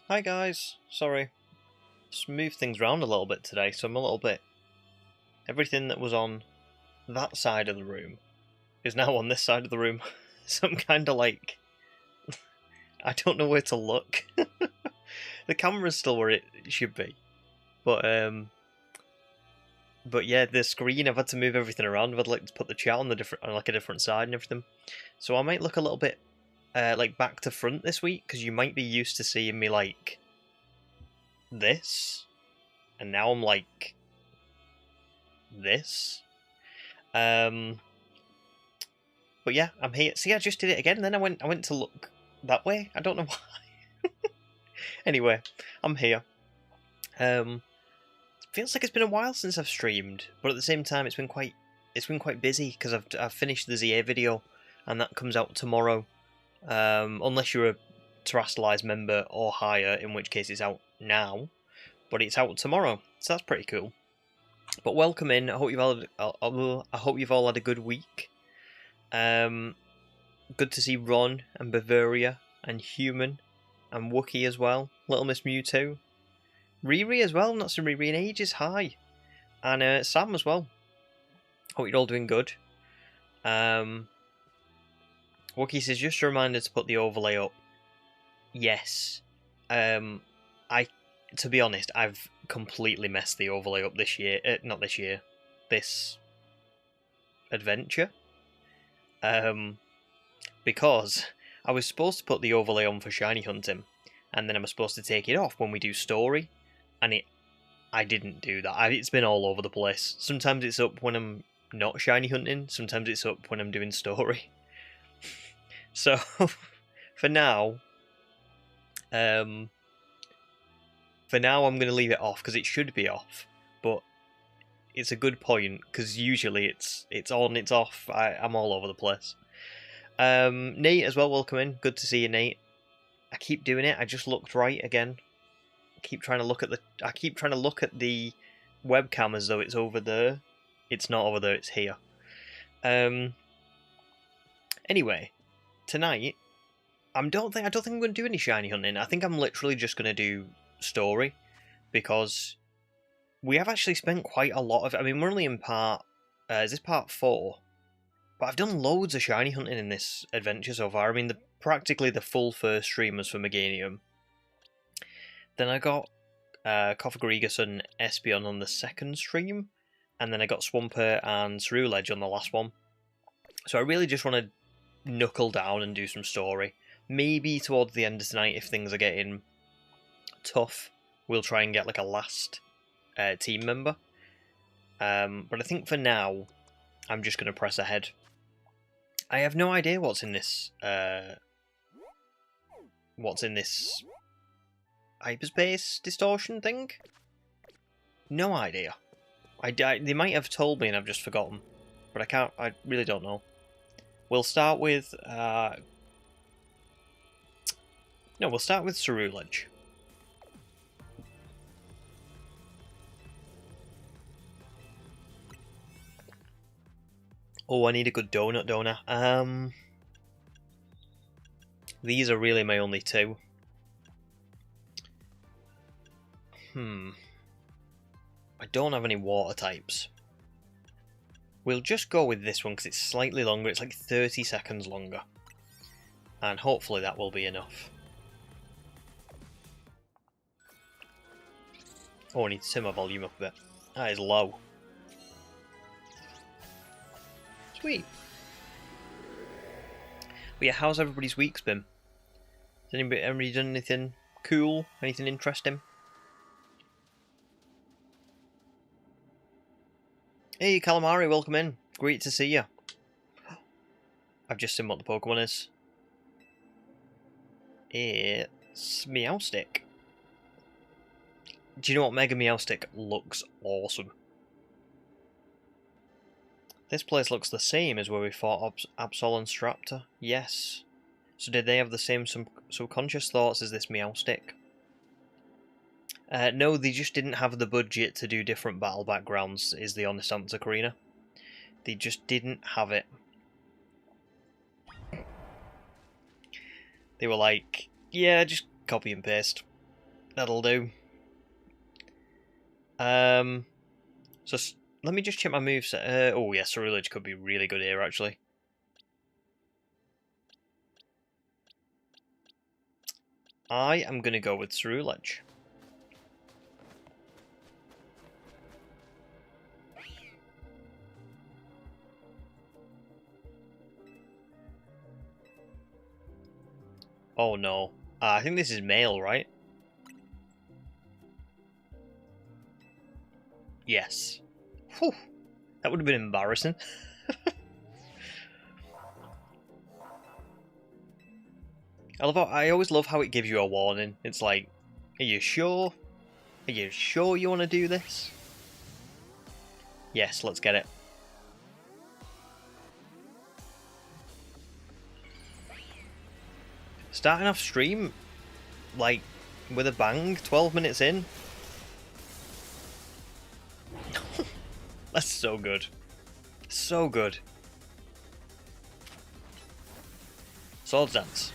Hi guys, sorry. Just moved things around a little bit today, so I'm a little bit... Everything that was on that side of the room is now on this side of the room. So I'm kinda like... I don't know where to look. The camera's still where it should be. But yeah, the screen, I've had to move everything around. I've had like to put the chat on a different side and everything. So I might look a little bit like back to front this week, because you might be used to seeing me like this, and now I'm like this. But yeah, I'm here. See, I just did it again, and then I went to look that way. I don't know why. Anyway, I'm here. Feels like it's been a while since I've streamed, but at the same time, it's been quite busy because I've finished the ZA video, and that comes out tomorrow. Unless you're a Terastallized member or higher, in which case it's out now, but it's out tomorrow, so that's pretty cool. But welcome in. I hope you've all had a good week. Good to see Ron and Bavaria and Human and Wookie as well. Little Miss Mewtwo, Riri as well. Not seen Riri in ages. Hi, and Sam as well. Hope you're all doing good. Wookie says, just a reminder to put the overlay up. Yes. To be honest, I've completely messed the overlay up this year. Not this year. This adventure. Because I was supposed to put the overlay on for shiny hunting, and then I was supposed to take it off when we do story, and I didn't do that. It's been all over the place. Sometimes it's up when I'm not shiny hunting, sometimes it's up when I'm doing story. So, for now, I'm going to leave it off, because it should be off, but it's a good point, because usually it's on, it's off, I'm all over the place. Nate as well, welcome in, good to see you, Nate. I keep doing it, I just looked right again. I keep trying to look at the webcam as though it's over there. It's not over there, it's here. Anyway, tonight, I don't think I'm going to do any shiny hunting. I think I'm literally just going to do story, because we have actually spent quite a lot of... I mean, we're only in part... is this part 4? But I've done loads of shiny hunting in this adventure so far. I mean, practically the full first stream was for Meganium. Then I got Koffagrigus and Espeon on the second stream, and then I got Swampert and Ceruledge on the last one. So I really just want to knuckle down and do some story. Maybe towards the end of tonight, if things are getting tough, we'll try and get like a last team member. But I think for now, I'm just going to press ahead. I have no idea what's in this hyperspace distortion thing. No idea. They might have told me and I've just forgotten, but I really don't know. We'll start with we'll start with Ceruledge. Oh, I need a good donut donor. These are really my only two. I don't have any water types. We'll just go with this one because it's slightly longer. It's like 30 seconds longer. And hopefully that will be enough. Oh, I need to turn my volume up a bit. That is low. Sweet. But yeah, how's everybody's week's been? Has anybody done anything cool? Anything interesting? Hey, Calamari, welcome in. Great to see you. I've just seen what the Pokemon is. It's Meowstic. Do you know what? Mega Meowstic looks awesome. This place looks the same as where we fought Absol and Straptor. Yes. So did they have the same subconscious thoughts as this Meowstic? No, they just didn't have the budget to do different battle backgrounds, is the honest answer, Karina. They just didn't have it. They were like, yeah, just copy and paste. That'll do. So let me just check my moveset. Oh yes, Ceruledge could be really good here actually. I am gonna go with Ceruledge. Oh no. I think this is male, right? Yes. Whew. That would have been embarrassing. I always love how it gives you a warning. It's like, are you sure? Are you sure you want to do this? Yes, let's get it. Starting off stream, like, with a bang, 12 minutes in. That's so good. So good. Swords Dance.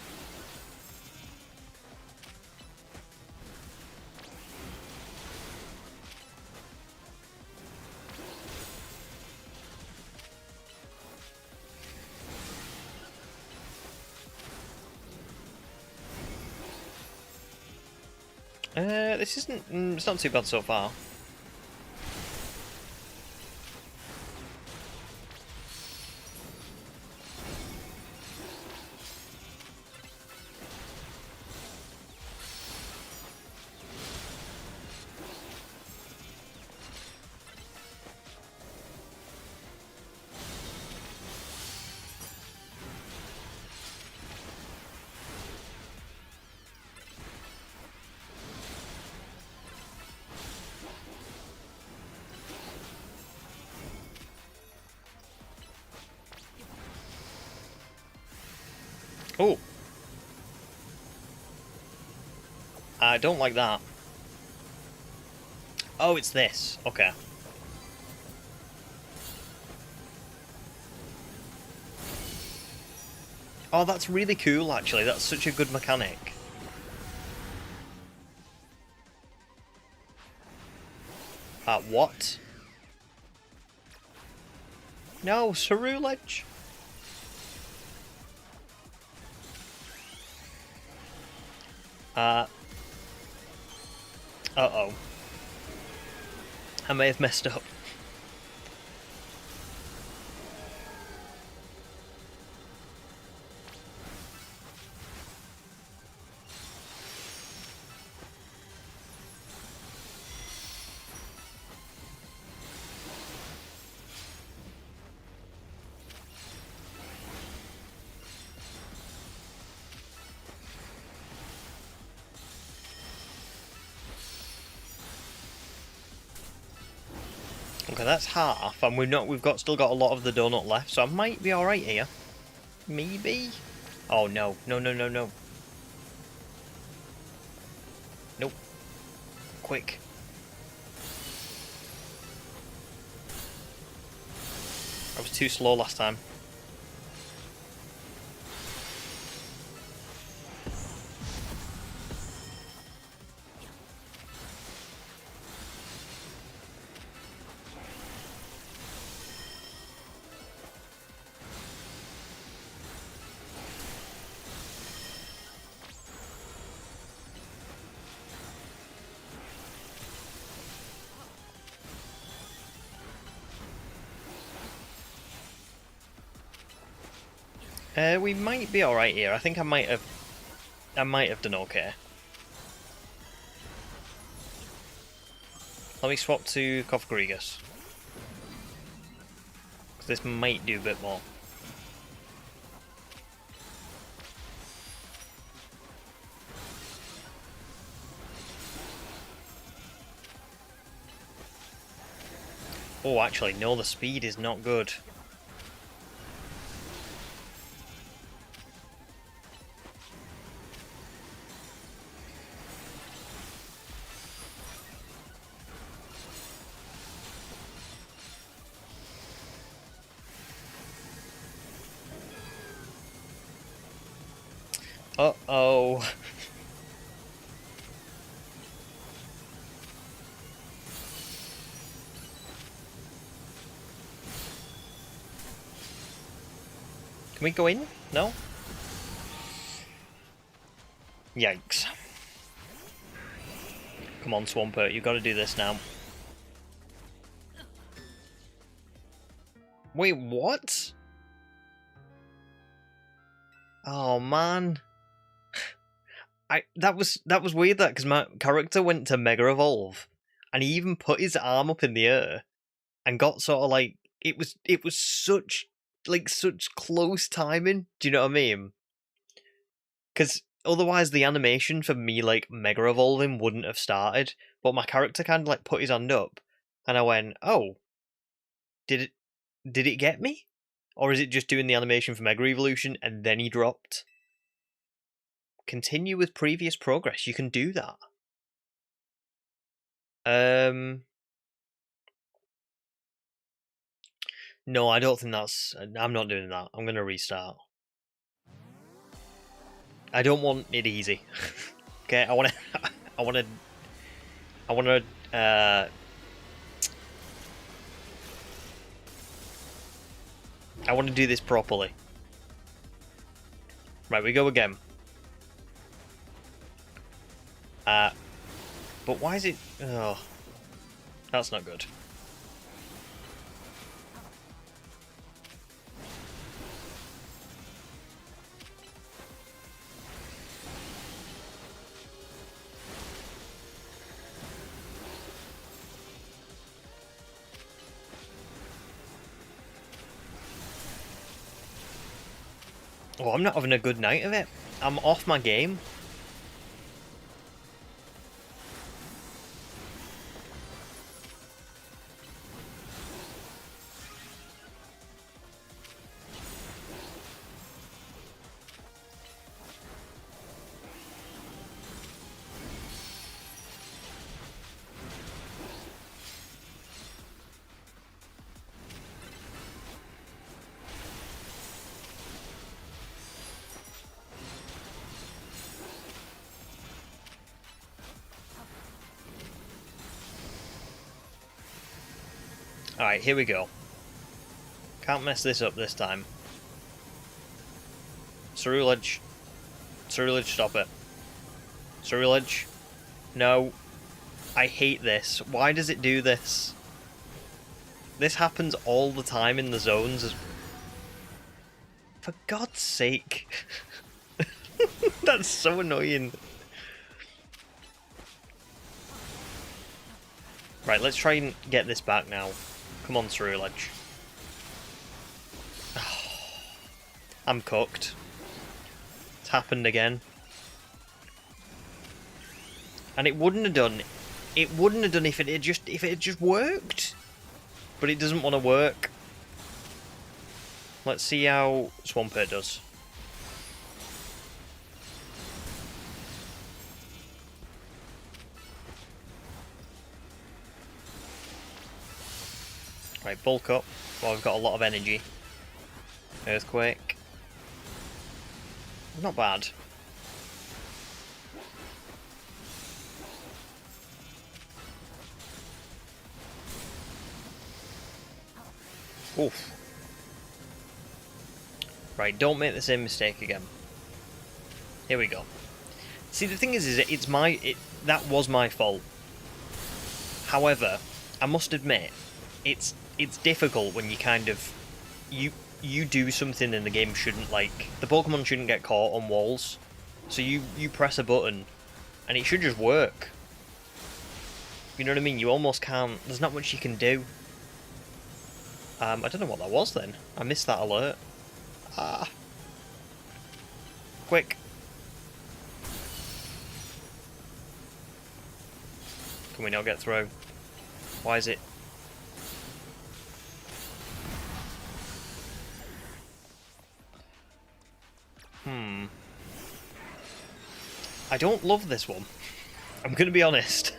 This isn't... it's not too bad so far. Oh! I don't like that. Oh, it's this. Okay. Oh, that's really cool, actually. That's such a good mechanic. What? No, Ceruledge. Uh-oh. I may have messed up. Okay, that's half, and still got a lot of the donut left, so I might be alright here. Maybe? Oh no, no, no, no, no. Nope. Quick. I was too slow last time. We might be alright here. I think I might have done okay. Let me swap to Kofgrigus. Because this might do a bit more. Oh, actually, no, the speed is not good. Uh-oh. Can we go in? No? Yikes. Come on, Swampert, you've got to do this now. Wait, what? Oh, man. That was weird, that, because my character went to Mega Evolve, and he even put his arm up in the air, and got sort of like, it was such close timing, do you know what I mean? Because otherwise the animation for me, like, Mega Evolving wouldn't have started, but my character kind of, like, put his hand up, and I went, oh, did it get me? Or is it just doing the animation for Mega Evolution, and then he dropped? Continue with previous progress, you can do that. No, I don't think that's... I'm not doing that. I'm going to restart. I don't want it easy. Okay, I want to... I want to... I want to do this properly. Right, we go again. But why is it... Oh, that's not good. Oh, I'm not having a good night of it. I'm off my game. Alright, here we go. Can't mess this up this time. Cerulege. Cerulege, stop it. Cerulege. No. I hate this. Why does it do this? This happens all the time in the zones. For God's sake. That's so annoying. Right, let's try and get this back now. Come on, Cerulege. I'm cooked. It's happened again. And it wouldn't have done. It wouldn't have done if it had just worked. But it doesn't want to work. Let's see how Swampert does. Right, bulk up. Well, we've got a lot of energy. Earthquake. Not bad. Oof. Right, don't make the same mistake again. Here we go. See, the thing is that was my fault. However, I must admit, it's difficult when you kind of you do something in the game shouldn't, like, the Pokemon shouldn't get caught on walls. So you press a button and it should just work. You know what I mean? You almost can't, there's not much you can do. I don't know what that was then. I missed that alert. Ah. Quick. Can we not get through? Why is it? I don't love this one. I'm gonna be honest.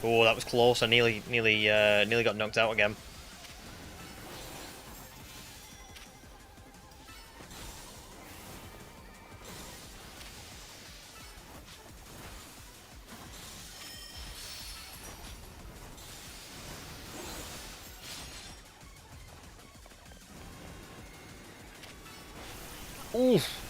Oh, that was close. I nearly got knocked out again. Oof.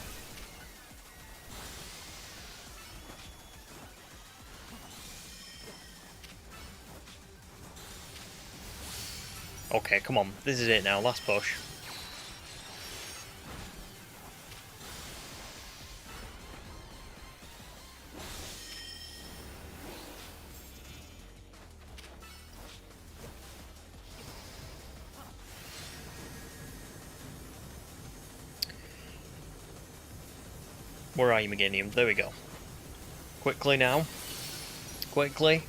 Okay, come on. This is it now. Last push. Where are you, Meganium? There we go. Quickly now. Quickly.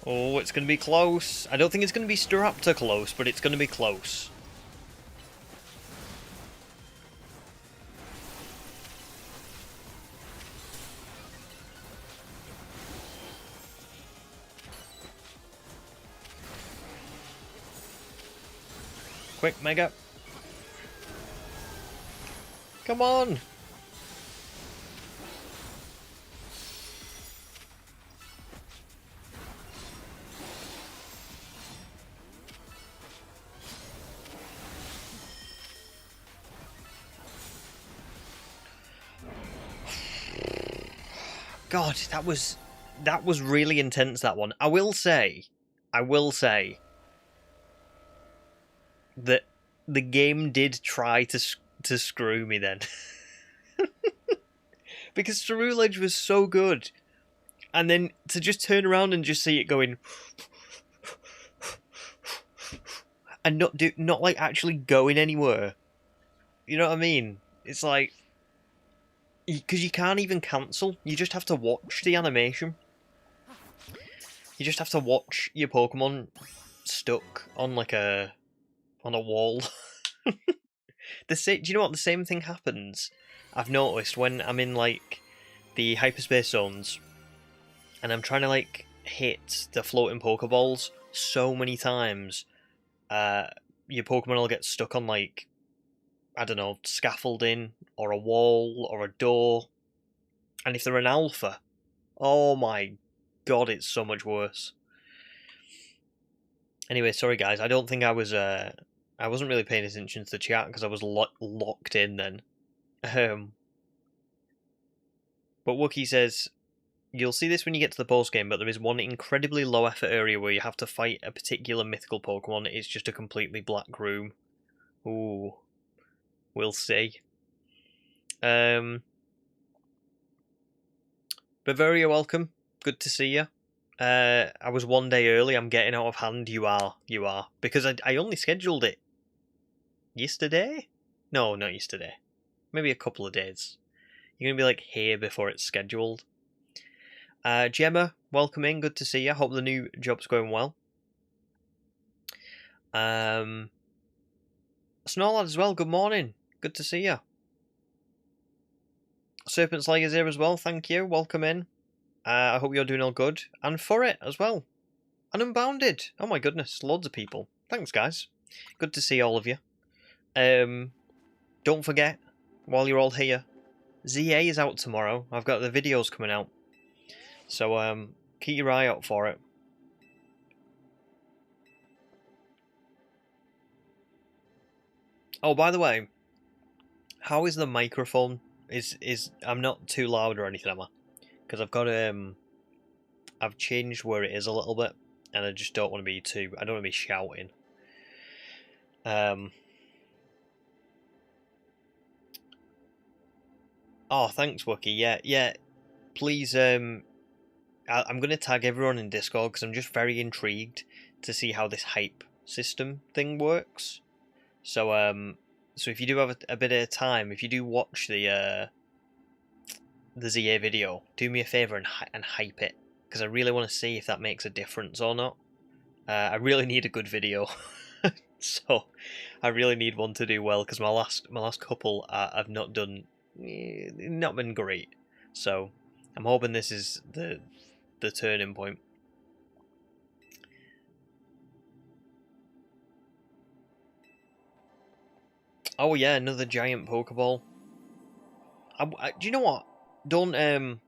Oh, it's going to be close. I don't think it's going to be Staraptor close, but it's going to be close. Quick, Mega. Come on. God, that was really intense, that one. I will say that the game did try to screw me then. Because Cerulege was so good. And then to just turn around and just see it going and not like actually going anywhere. You know what I mean? It's like, because you can't even cancel. You just have to watch the animation. You just have to watch your Pokemon stuck on like a wall. Do you know what? The same thing happens, I've noticed, when I'm in like the hyperspace zones and I'm trying to like hit the floating Pokeballs so many times. Your Pokemon will get stuck on like, I don't know, scaffolding or a wall or a door. And if they're an alpha, oh my god, it's so much worse. Anyway, sorry guys, I don't think I wasn't really paying attention to the chat because I was locked in then. But Wookie says, you'll see this when you get to the post game, but there is one incredibly low effort area where you have to fight a particular mythical Pokemon. It's just a completely black room. Ooh. We'll see. Bavaria, welcome. Good to see you. I was one day early. I'm getting out of hand. You are. Because I only scheduled it yesterday? No, not yesterday. Maybe a couple of days. You're going to be like here before it's scheduled. Gemma, welcome in. Good to see you. Hope the new job's going well. Snorlad as well. Good morning. Good to see you. Serpent Slayer's here as well. Thank you. Welcome in. I hope you're doing all good. And for it as well. And Unbounded. Oh my goodness. Loads of people. Thanks, guys. Good to see all of you. Don't forget, while you're all here, ZA is out tomorrow. I've got the videos coming out. So, keep your eye out for it. Oh, by the way, how is the microphone? Is I'm not too loud or anything, am I? Because I've got I've changed where it is a little bit, and I just don't want to be too. I don't want to be shouting. Oh, thanks, Wookie. Yeah. Please, I'm going to tag everyone in Discord because I'm just very intrigued to see how this hype system thing works. So, so if you do have a bit of time, if you do watch the ZA video, do me a favor and hype it, because I really want to see if that makes a difference or not. I really need a good video, so I really need one to do well, because my last couple I've not been great. So I'm hoping this is the turning point. Oh yeah, another giant Pokeball. Do you know what? Don't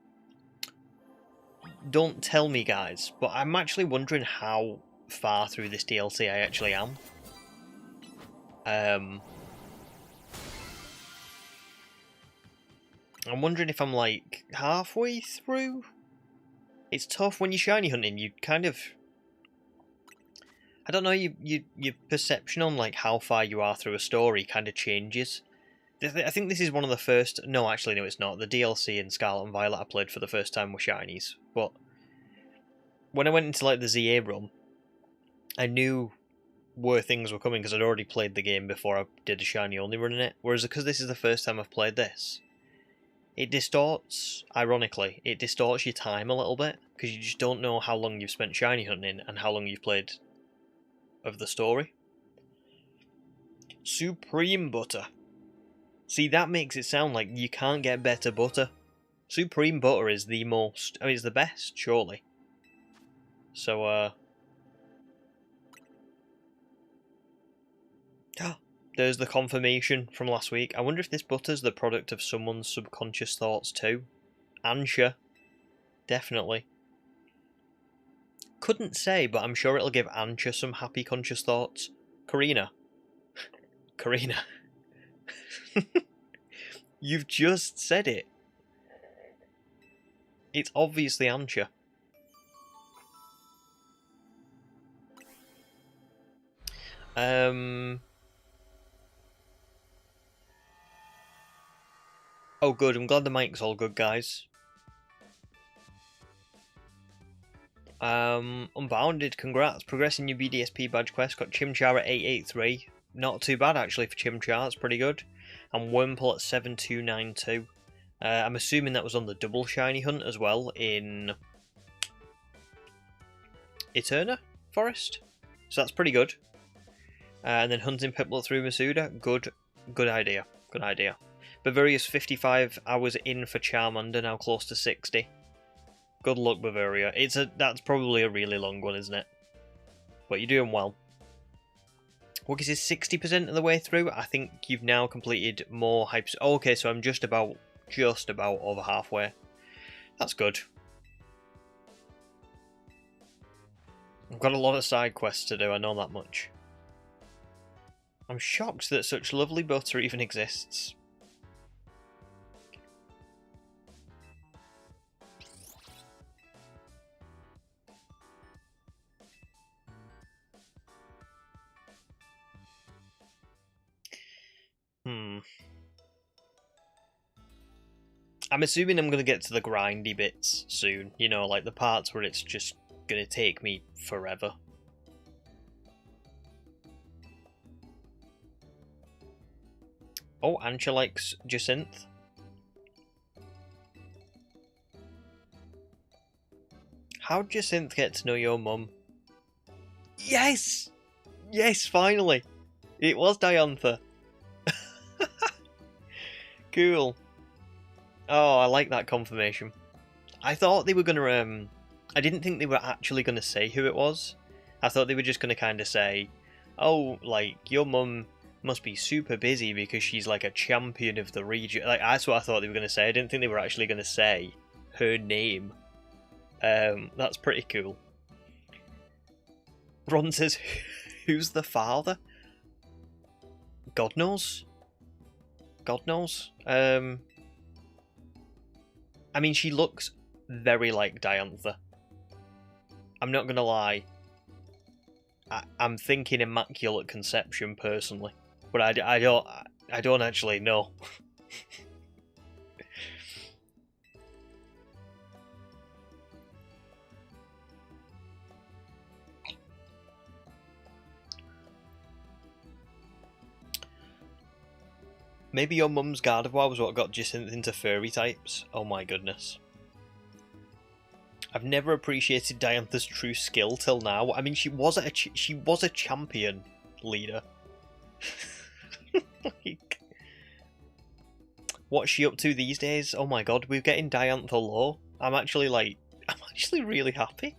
tell me, guys, but I'm actually wondering how far through this DLC I actually am. I'm wondering if I'm like halfway through. It's tough when you're shiny hunting. You kind of, I don't know. Your perception on like how far you are through a story kind of changes. I think this is one of the first. No, actually, no, it's not. The DLC in Scarlet and Violet I played for the first time were shinies, but when I went into like the ZA run, I knew where things were coming because I'd already played the game before I did a shiny only run in it. Whereas because this is the first time I've played this, it distorts. Ironically, it distorts your time a little bit because you just don't know how long you've spent shiny hunting and how long you've played of the story. Supreme butter. See, that makes it sound like you can't get better butter. Supreme butter is the most. I mean, it's the best, surely. So, there's the confirmation from last week. I wonder if this butter's the product of someone's subconscious thoughts too. Ansha. Definitely. Couldn't say, but I'm sure it'll give Ansha some happy conscious thoughts. Karina. Karina. You've just said it. It's obviously Ansha. Oh good, I'm glad the mic's all good, guys. Unbounded, congrats. Progressing your BDSP badge quest. Got Chimchar at 883. Not too bad actually for Chimchar, it's pretty good. And Wurmple at 7292. I'm assuming that was on the double shiny hunt as well in Eterna Forest. So that's pretty good. And then hunting Piplup through Masuda. Good idea. Good idea. Bavaria's 55 hours in for Charmander, now close to 60. Good luck, Bavaria. That's probably a really long one, isn't it? But you're doing well. What is it, 60% of the way through? I think you've now completed more hypes. Oh, okay, so I'm just about over halfway. That's good. I've got a lot of side quests to do, I know that much. I'm shocked that such lovely butter even exists. I'm assuming I'm going to get to the grindy bits soon. You know, like the parts where it's just going to take me forever. Oh, Ansha likes Jacinth. How'd Jacinth get to know your mum? Yes! Yes, finally! It was Diantha. Cool. Oh, I like that confirmation. I thought they were gonna, I didn't think they were actually gonna say who it was. I thought they were just gonna kind of say, oh, like, your mum must be super busy because she's like a champion of the region. Like, that's what I thought they were gonna say. I didn't think they were actually gonna say her name. That's pretty cool. Ron says, who's the father? God knows. God knows. I mean, she looks very like Diantha. I'm not gonna lie. I'm thinking Immaculate Conception personally, but I don't actually know. Maybe your mum's Gardevoir was what got Jacinth into furry types. Oh my goodness. I've never appreciated Diantha's true skill till now. I mean, she was a champion leader. Like, what's she up to these days? Oh my god, we're getting Diantha low. I'm actually really happy.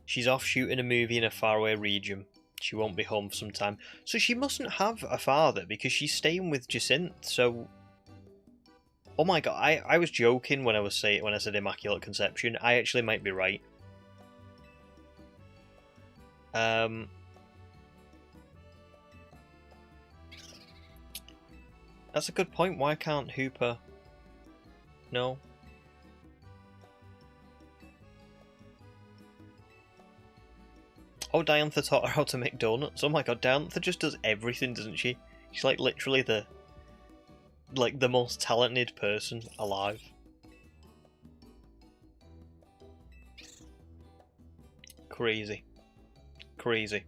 She's off shooting a movie in a faraway region. She won't be home for some time. So she mustn't have a father because she's staying with Jacinth, so... Oh my god, I was joking when I said Immaculate Conception. I actually might be right. That's a good point. Why can't Hooper... No. Oh, Diantha taught her how to make donuts. Oh my god, Diantha just does everything, doesn't she? She's like literally the most talented person alive. Crazy. Crazy.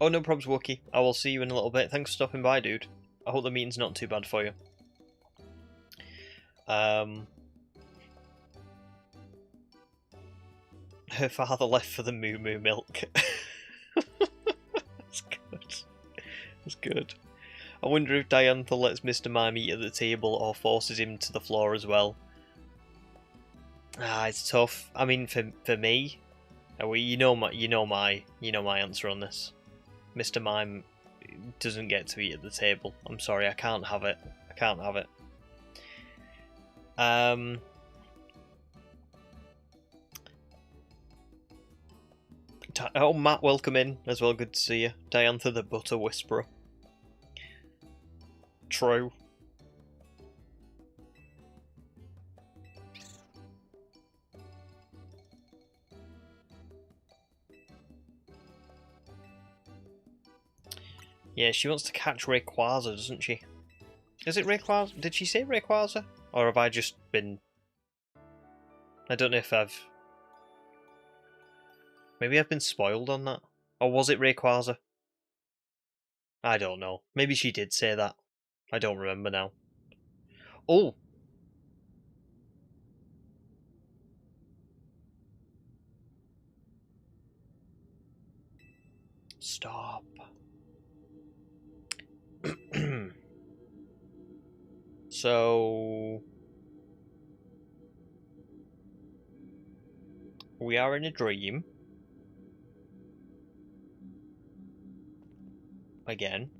Oh, no probs, Wookie. I will see you in a little bit. Thanks for stopping by, dude. I hope the meeting's not too bad for you. Her father left for the Moo Moo milk. That's good. That's good. I wonder if Diantha lets Mr. Mime eat at the table or forces him to the floor as well. Ah, it's tough. I mean, for me, you know my answer on this. Mr. Mime doesn't get to eat at the table. I'm sorry, I can't have it. I can't have it. Oh, Matt, welcome in as well. Good to see you. Diantha the Butter Whisperer. True. Yeah, she wants to catch Rayquaza, doesn't she? Is it Rayquaza? Did she say Rayquaza? Or have I just been... I don't know if I've... Maybe I've been spoiled on that. Or was it Rayquaza? I don't know. Maybe she did say that. I don't remember now. Oh! Stop. So... We are in a dream. Again.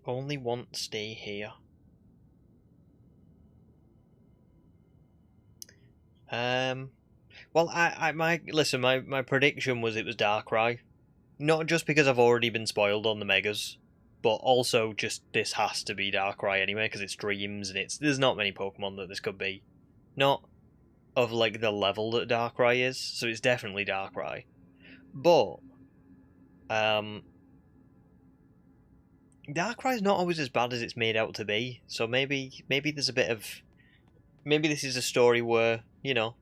Only want to stay here. Well, my prediction was it was Darkrai. Not just because I've already been spoiled on the Megas, but also just this has to be Darkrai anyway, because it's Dreams and there's not many Pokemon that this could be. Not of like the level that Darkrai is, so it's definitely Darkrai. But Darkrai's not always as bad as it's made out to be, so maybe there's a bit of... Maybe this is a story where, you know,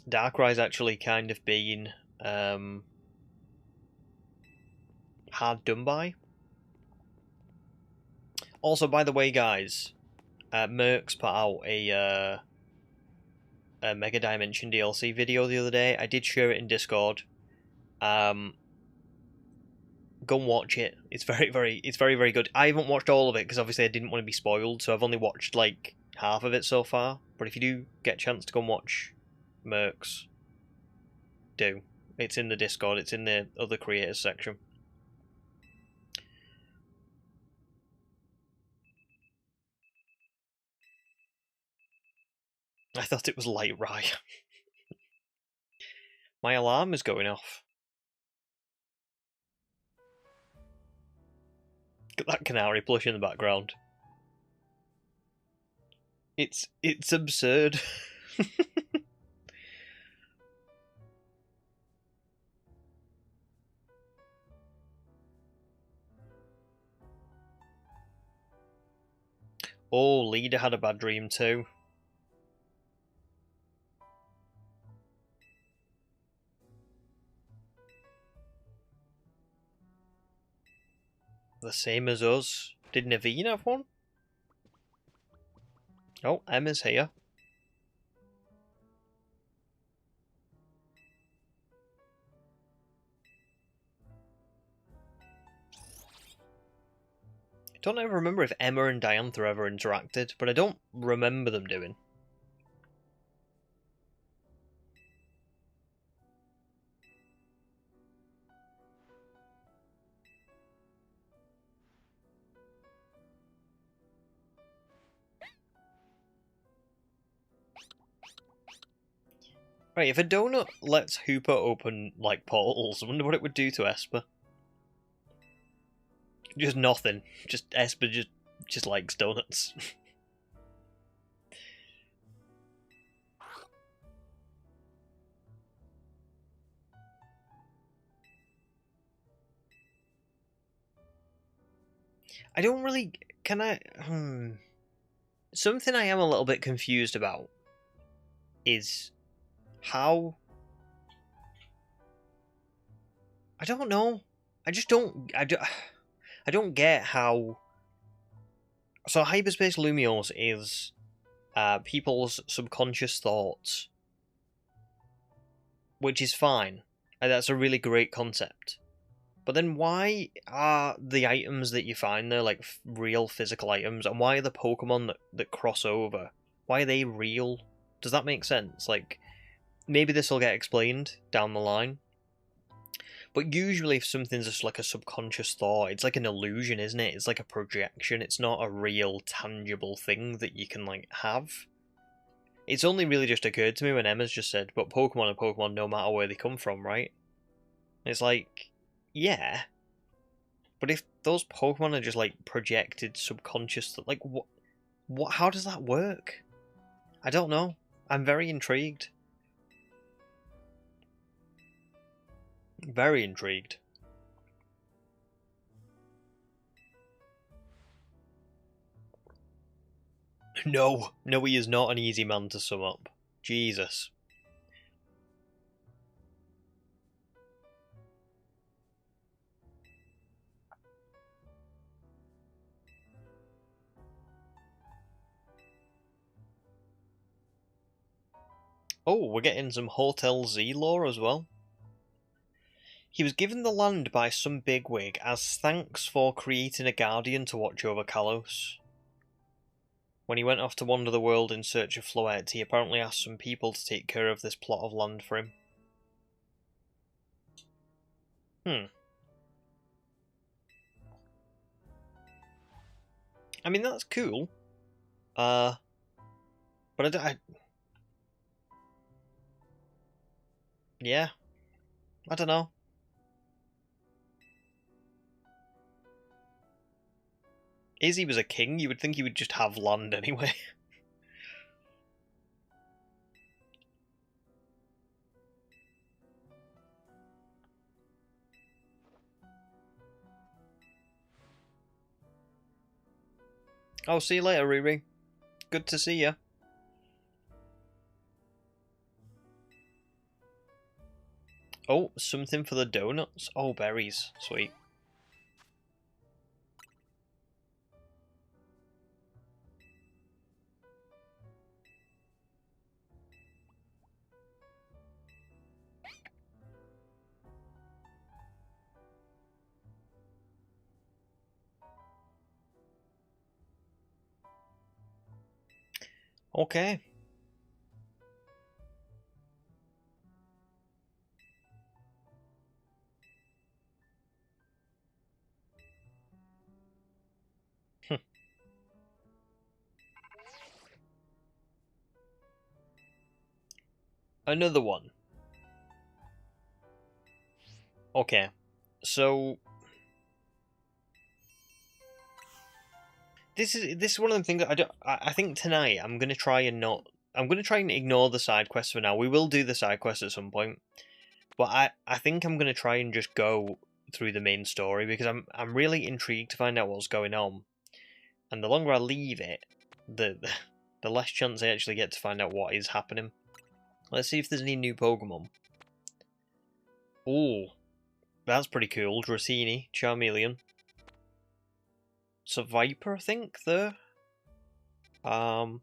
Darkrai's actually kind of been hard done by. Also, by the way, guys, Mercs put out a Mega Dimension DLC video the other day. I did share it in Discord. Go and watch it. It's very, very good. I haven't watched all of it because obviously I didn't want to be spoiled, so I've only watched like half of it so far. But if you do get a chance to go and watch Mercs, do. It's in the Discord. It's in the other creators section. I thought it was Light Rye. My alarm is going off. Look at that canary plush in the background. It's absurd. Oh, Leader had a bad dream too. The same as us. Did Naveen have one? Oh, Emma's here. I don't ever remember if Emma and Diantha ever interacted, but I don't remember them doing. Right, if a donut lets Hooper open, like, portals, I wonder what it would do to Esper. Just nothing. Just Esper just likes donuts. I don't really... Can I... Something I am a little bit confused about is how... I don't know. I just don't... I don't get how... So hyperspace lumios is people's subconscious thoughts, which is fine. And that's a really great concept. But then why are the items that you find there like real physical items, and why are the Pokemon that cross over, why are they real? Does that make sense? Like, maybe this will get explained down the line. But usually if something's just like a subconscious thought, it's like an illusion, isn't it? It's like a projection. It's not a real, tangible thing that you can, like, have. It's only really just occurred to me when Emma's just said, but Pokemon are Pokemon no matter where they come from, right? It's like, yeah. But if those Pokemon are just, like, projected subconscious, like, what, how does that work? I don't know. I'm very intrigued. Very intrigued. No, he is not an easy man to sum up. Jesus. Oh, we're getting some Hotel Z lore as well. He was given the land by some bigwig as thanks for creating a guardian to watch over Kalos. When he went off to wander the world in search of Floette, he apparently asked some people to take care of this plot of land for him. I mean, that's cool. But yeah. I don't know. Izzy was a king, you would think he would just have land anyway. Oh, see you later, Riri. Good to see you. Oh, something for the donuts? Oh, berries. Sweet. Okay. Another one. Okay. So this is one of the things that I think tonight I'm gonna try and ignore the side quests for now. We will do the side quests at some point. But I think I'm gonna try and just go through the main story because I'm really intrigued to find out what's going on. And the longer I leave it, the less chance I actually get to find out what is happening. Let's see if there's any new Pokemon. Ooh, that's pretty cool. Dratini, Charmeleon. It's a Viper, I think, there. Oh,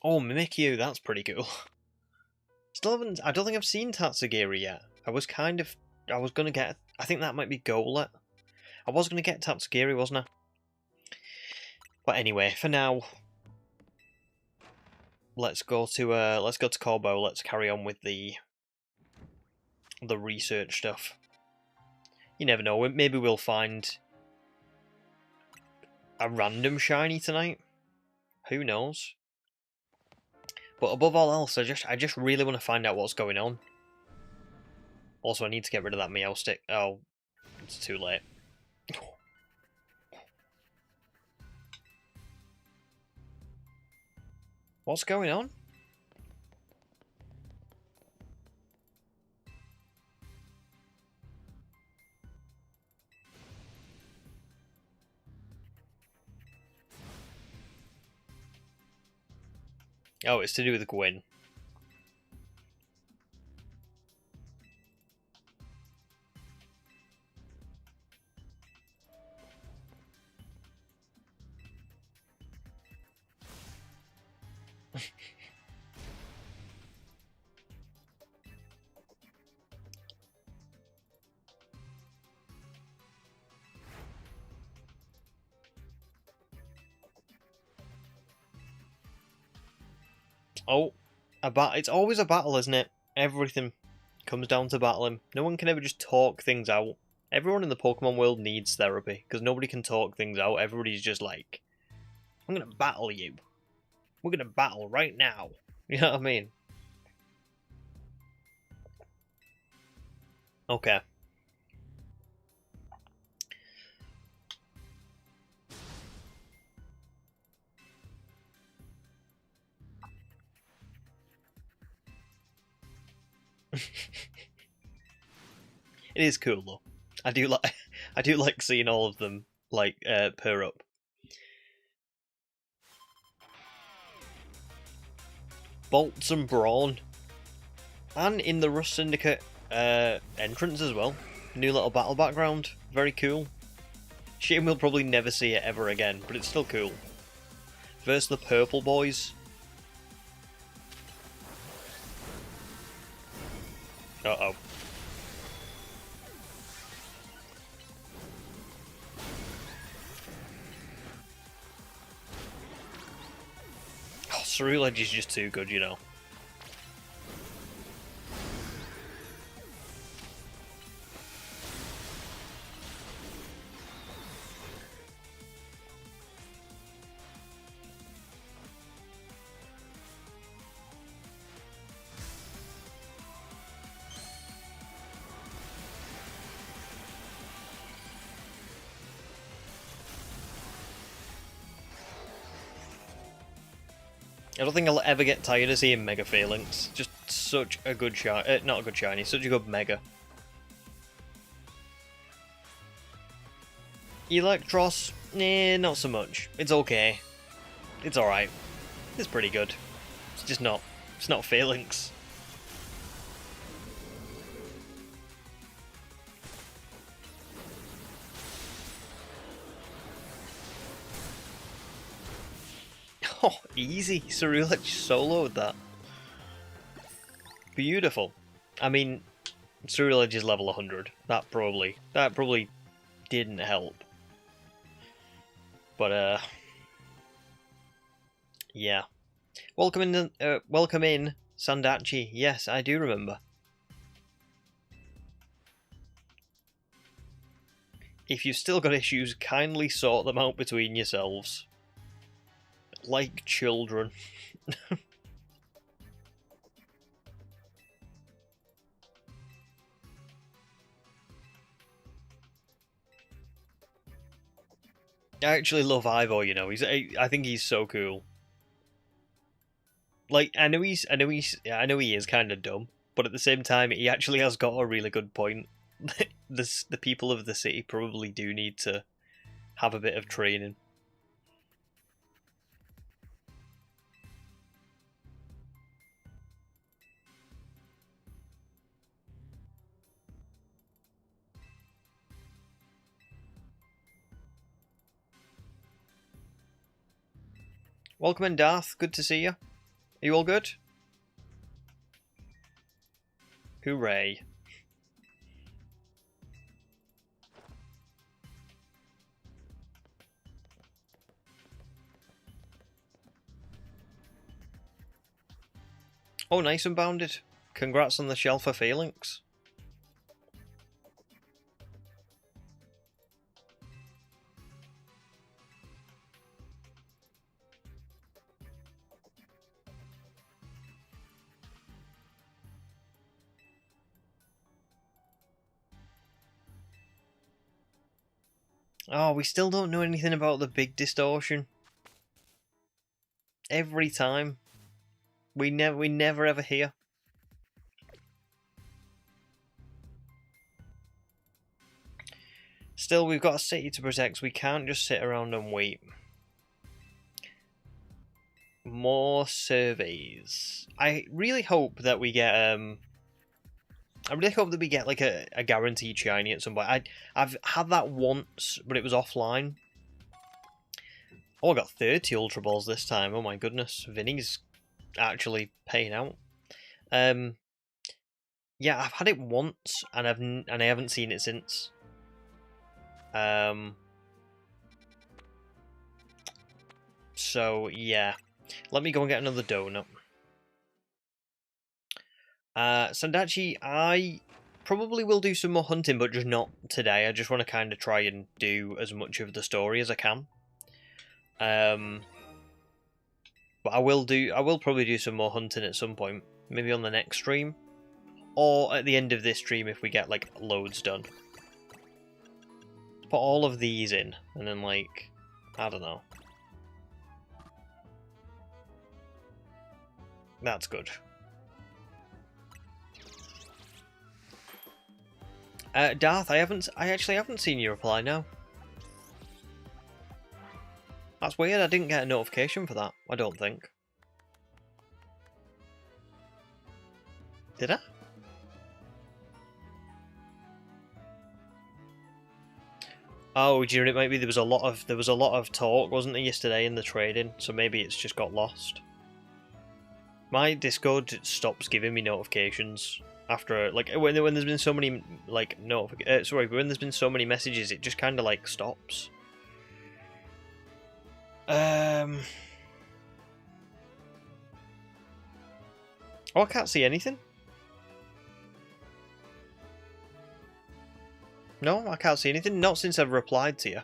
Mimikyu, that's pretty cool. Still haven't. I don't think I've seen Tatsugiri yet. I was gonna get. I think that might be Golett. I was gonna get Tatsugiri, wasn't I? But anyway, for now, let's go to Corbo. Let's carry on with the research stuff. You never know. Maybe we'll find a random shiny tonight. Who knows? But above all else, I just really want to find out what's going on. Also, I need to get rid of that Meow stick. Oh, it's too late. What's going on? Oh, it's to do with Gwyn. Oh, it's always a battle, isn't it? Everything comes down to battling. No one can ever just talk things out. Everyone in the Pokemon world needs therapy, because nobody can talk things out. Everybody's just like, I'm gonna battle you. We're gonna battle right now. You know what I mean? Okay. It is cool though. I do like seeing all of them like pair up. Bolts and Brawn. And in the Rust Syndicate entrance as well. New little battle background. Very cool. Shame we'll probably never see it ever again, but it's still cool. Versus the Purple Boys. Uh-oh. Oh, Ceruledge is just too good, you know. I don't think I'll ever get tired of seeing Mega Phalanx. Just such a good shiny. Not a good shiny, such a good Mega. Electros? Nah, not so much. It's okay. It's alright. It's pretty good. It's just not. It's not Phalanx. Oh, easy. Ceruledge soloed that. Beautiful. I mean, Ceruledge is level 100. That probably didn't help. But yeah. Welcome in, Sandachi. Yes, I do remember. If you've still got issues, kindly sort them out between yourselves. Like children. I actually love Ivor, you know. I think he's so cool. Like, I know he is kind of dumb, but at the same time, he actually has got a really good point. The people of the city probably do need to have a bit of training. Welcome in, Darth. Good to see you. Are you all good? Hooray. Oh, nice and bounded. Congrats on the shell for Phalanx. Oh, we still don't know anything about the big distortion. Every time. We never ever hear. Still, we've got a city to protect, so we can't just sit around and wait. More surveys. I really hope that we get like a guaranteed shiny at some point. I've had that once, but it was offline. Oh, I got 30 Ultra Balls this time. Oh my goodness, Vinny's actually paying out. Yeah, I've had it once, and I haven't seen it since. So yeah, let me go and get another donut. Sandachi, I probably will do some more hunting, but just not today. I just want to kind of try and do as much of the story as I can. But I will probably do some more hunting at some point, maybe on the next stream, or at the end of this stream if we get like loads done. Put all of these in, and then like, I don't know. That's good. Darth, I actually haven't seen your reply now. That's weird, I didn't get a notification for that, I don't think. Did I? Oh, do you know, it might be there was a lot of talk, wasn't there, yesterday in the trading, so maybe it's just got lost. My Discord stops giving me notifications after, like, when there's been so many, like, when there's been so many messages, it just kind of, like, stops. Oh, I can't see anything. No, I can't see anything. Not since I've replied to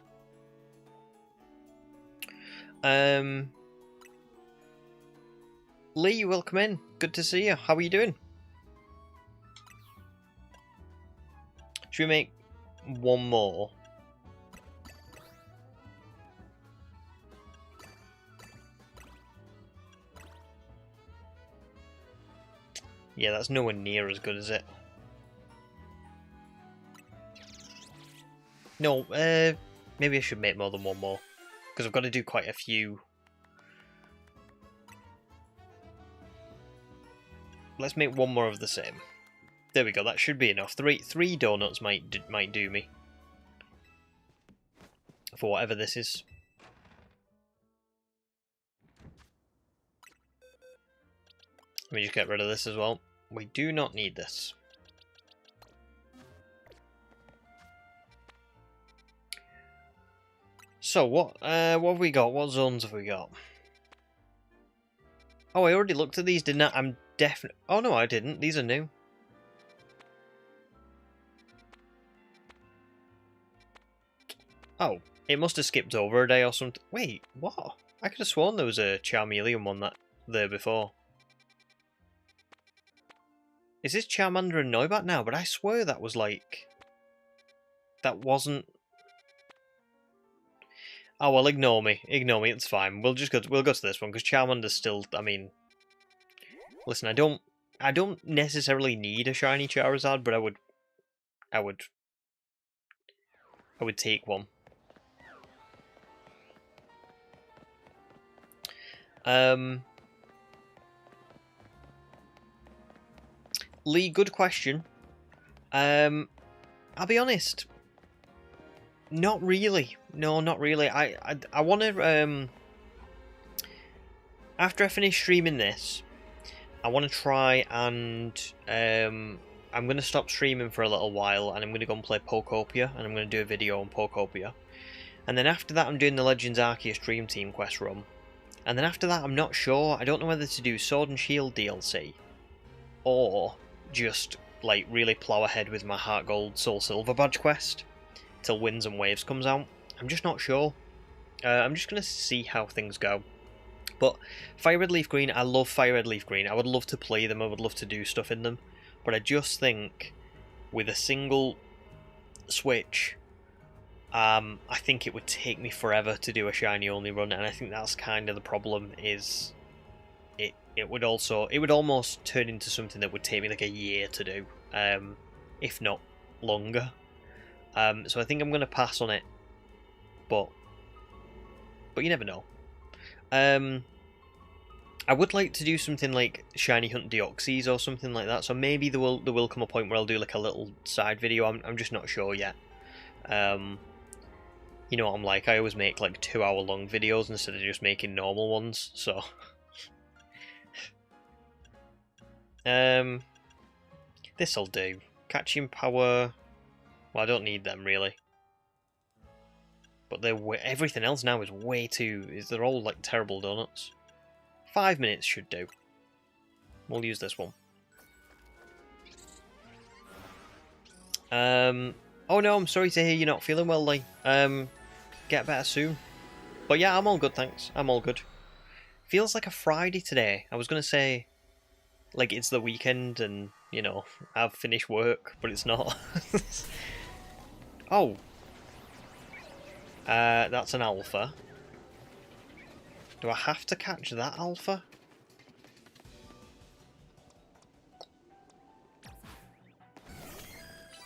you. Lee, welcome in. Good to see you. How are you doing? Should we make one more? Yeah, that's nowhere near as good as it. No, maybe I should make more than one more, because I've got to do quite a few. Let's make one more of the same. There we go. That should be enough. Three donuts might do me for whatever this is. Let me just get rid of this as well. We do not need this. So what have we got? What zones have we got? Oh, I already looked at these, didn't I? I'm definitely... Oh no, I didn't. These are new. Oh, it must have skipped over a day or something. Wait, what? I could have sworn there was a Charmeleon one there before. Is this Charmander and Noibat now? But I swear that was like... That wasn't... Oh well, ignore me. Ignore me, it's fine. We'll go to this one, because Charmander's still... I mean... Listen, I don't necessarily need a shiny Charizard, but I would take one. Lee, good question. I'll be honest. Not really. No, not really. I want to after I finish streaming this, I want to try and I'm going to stop streaming for a little while, and I'm going to go and play Pokopia, and I'm going to do a video on Pokopia. And then after that I'm doing the Legends Arceus Dream Team quest run. And then after that I'm not sure, I don't know whether to do Sword and Shield DLC, or just like really plow ahead with my Heart Gold Soul Silver badge quest till Winds and Waves comes out. I'm just not sure. I'm just going to see how things go. But Fire Red Leaf Green, I love Fire Red Leaf Green. I would love to play them, I would love to do stuff in them. But I just think with a single switch, I think it would take me forever to do a shiny only run, and I think that's kind of the problem. Is it would almost turn into something that would take me like a year to do, if not longer. So I think I'm going to pass on it, but you never know. I would like to do something like Shiny Hunt Deoxys or something like that, so maybe there will come a point where I'll do like a little side video. I'm just not sure yet. You know what I'm like, I always make like 2-hour long videos instead of just making normal ones, so... this'll do. Catching Power... Well, I don't need them, really. But everything else now is way too... They're all like terrible donuts. 5 minutes should do. We'll use this one. Oh no, I'm sorry to hear you're not feeling well, Lee. Get better soon. But yeah, I'm all good, thanks. I'm all good. Feels like a Friday today. I was going to say, like, it's the weekend and, you know, I've finished work, but it's not. Oh. That's an alpha. Do I have to catch that alpha?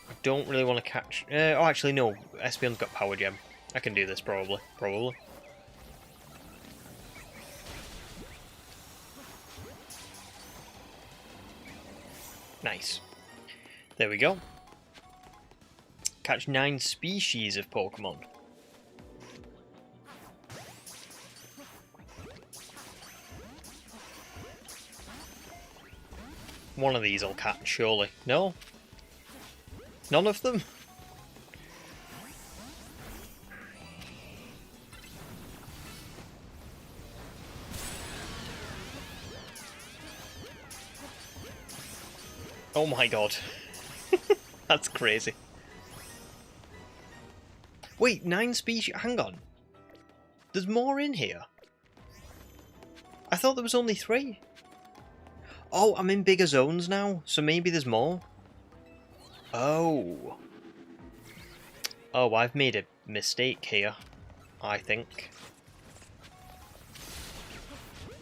I don't really want to catch... oh, actually, no. Espeon's got Power Gem. I can do this, probably. Nice. There we go. Catch 9 species of Pokemon. One of these I'll catch, surely. No? None of them? Oh my god. That's crazy. Wait, 9 species? Hang on. There's more in here. I thought there was only 3. Oh, I'm in bigger zones now, so maybe there's more. Oh. Oh, I've made a mistake here, I think.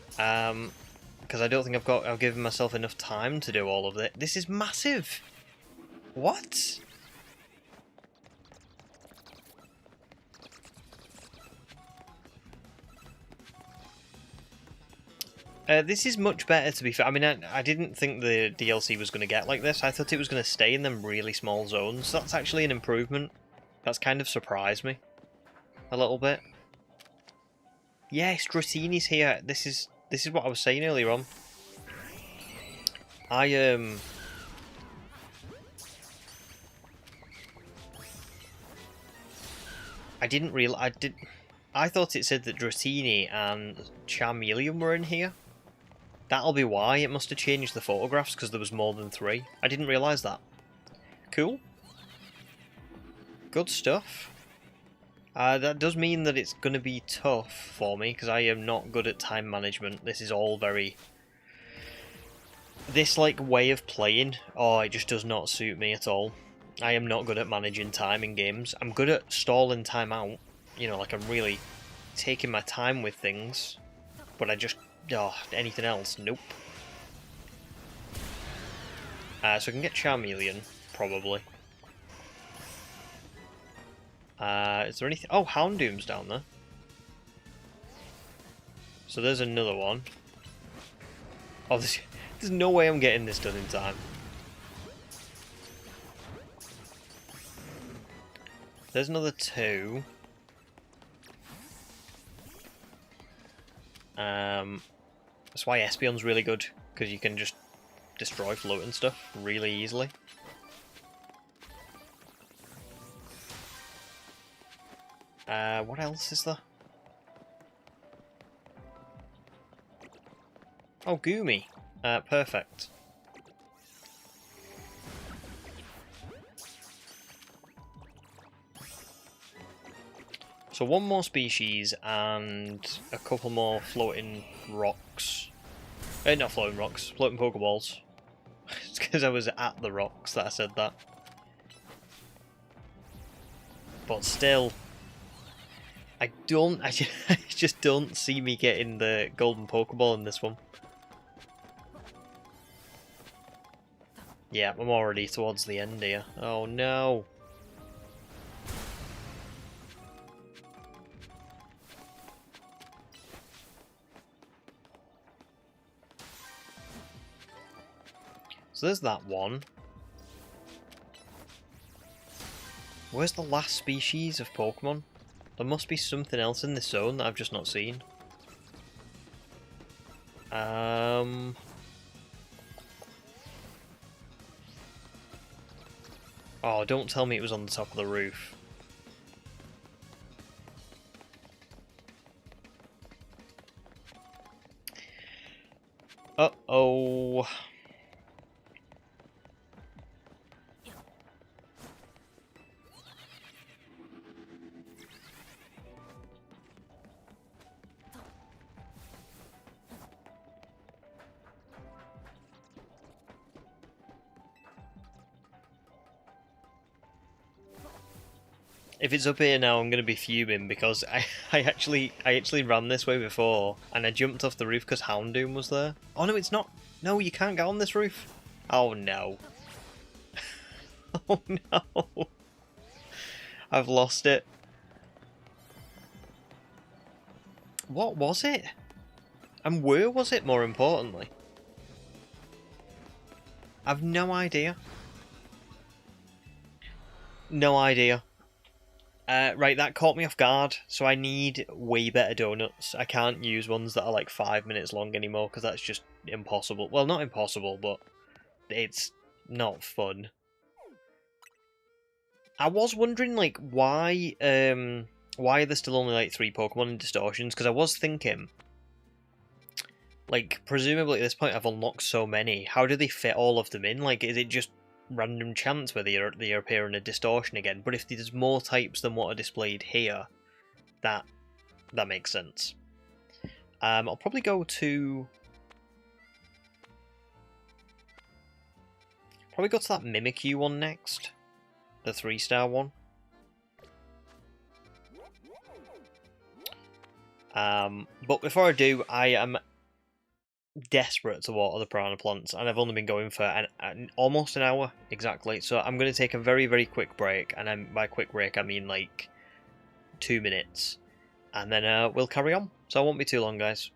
Because I don't think I've given myself enough time to do all of it. This is massive. What? This is much better, to be fair. I mean, I didn't think the DLC was going to get like this. I thought it was going to stay in them really small zones. That's actually an improvement. That's kind of surprised me a little bit. Yes, Dratini's here. This is what I was saying earlier on. I didn't realize. I thought it said that Dratini and Charmeleon were in here. That'll be why. It must have changed the photographs because there was more than 3. I didn't realise that. Cool. Good stuff. That does mean that it's going to be tough for me because I am not good at time management. This is all very... This like way of playing, oh, it just does not suit me at all. I am not good at managing time in games. I'm good at stalling time out. You know, like I'm really taking my time with things. But I just... Oh, anything else? Nope. So I can get Charmeleon, probably. Is there anything... Oh, Houndoom's down there. So there's another one. Oh, there's no way I'm getting this done in time. There's another 2. That's why Espeon's really good, because you can just destroy floating stuff really easily. What else is there? Oh, Goomy. Perfect. So one more species and a couple more floating rocks. Not floating rocks, floating Pokeballs. It's because I was at the rocks that I said that. But still, I just don't see me getting the golden Pokeball in this one. Yeah, I'm already towards the end here. Oh no. So there's that one. Where's the last species of Pokemon? There must be something else in this zone that I've just not seen. Oh, don't tell me it was on the top of the roof. Uh-oh. If it's up here now, I'm going to be fuming because I actually ran this way before and I jumped off the roof because Houndoom was there. Oh no, it's not. No, you can't get on this roof. Oh no. Oh no. I've lost it. What was it? And where was it, more importantly? I've no idea. No idea. Right, that caught me off guard, so I need way better donuts. I can't use ones that are like 5 minutes long anymore, because that's just impossible. Well, not impossible, but it's not fun. I was wondering, like, why are there still only, like, 3 Pokemon in Distortions? Because I was thinking, like, presumably at this point I've unlocked so many, how do they fit all of them in? Like, is it just random chance where they appear in a distortion again? But if there's more types than what are displayed here, that makes sense. I'll probably go to that Mimikyu one next, the 3-star one. But before I do, I am desperate to water the piranha plants, and I've only been going for almost an hour exactly, so I'm going to take a very, very quick break, and by quick break I mean like 2 minutes, and then we'll carry on, so it won't be too long, guys.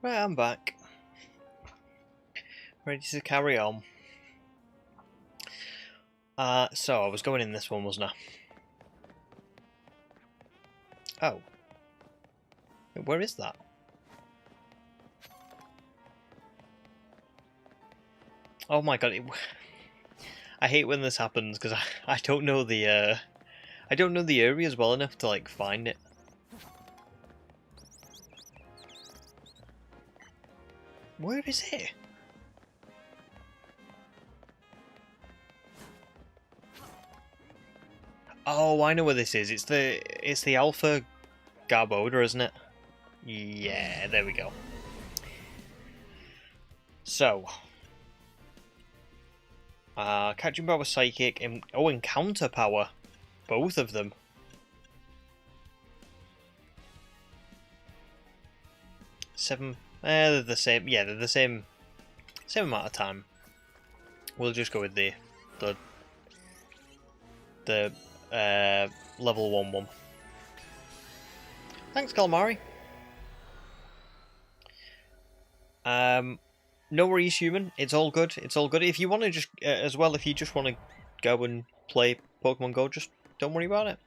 Right, I'm back. Ready to carry on. So I was going in this one, wasn't I? Oh. Where is that? Oh my god, I hate when this happens because I don't know the I don't know the areas well enough to like find it. Where is it? Oh, I know where this is. It's the Alpha Garboda, isn't it? Yeah, there we go. So, catching power, psychic, and encounter power, both of them. Seven. They're the same. Yeah, they're the same amount of time. We'll just go with the level 1-1. Thanks, Calamari. No worries, human. It's all good. It's all good. If you want to just, as well, if you just want to go and play Pokemon Go, just don't worry about it.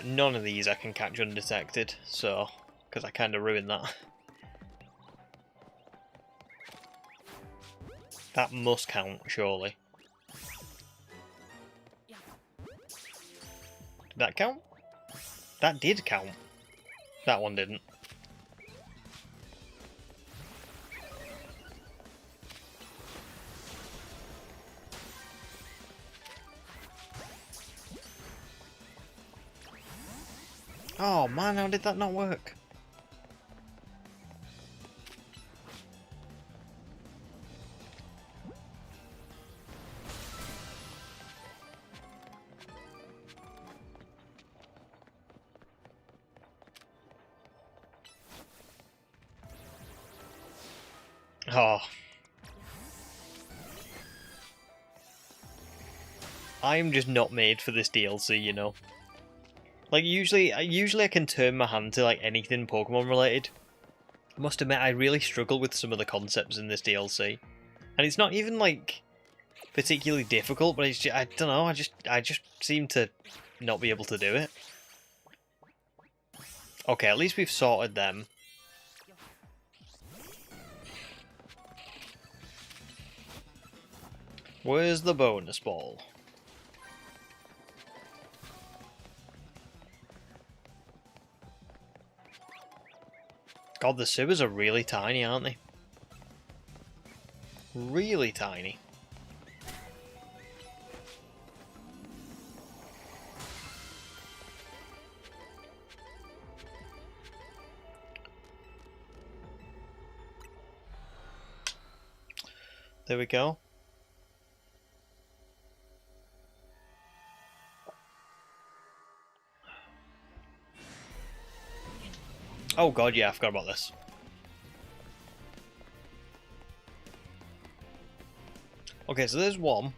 None of these I can catch undetected, so, because I kind of ruined that. That must count, surely. Did that count? That did count. That one didn't. Oh man, how did that not work? Oh. I'm just not made for this DLC, you know. Like, usually I can turn my hand to, like, anything Pokemon related. I must admit, I really struggle with some of the concepts in this DLC. And it's not even, like, particularly difficult, but it's just, I don't know, I just seem to not be able to do it. Okay, at least we've sorted them. Where's the bonus ball? God, the sewers are really tiny, aren't they? Really tiny. There we go. Oh god, yeah, I forgot about this. Okay, so there's one.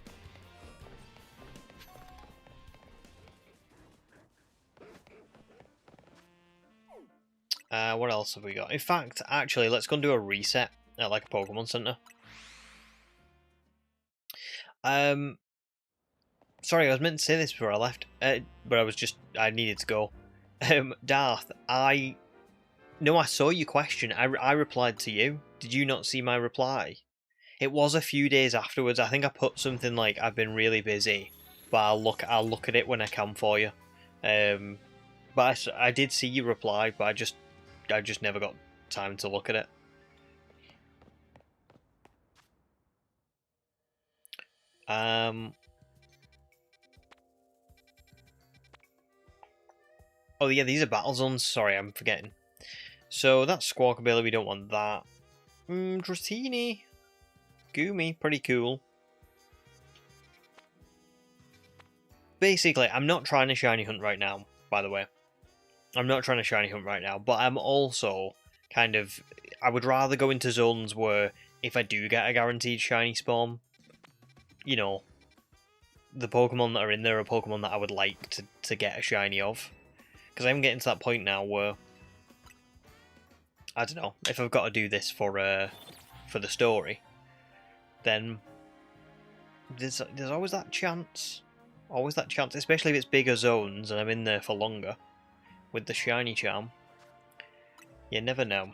What else have we got? In fact, actually, let's go and do a reset at like a Pokemon Center. Sorry, I was meant to say this before I left, but I needed to go. Darth, no, I saw your question. I replied to you. Did you not see my reply? It was a few days afterwards. I think I put something like, I've been really busy, but I'll look at it when I can for you. But I did see your reply, but I just never got time to look at it. Oh yeah, these are battle zones. Sorry, I'm forgetting. So that's Squawkabilly, we don't want that. Dratini. Goomy, pretty cool. Basically, I'm not trying to shiny hunt right now, by the way. I'm not trying to shiny hunt right now, but I'm also kind of... I would rather go into zones where if I do get a guaranteed shiny spawn, you know, the Pokemon that are in there are Pokemon that I would like to get a shiny of. Because I'm getting to that point now where, I don't know, if I've got to do this for the story, then there's always that chance. Always that chance, especially if it's bigger zones and I'm in there for longer with the shiny charm. You never know.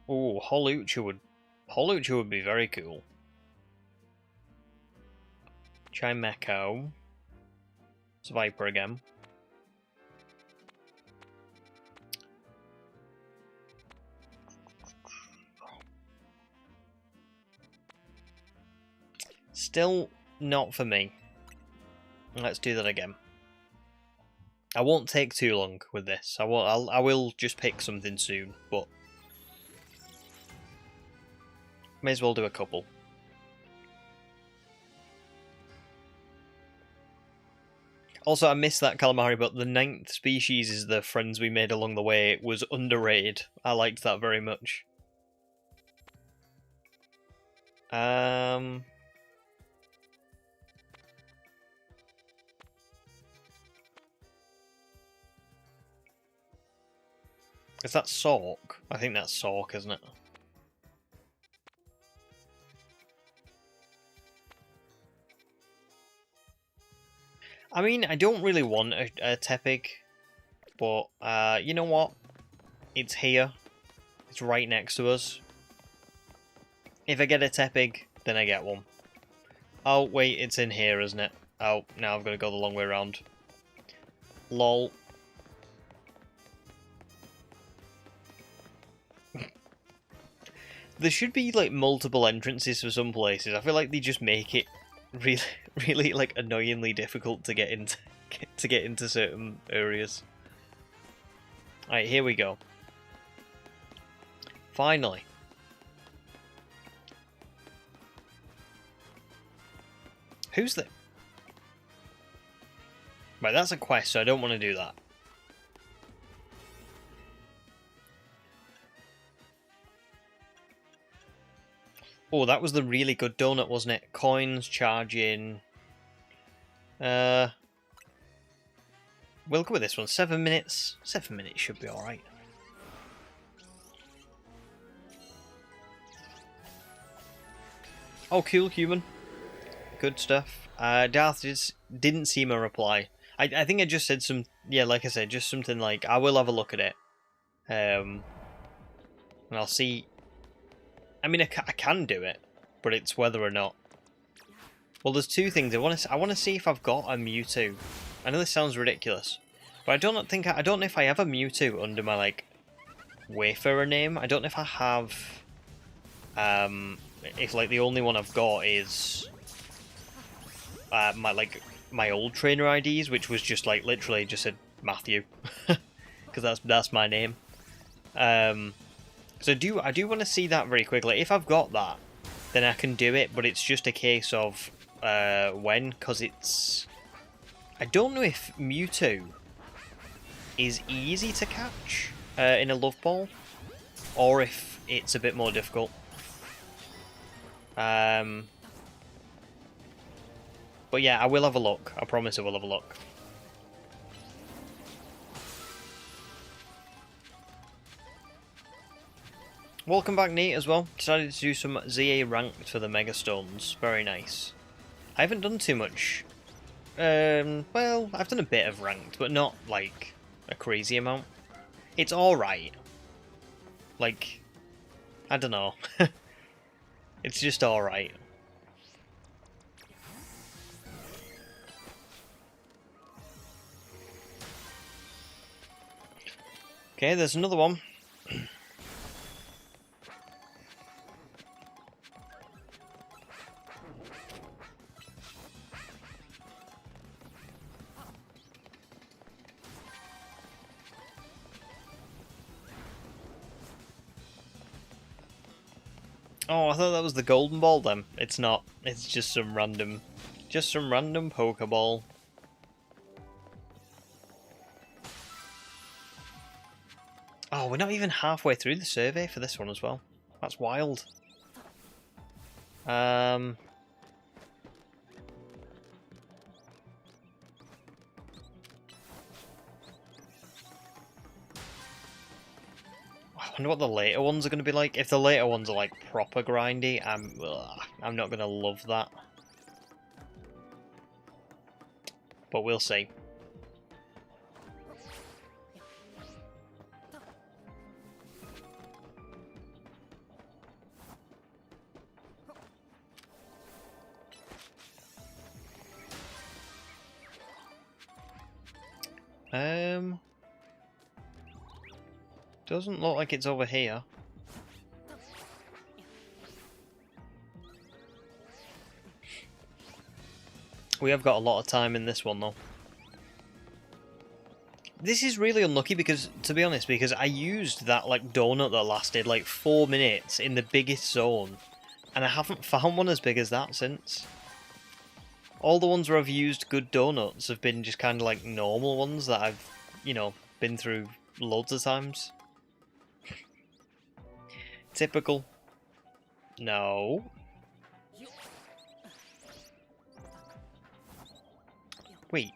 Oh, Holucha would be very cool. Chimecho. It's Viper again. Still not for me. Let's do that again. I won't take too long with this. I will just pick something soon, but may as well do a couple. Also, I missed that calamari, but the 9th species is the friends we made along the way. It was underrated. I liked that very much. Is that Sork? I think that's Sork, isn't it? I mean, I don't really want a Tepig, but you know what? It's here. It's right next to us. If I get a Tepig, then I get one. Oh, wait, it's in here, isn't it? Oh, now I've got to go the long way around. Lol. There should be, like, multiple entrances for some places. I feel like they just make it really, like, annoyingly difficult to get into certain areas. Alright, here we go. Finally. Who's the... Right, that's a quest, so I don't want to do that. Oh, that was the really good donut, wasn't it? Coins, charging... We'll go with this one. 7 minutes. 7 minutes should be alright. Oh, cool, human. Good stuff. Darth didn't see my reply. I think I just said some... Yeah, like I said, just something like, I will have a look at it. And I'll see... I mean, I can do it, but it's whether or not. Well, there's two things. I want to see if I've got a Mewtwo. I know this sounds ridiculous, but I don't know if I have a Mewtwo under my like Wayfarer name. I don't know if I have. If like the only one I've got is my old trainer IDs, which was just like literally just said Matthew, because that's my name. So I do want to see that very quickly. If I've got that, then I can do it, but it's just a case of when, because it's... I don't know if Mewtwo is easy to catch in a Love Ball, or if it's a bit more difficult. But yeah, I will have a look. I promise I will have a look. Welcome back, Nate, as well. Decided to do some ZA ranked for the Mega Stones. Very nice. I haven't done too much. Well, I've done a bit of ranked, but not, like, a crazy amount. It's alright. Like, I don't know. It's just alright. Okay, there's another one. Oh, I thought that was the golden ball then. It's not. It's just some random Pokeball. Oh, we're not even halfway through the survey for this one as well. That's wild. I wonder what the later ones are going to be like. If the later ones are like proper grindy, I'm not going to love that. But we'll see. Doesn't look like it's over here. We have got a lot of time in this one though. This is really unlucky because, to be honest, because I used that like donut that lasted like 4 minutes in the biggest zone, and I haven't found one as big as that since. All the ones where I've used good donuts have been just kind of like normal ones that I've, you know, been through loads of times. Typical. No. Wait.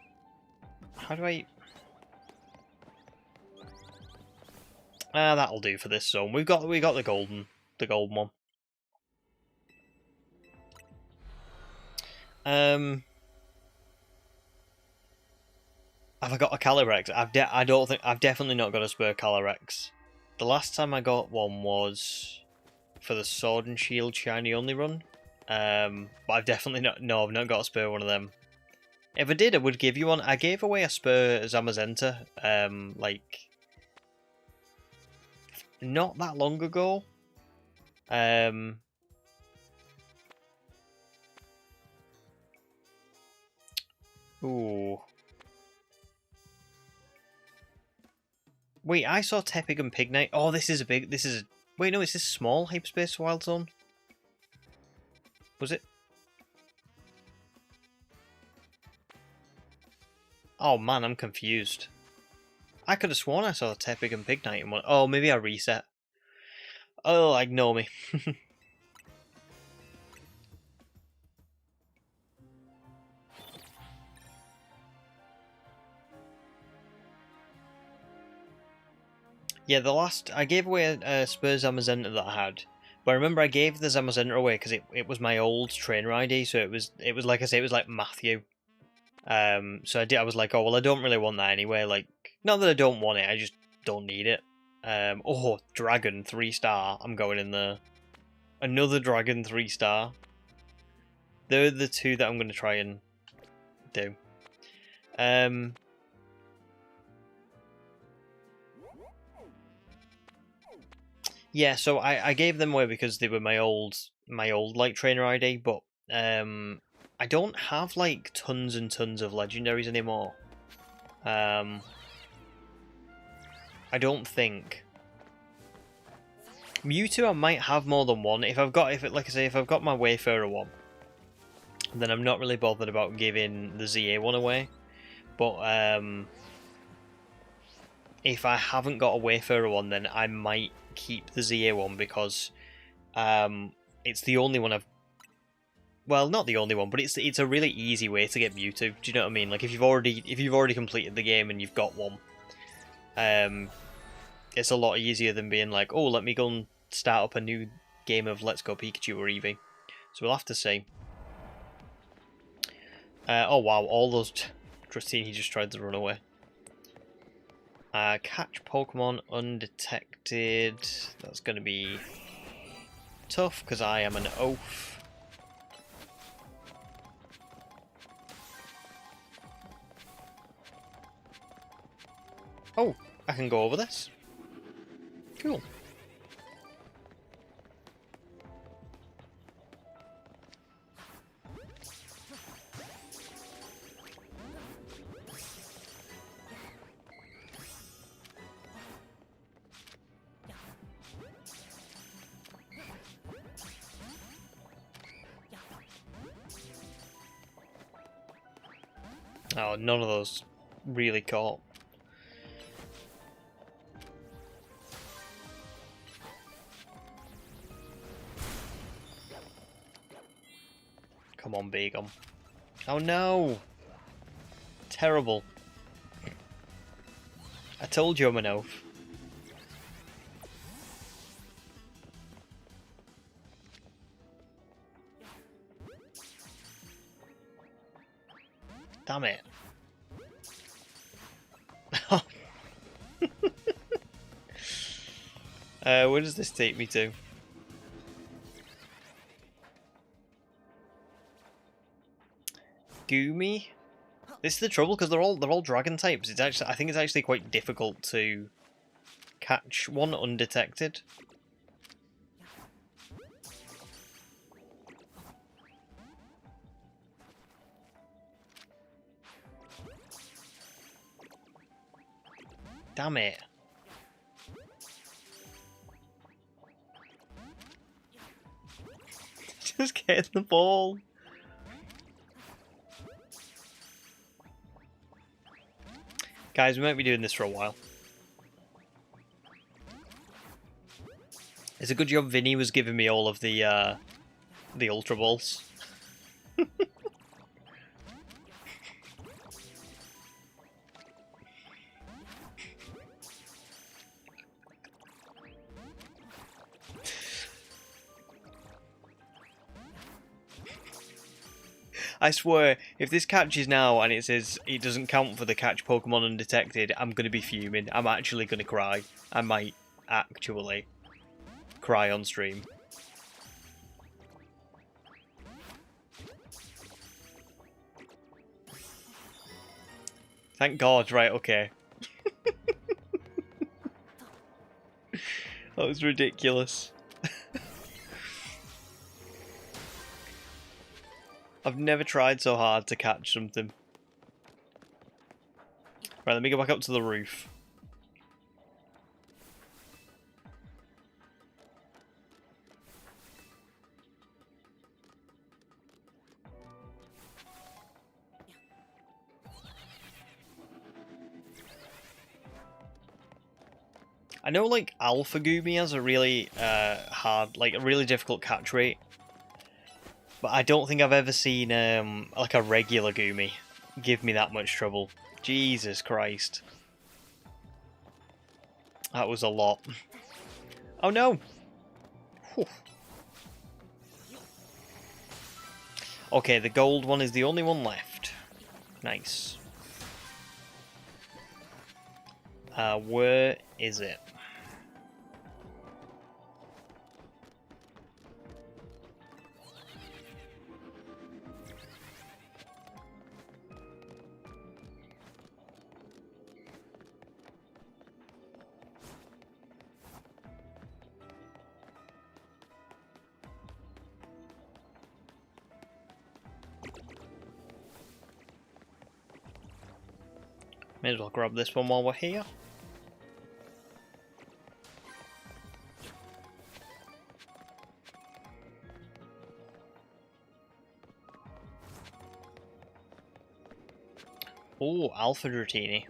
How do I... that'll do for this zone. We got the golden one. Have I got a Calyrex? I've definitely not got a spare Calyrex. The last time I got one was for the Sword and Shield shiny only run. But I've definitely not. No, I've not got a spare one of them. If I did, I would give you one. I gave away a spare Zamazenta, like not that long ago. Ooh. Wait, I saw Tepig and Pignite. Oh, this is a big... Wait, no, is this small Hyperspace Wild Zone? Was it? Oh man, I'm confused. I could have sworn I saw Tepig and Pignite in one. Oh, maybe I reset. Oh, ignore me. Yeah, the last... I gave away a Spur Zamazenta that I had. But I remember I gave the Zamazenta away because it was my old trainer ID, so it was like I say, it was like Matthew. So I was like, oh well, I don't really want that anyway. Like, not that I don't want it, I just don't need it. Oh, Dragon 3-star. I'm going in there. Another Dragon 3-star. They're the two that I'm going to try and do. Yeah, so I gave them away because they were my old like trainer ID, but I don't have like tons and tons of legendaries anymore. I don't think. Mewtwo I might have more than one. If I've got if I've got my Wayfarer one, then I'm not really bothered about giving the ZA one away. But if I haven't got a Wayfarer one, then I might keep the ZA one because it's the only one I've... Well, not the only one, but it's a really easy way to get Mewtwo. Do you know what I mean? Like if you've already completed the game and you've got one, it's a lot easier than being like, oh, let me go and start up a new game of Let's Go Pikachu or Eevee. So we'll have to see. Oh wow, all those... Trustini just tried to run away. Catch Pokemon undetected. That's going to be tough because I am an oaf. Oh, I can go over this. Cool. Oh, none of those really caught. Come on, Begum. Oh no! Terrible. I told you I'm an oaf. Damn it. Where does this take me to? Goomy? This is the trouble because they're all dragon types. It's actually I think it's actually quite difficult to catch one undetected. Damn it. Just get the ball. Guys, we might be doing this for a while. It's a good job Vinny was giving me all of the Ultra Balls. I swear, if this catches now and it says it doesn't count for the catch Pokemon undetected, I'm going to be fuming. I'm actually going to cry. I might actually cry on stream. Thank God, right, okay. That was ridiculous. I've never tried so hard to catch something. Right, let me go back up to the roof. I know, like, Alpha Goomy has a really hard, like, a really difficult catch rate. But I don't think I've ever seen, like, a regular Goomy give me that much trouble. Jesus Christ. That was a lot. Oh no! Whew. Okay, the gold one is the only one left. Nice. Where is it? May as well grab this one while we're here. Oh, Alpha Dratini.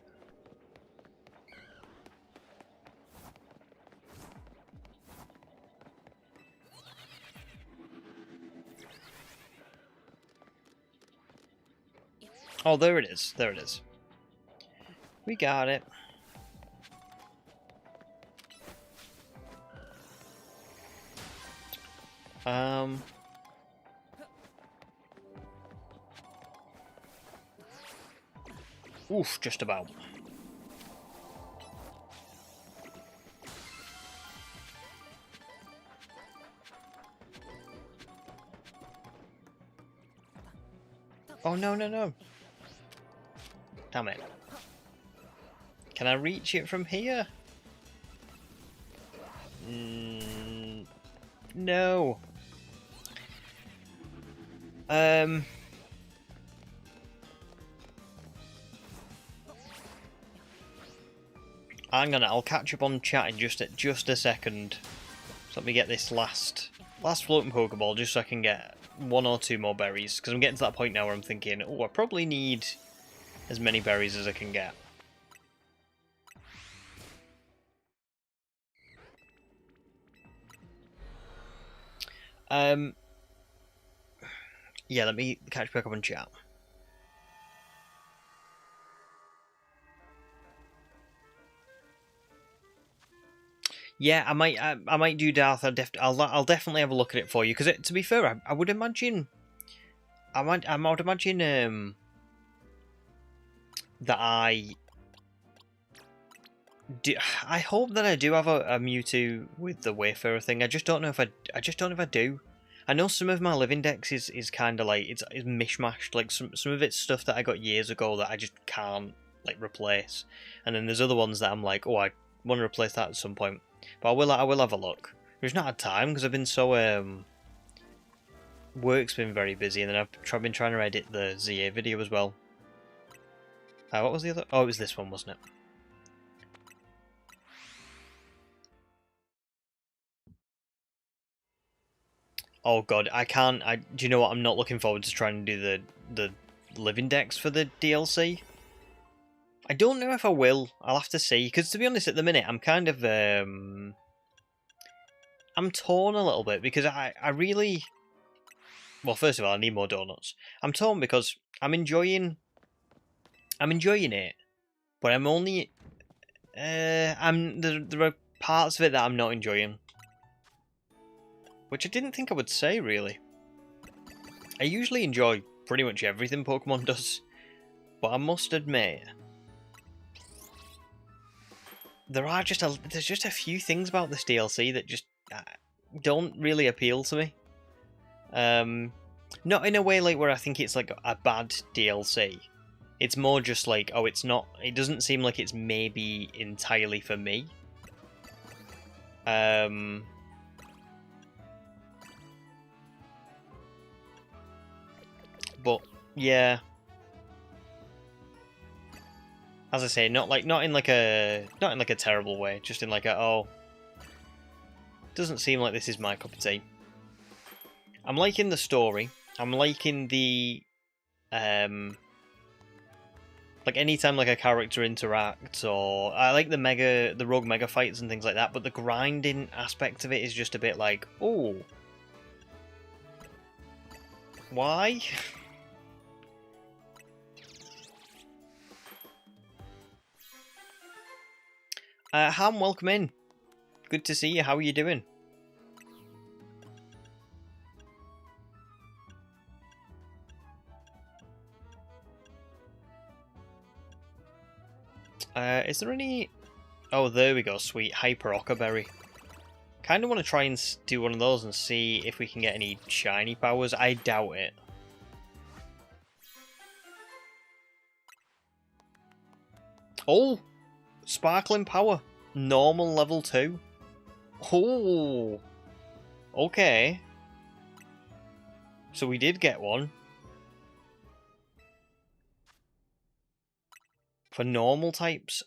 Oh, there it is. There it is. We got it. Oof, just about. Oh, no, no, no. Damn it. Can I reach it from here? No. I'll catch up on chat in just a second. So let me get this last floating Pokeball just so I can get one or two more berries. Because I'm getting to that point now where I'm thinking, oh, I probably need as many berries as I can get. Yeah, let me catch back up on chat. Yeah, I might do Darth. I'll definitely have a look at it for you because to be fair, I would imagine I would imagine that I hope that I do have a Mewtwo with the Wayfarer thing. I just don't know if I do. I know some of my living decks is kind of like it's mishmashed. Like some of it's stuff that I got years ago that I just can't like replace, and then there's other ones that I'm like, oh, I want to replace that at some point. But I will have a look. I've just not had time because I've been so work's been very busy, and then I've been trying to edit the ZA video as well. What was the other? Oh, it was this one, wasn't it? Oh god, I can't. Do you know what? I'm not looking forward to trying to do the living decks for the DLC. I don't know if I will. I'll have to see. Because to be honest, at the minute, I'm kind of I'm torn a little bit because I really. Well, first of all, I need more donuts. I'm torn because I'm enjoying it, but I'm only there are parts of it that I'm not enjoying. Which I didn't think I would say, really. I usually enjoy pretty much everything Pokemon does, but I must admit, there's just a few things about this DLC that just don't really appeal to me. Not in a way like where I think it's like a bad DLC. It's more just like, oh, it doesn't seem like it's maybe entirely for me. But yeah, as I say, not in like a terrible way, just in like doesn't seem like this is my cup of tea. I'm liking the story. I'm liking the like anytime like a character interacts, or I like the rogue mega fights and things like that, but the grinding aspect of it is just a bit like, oh, why? Ham, welcome in. Good to see you. How are you doing? Is there any... Oh, there we go. Sweet. Hyper Ockerberry. Kind of want to try and do one of those and see if we can get any shiny powers. I doubt it. Oh! Sparkling power. Normal level 2. Oh! Okay. So we did get one. For normal types?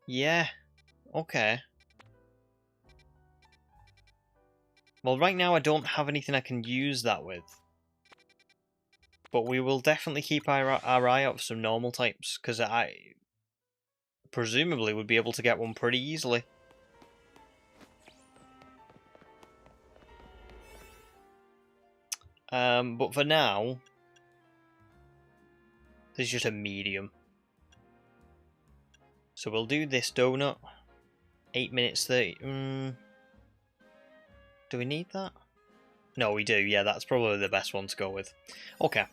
Yeah. Okay. Well, right now I don't have anything I can use that with. But we will definitely keep our eye out for some normal types, because I presumably would be able to get one pretty easily. But for now, this is just a medium. So we'll do this donut. 8 minutes 30. Do we need that? No, we do. Yeah, that's probably the best one to go with. Okay.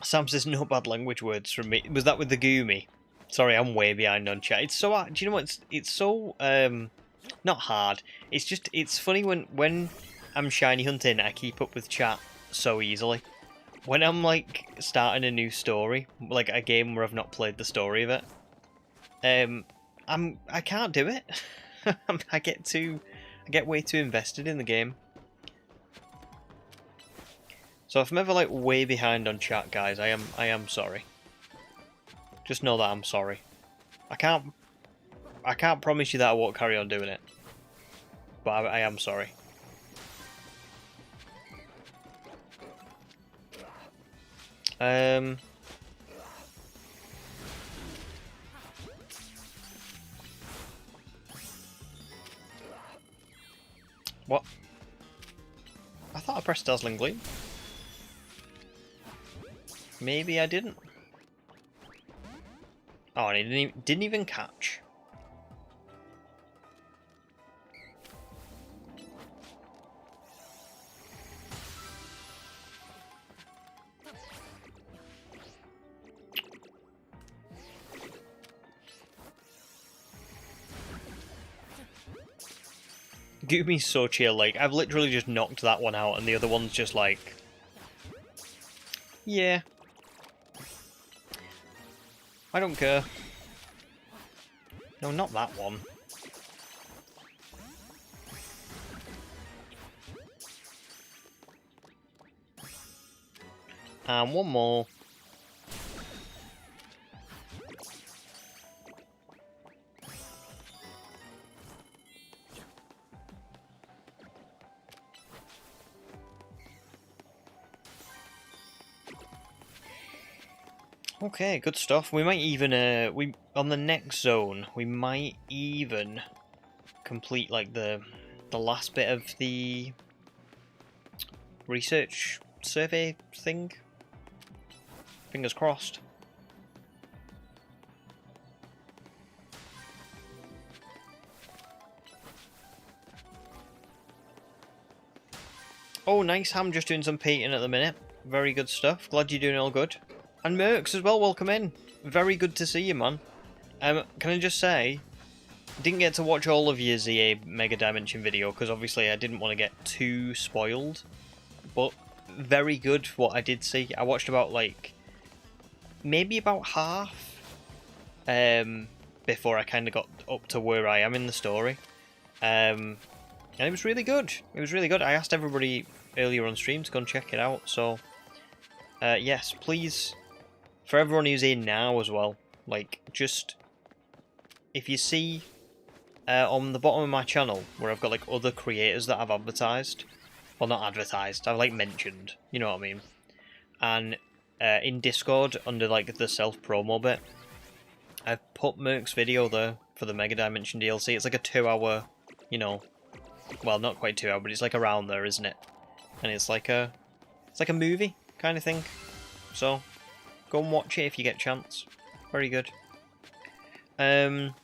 Sam says no bad language words from me. Was that with the Goomy? Sorry, I'm way behind on chat. It's so... Do you know what? It's so... not hard. It's just... It's funny when I'm shiny hunting, I keep up with chat so easily. When I'm, like, starting a new story, like a game where I've not played the story of it, I can't do it. I get way too invested in the game. So if I'm ever like way behind on chat, guys, I am sorry. Just know that I'm sorry. I can't promise you that I won't carry on doing it, but I am sorry. What? I thought I pressed Dazzling Gleam. Maybe I didn't. Oh, and it didn't even catch. Gumi's so chill, like, I've literally just knocked that one out and the other one's just like... Yeah. I don't care. No, not that one. And one more. Okay, good stuff. We might even on the next zone we might even complete like the last bit of the research survey thing. Fingers crossed. Oh, nice. I'm just doing some painting at the minute. Very good stuff. Glad you're doing all good. And Mercs as well, welcome in. Very good to see you, man. Can I just say, didn't get to watch all of your ZA Mega Dimension video, because obviously I didn't want to get too spoiled. But very good what I did see. I watched about, like, maybe about half, before I kind of got up to where I am in the story. And it was really good. It was really good. I asked everybody earlier on stream to go and check it out, so... yes, please... For everyone who's in now as well, like, just, if you see on the bottom of my channel, where I've got, like, other creators that I've advertised, well, not advertised, I've, like, mentioned, you know what I mean, and in Discord, under, like, the self-promo bit, I've put Merc's video there for the Mega Dimension DLC. It's like a 2-hour, you know, well, not quite 2 hour, but it's, like, around there, isn't it? And it's like a movie kind of thing, so... Go and watch it if you get a chance. Very good. Not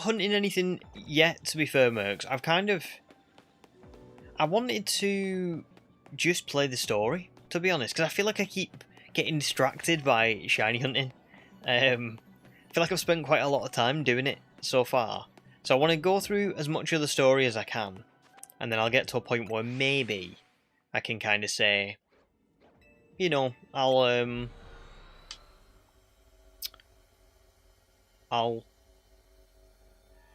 hunting anything yet, to be fair, Mercs. I've kind of... I wanted to just play the story, to be honest, because I feel like I keep getting distracted by shiny hunting. I feel like I've spent quite a lot of time doing it so far. So I want to go through as much of the story as I can, and then I'll get to a point where maybe I can kind of say... You know, I'll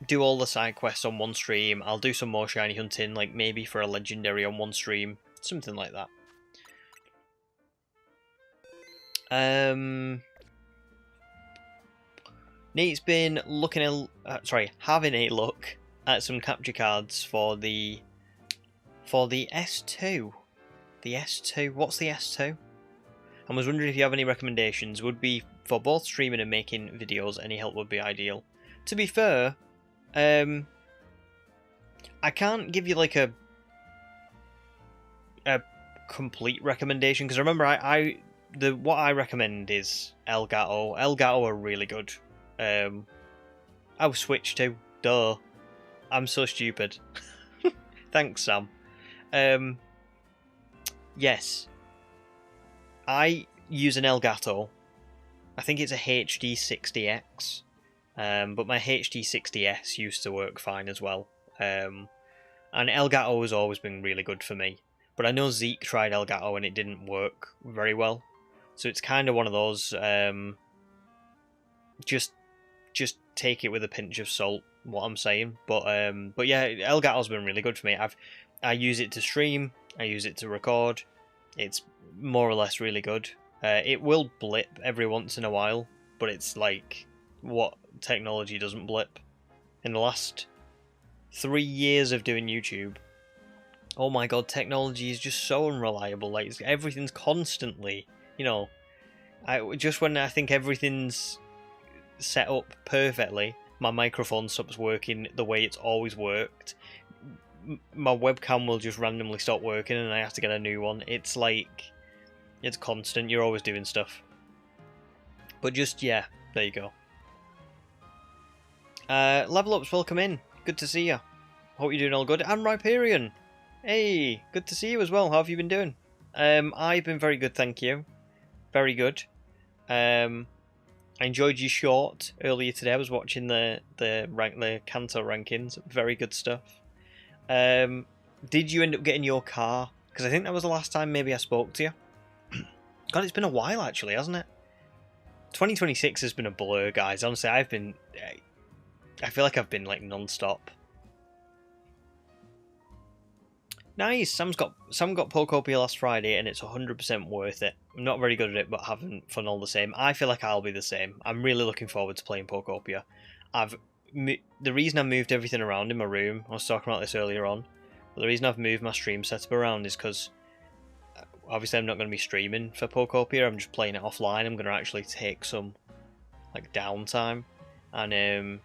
do all the side quests on one stream. I'll do some more shiny hunting, like maybe for a legendary on one stream, something like that. Nate's been looking at, having a look at some capture cards for the S2. The S2. What's the S2? I was wondering if you have any recommendations. Would be for both streaming and making videos. Any help would be ideal. To be fair, I can't give you like a complete recommendation, because remember what I recommend is Elgato. Elgato are really good. I'll switch to. Duh. I'm so stupid. Thanks, Sam. Yes. I use an Elgato. I think it's a HD60X. But my HD60S used to work fine as well. And Elgato has always been really good for me. But I know Zeke tried Elgato and it didn't work very well. So it's kind of one of those, just take it with a pinch of salt, what I'm saying. But yeah, Elgato's been really good for me. I use it to stream, I use it to record. It's more or less really good. It will blip every once in a while, but it's like, what technology doesn't blip? In the last 3 years of doing YouTube, Oh my god, technology is just so unreliable. Like, everything's constantly, you know, just when I think everything's set up perfectly, my microphone stops working the way it's always worked. My webcam will just randomly stop working and I have to get a new one. It's like, it's constant, you're always doing stuff. But just, yeah, there you go. Level Ups, welcome in. Good to see you. Hope you're doing all good. And Riparian. Hey, good to see you as well. How have you been doing? I've been very good, thank you. Very good. I enjoyed your short earlier today. I was watching the Kanto rankings. Very good stuff. Did you end up getting your car? Because I think that was the last time maybe I spoke to you. God, it's been a while actually, hasn't it? 2026 has been a blur, guys. Honestly, I feel like I've been like non-stop. Nice. Sam got Pokopia last Friday, and it's 100% worth it. I'm not very good at it, but having fun all the same. I feel like I'll be the same. I'm really looking forward to playing Pokopia. The reason I moved everything around in my room, I was talking about this earlier on, but the reason I've moved my stream setup around is because obviously I'm not going to be streaming for Pokopia. I'm just playing it offline. I'm going to actually take some like downtime, and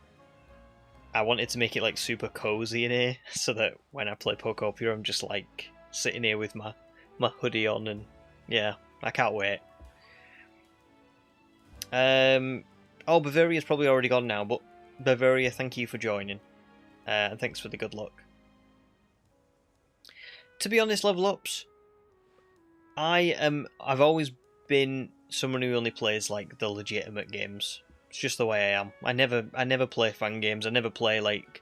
I wanted to make it like super cozy in here so that when I play Pokopia I'm just like sitting here with my hoodie on, and yeah, I can't wait. Oh, Bavaria's probably already gone now, but Bavaria, thank you for joining. And thanks for the good luck. To be honest, Level Ups, I've always been someone who only plays like the legitimate games. It's just the way I am. I never play fan games. I never play like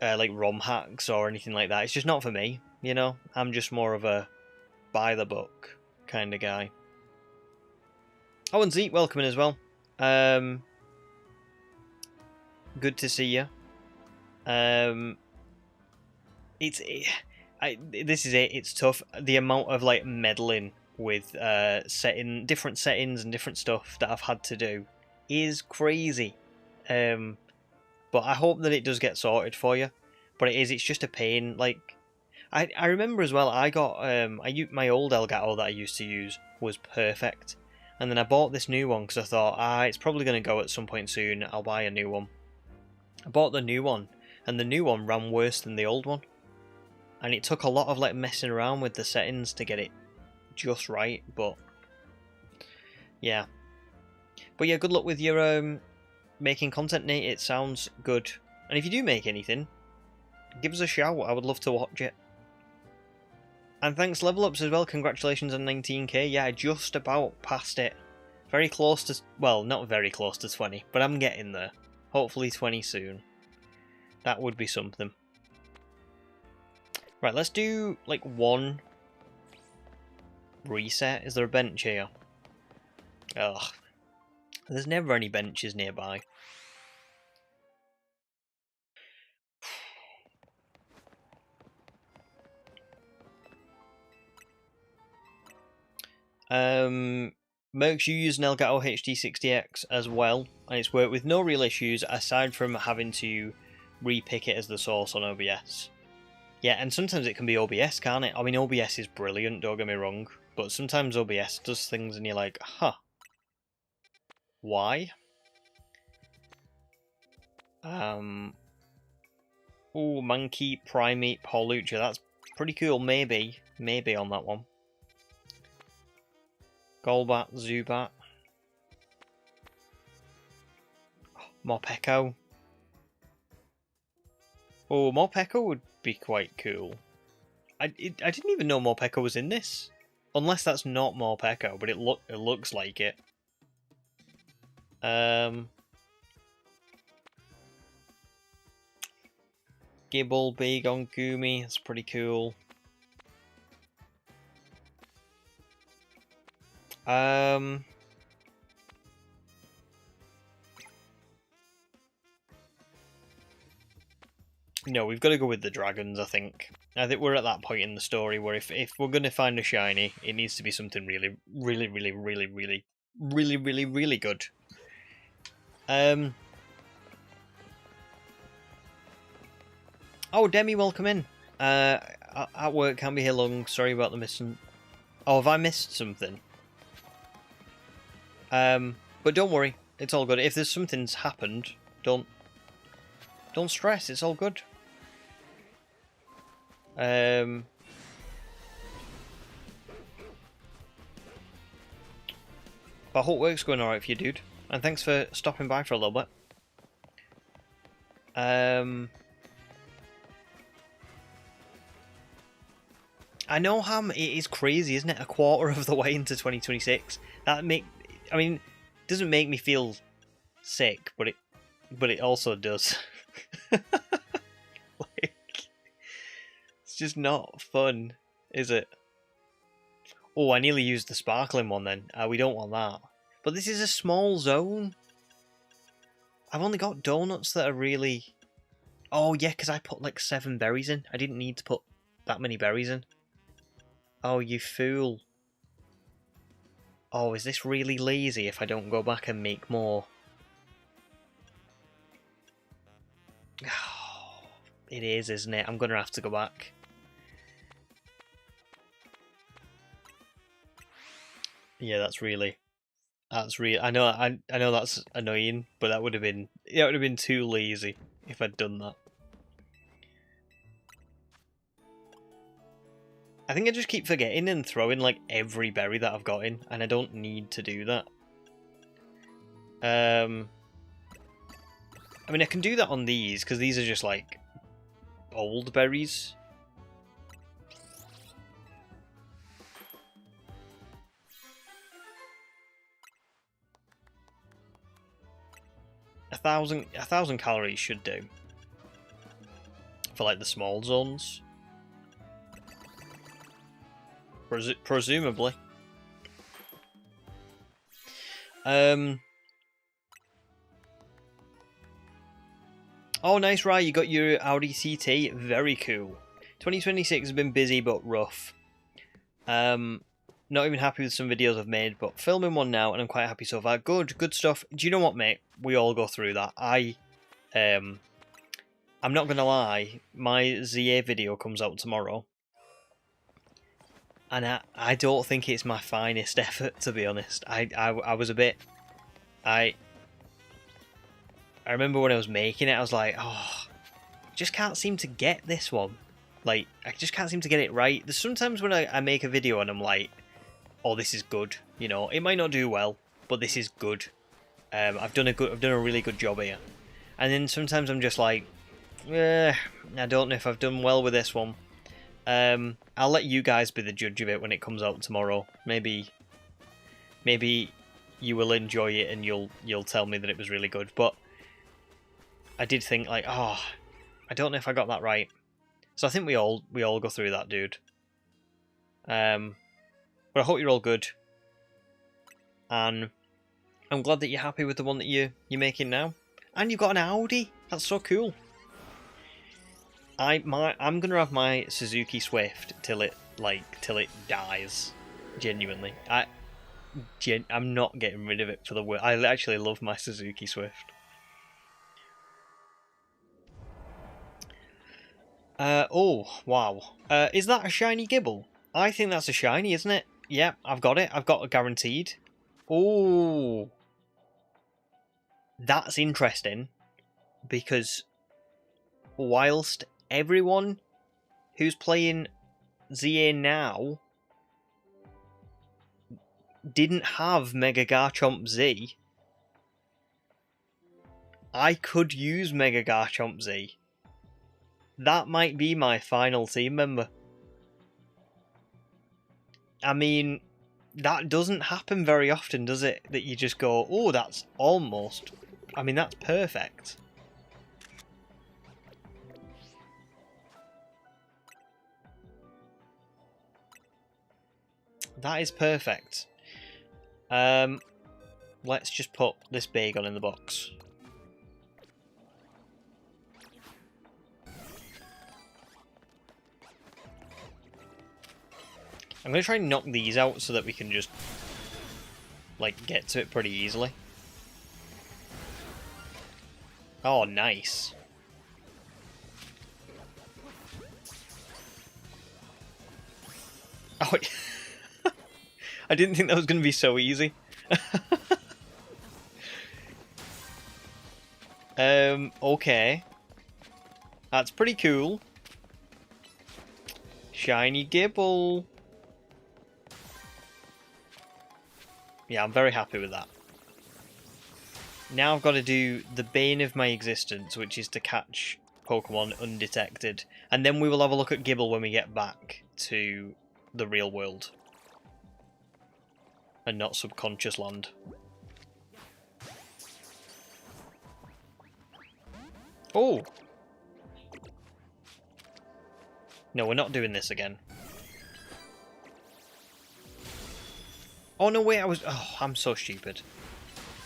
ROM hacks or anything like that. It's just not for me, you know. I'm just more of a by the book kind of guy. Oh, and Zeke, welcome in as well. Good to see you. This is it. It's tough. The amount of like meddling with different settings and different stuff that I've had to do is crazy. But I hope that it does get sorted for you. But it's just a pain. Like, I remember as well, I got my old Elgato that I used to use was perfect, and then I bought this new one because I thought, it's probably going to go at some point soon. I'll buy a new one. I bought the new one, and the new one ran worse than the old one, and it took a lot of like messing around with the settings to get it just right. But yeah. But yeah, good luck with your making content, Nate. It sounds good. And if you do make anything, give us a shout. I would love to watch it. And thanks, Level Ups, as well. Congratulations on 19k. Yeah, I just about passed it. Very close to... Well, not very close to 20, but I'm getting there. Hopefully 20 soon. That would be something. Right, let's do, like, one reset. Is there a bench here? Ugh. There's never any benches nearby. Mercs, you use an Elgato HD60X as well, and it's worked with no real issues aside from having to repick it as the source on OBS. Yeah, and sometimes it can be OBS, can't it? I mean, OBS is brilliant, don't get me wrong, but sometimes OBS does things and you're like, huh, why? Ooh, Monkey, Primate, Paulucha, that's pretty cool, maybe on that one. Golbat, Zubat. Morpeko. Oh, Morpeko would be quite cool. I didn't even know Morpeko was in this. Unless that's not Morpeko, but it looks like it. Gibble, Bagon, Gumi, that's pretty cool. No, we've got to go with the dragons, I think. I think we're at that point in the story where if we're going to find a shiny, it needs to be something really, really, really, really, really, really, really, really good. Oh, Demi, welcome in. at work, can't be here long. Sorry about the missing. Oh, have I missed something? But don't worry, it's all good. If there's something's happened, don't stress. It's all good. But I hope work's going alright for you, dude. And thanks for stopping by for a little bit. I know it is crazy, isn't it? A quarter of the way into 2026. I mean, doesn't make me feel sick, but it also does. Like, it's just not fun, is it? Oh, I nearly used the sparkling one then. We don't want that. But this is a small zone. I've only got donuts that are really... Oh, yeah, because I put like 7 berries in. I didn't need to put that many berries in. Oh, you fool. Oh, is this really lazy if I don't go back and make more? Oh, it is, isn't it? I'm going to have to go back. Yeah, that's really... I know that's annoying, but that would have been too lazy if I'd done that. I think I just keep forgetting and throwing like every berry that I've got in, and I don't need to do that. I mean, I can do that on these because these are just like old berries. A thousand calories should do for like the small zones. Presumably. Oh, nice, right? You got your Audi CT. Very cool. 2026 has been busy but rough. Not even happy with some videos I've made, but filming one now, and I'm quite happy so far. Good stuff. Do you know what, mate? We all go through that. I'm not gonna lie. My ZA video comes out tomorrow. And I don't think it's my finest effort, to be honest. I was a bit... I remember when I was making it, I was like, oh, I just can't seem to get this one. Like, I just can't seem to get it right. There's sometimes when I make a video and I'm like, oh, this is good. You know, it might not do well, but this is good. I've done a really good job here. And then sometimes I'm just like, I don't know if I've done well with this one. I'll let you guys be the judge of it when it comes out tomorrow. Maybe you will enjoy it and you'll tell me that it was really good. But I did think like, oh, I don't know if I got that right. So I think we all go through that, dude. But I hope you're all good, and I'm glad that you're happy with the one that you're making now, and you've got an Audi. That's so cool. I'm gonna have my Suzuki Swift till it dies. Genuinely, I'm not getting rid of it for the world. I actually love my Suzuki Swift. Oh wow. Is that a shiny Gibble? I think that's a shiny, isn't it? Yep, I've got it. I've got a guaranteed. Oh, that's interesting, because whilst everyone who's playing ZA now didn't have Mega Garchomp Z, I could use Mega Garchomp Z. That might be my final team member. I mean, that doesn't happen very often, does it? That you just go, oh, that's almost... I mean, that's perfect. That is perfect. Let's just put this Bagon in the box. I'm going to try and knock these out so that we can just, like, get to it pretty easily. Oh, nice. Oh, I didn't think that was going to be so easy. Okay. That's pretty cool. Shiny Gibble. Yeah, I'm very happy with that. Now I've got to do the bane of my existence, which is to catch Pokemon undetected. And then we will have a look at Gibble when we get back to the real world. And not subconscious land. Oh! No, we're not doing this again. Oh no, wait, I'm so stupid.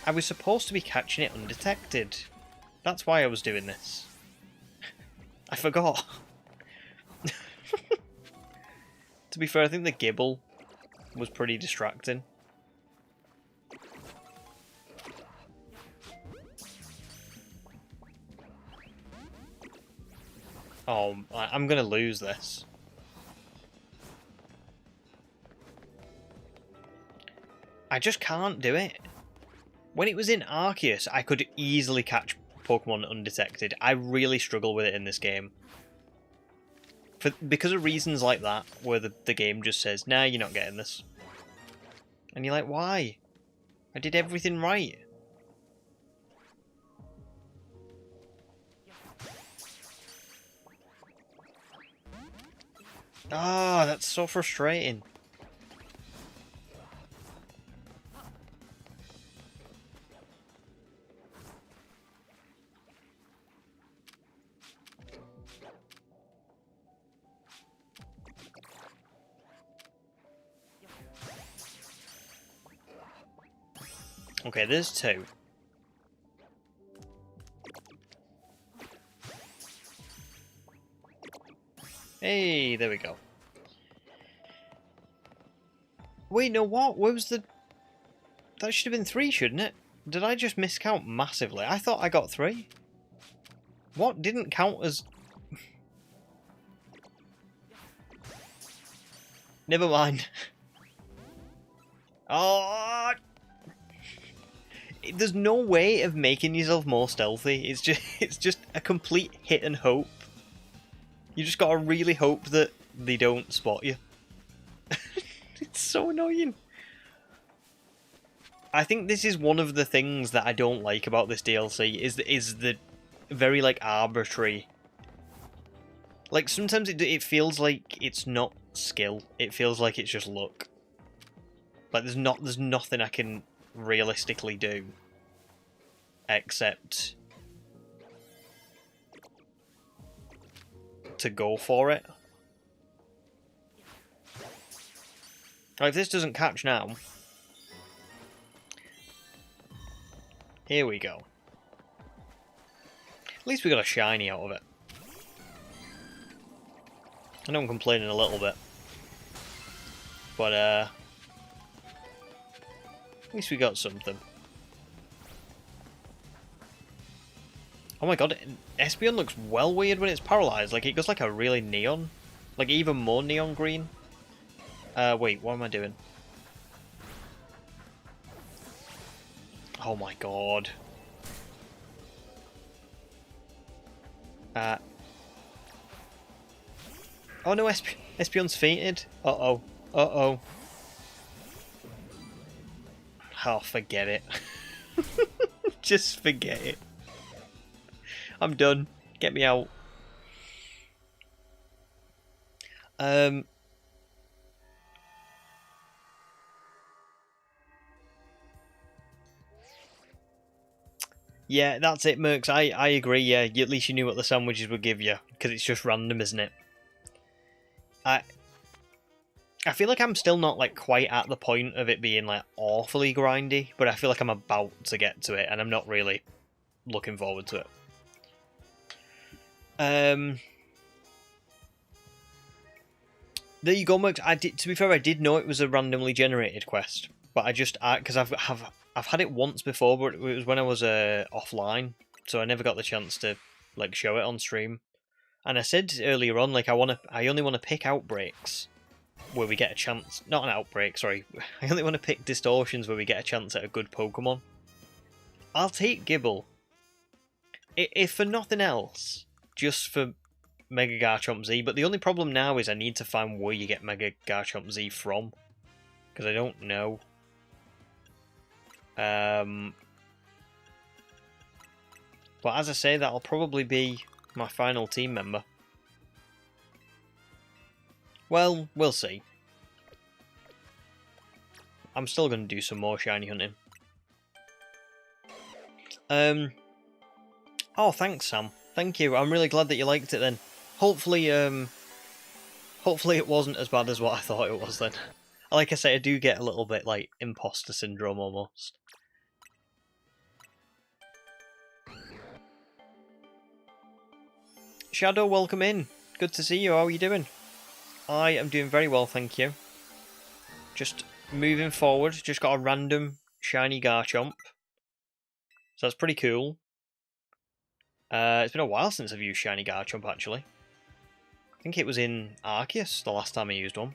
I was supposed to be catching it undetected. That's why I was doing this. I forgot. To be fair, I think the Gibble was pretty distracting. Oh, I'm gonna lose this. I just can't do it. When it was in Arceus, I could easily catch Pokemon undetected. I really struggle with it in this game. Because of reasons like that, where the game just says, nah, you're not getting this. And you're like, why? I did everything right. Ah, that's so frustrating. Okay, there's two. Hey, there we go. Wait, no, what? Where was the... That should have been 3, shouldn't it? Did I just miscount massively? I thought I got 3. What didn't count as... Never mind. Oh! There's no way of making yourself more stealthy. It's just a complete hit and hope. You just gotta really hope that they don't spot you. It's so annoying. I think this is one of the things that I don't like about this DLC is the very like arbitrary. Like sometimes it feels like it's not skill. It feels like it's just luck. Like there's nothing I can realistically do except to go for it. Like if this doesn't catch now, here we go. At least we got a shiny out of it. I know I'm complaining a little bit, but at least we got something. Oh my god, Espeon looks well weird when it's paralysed. Like, it goes like a really neon. Like, even more neon green. Wait, what am I doing? Oh my god. Oh no, Espeon's fainted. Uh-oh. Uh-oh. Oh, forget it. Just forget it. I'm done. Get me out. Yeah, that's it, Mercs. I agree, yeah. At least you knew what the sandwiches would give you, because it's just random, isn't it? I feel like I'm still not like quite at the point of it being like awfully grindy, but I feel like I'm about to get to it, and I'm not really looking forward to it. There you go, Mercs. To be fair, I did know it was a randomly generated quest, but because I've had it once before, but it was when I was offline, so I never got the chance to like show it on stream. And I said earlier on, like I only want to pick outbreaks where we get a chance. Not an outbreak, sorry. I only want to pick distortions where we get a chance at a good Pokemon. I'll take Gibble. If for nothing else, just for Mega Garchomp Z. But the only problem now is I need to find where you get Mega Garchomp Z from. Because I don't know. But as I say, that'll probably be my final team member. Well, we'll see. I'm still going to do some more shiny hunting. Oh, thanks, Sam. Thank you. I'm really glad that you liked it then. Hopefully it wasn't as bad as what I thought it was then. Like I say, I do get a little bit like imposter syndrome almost. Shadow, welcome in. Good to see you. How are you doing? I am doing very well, thank you. Just moving forward. Just got a random shiny Garchomp. So that's pretty cool. It's been a while since I've used shiny Garchomp, actually. I think it was in Arceus the last time I used one.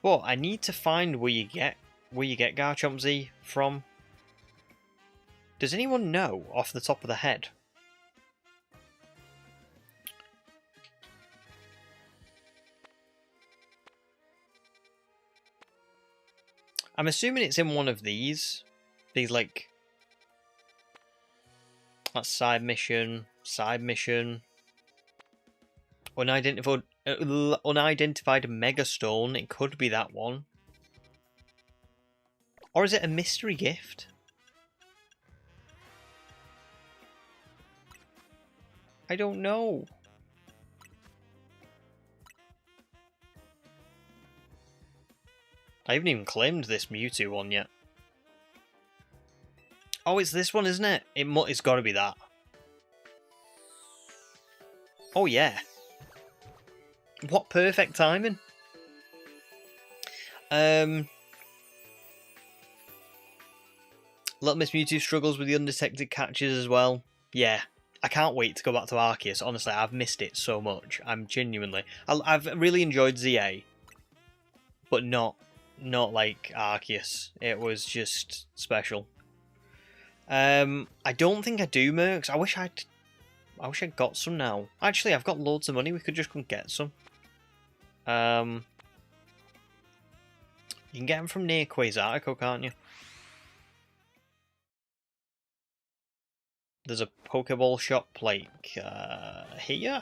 But I need to find where you get Garchomp Z from. Does anyone know off the top of the head? I'm assuming it's in one of these. These like... That's side mission. Unidentified Megastone. It could be that one. Or is it a mystery gift? I don't know. I haven't even claimed this Mewtwo one yet. Oh, it's this one, isn't it? It's got to be that. Oh, yeah. What perfect timing. Little Miss Mewtwo struggles with the undetected catches as well. Yeah, I can't wait to go back to Arceus. Honestly, I've missed it so much. I've really enjoyed ZA, but not like Arceus. It was just special. I don't think I do, Mercs. I wish I'd got some now. Actually, I've got loads of money. We could just go and get some. You can get them from near Quasartico, can't you? There's a Pokeball shop like here.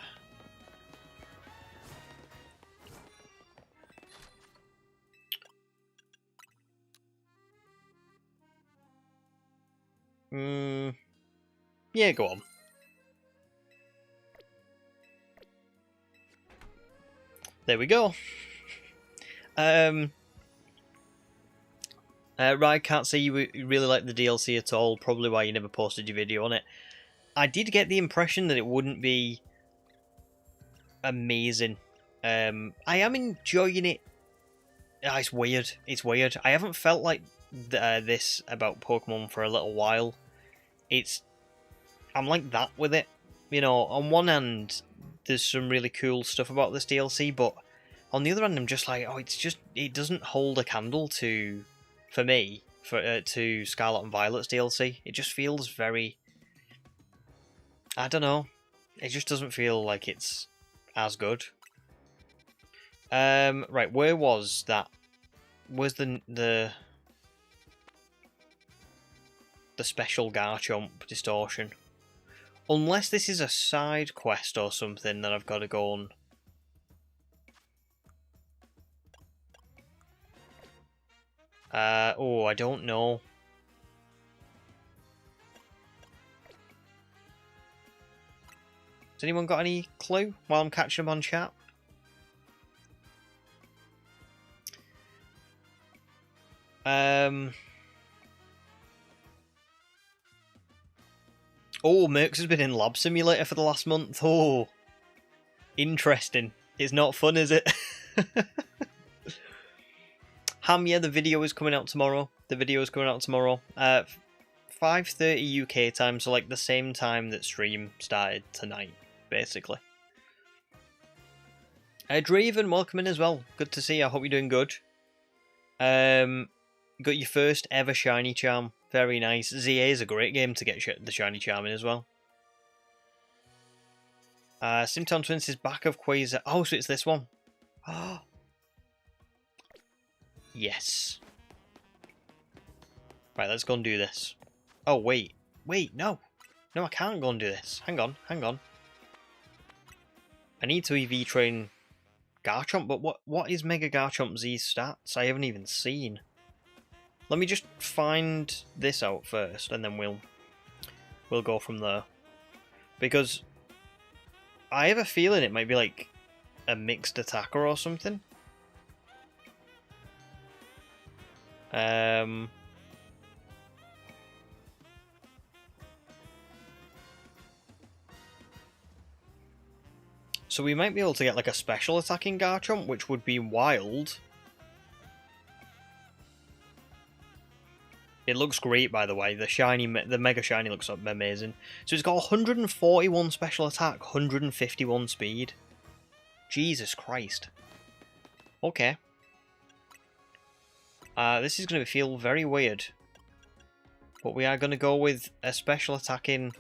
Yeah, go on. There we go. Right, can't say you really like the DLC at all. Probably why you never posted your video on it. I did get the impression that it wouldn't be amazing. I am enjoying it. It's weird. It's weird. I haven't felt like this about Pokemon for a little while. I'm like that with it. You know, on one hand, there's some really cool stuff about this DLC, but on the other hand, I'm just like, oh, it doesn't hold a candle to, for me, to Scarlet and Violet's DLC. It just feels very, I don't know. It just doesn't feel like it's as good. Right, where was that? Where's the special Garchomp distortion? Unless this is a side quest or something that I've got to go on. Oh, I don't know. Has anyone got any clue while I'm catching them on chat? Oh, Mercs has been in Lab Simulator for the last month. Oh, interesting. It's not fun, is it? Ham, yeah, the video is coming out tomorrow. 5:30 UK time, so like the same time that stream started tonight, basically. Draven, welcome in as well. Good to see you. I hope you're doing good. Got your first ever shiny charm. Very nice. ZA is a great game to get the shiny charm in as well. Simtown Twins is back of Quasar. Oh, so it's this one. Oh. Yes. Right, let's go and do this. Oh, wait. Wait, no. No, I can't go and do this. Hang on, hang on. I need to EV train Garchomp, but what is Mega Garchomp Z's stats? I haven't even seen. Let me just find this out first, and then we'll go from there. Because I have a feeling it might be like a mixed attacker or something. So we might be able to get like a special attacking Garchomp, which would be wild. It looks great, by the way. The Mega Shiny looks amazing. So it's got 141 special attack, 151 speed. Jesus Christ. Okay. This is going to feel very weird. But we are going to go with a special attacking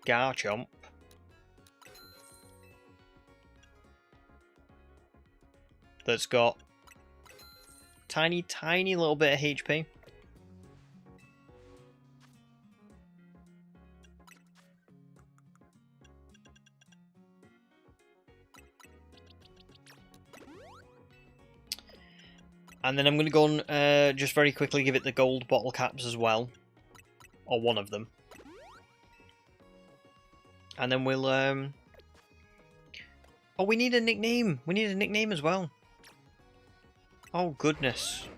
Garchomp. That's got tiny little bit of HP. And then I'm going to go and just very quickly give it the gold bottle caps as well. Or one of them. And then we'll... Oh, we need a nickname! We need a nickname as well. Oh, goodness.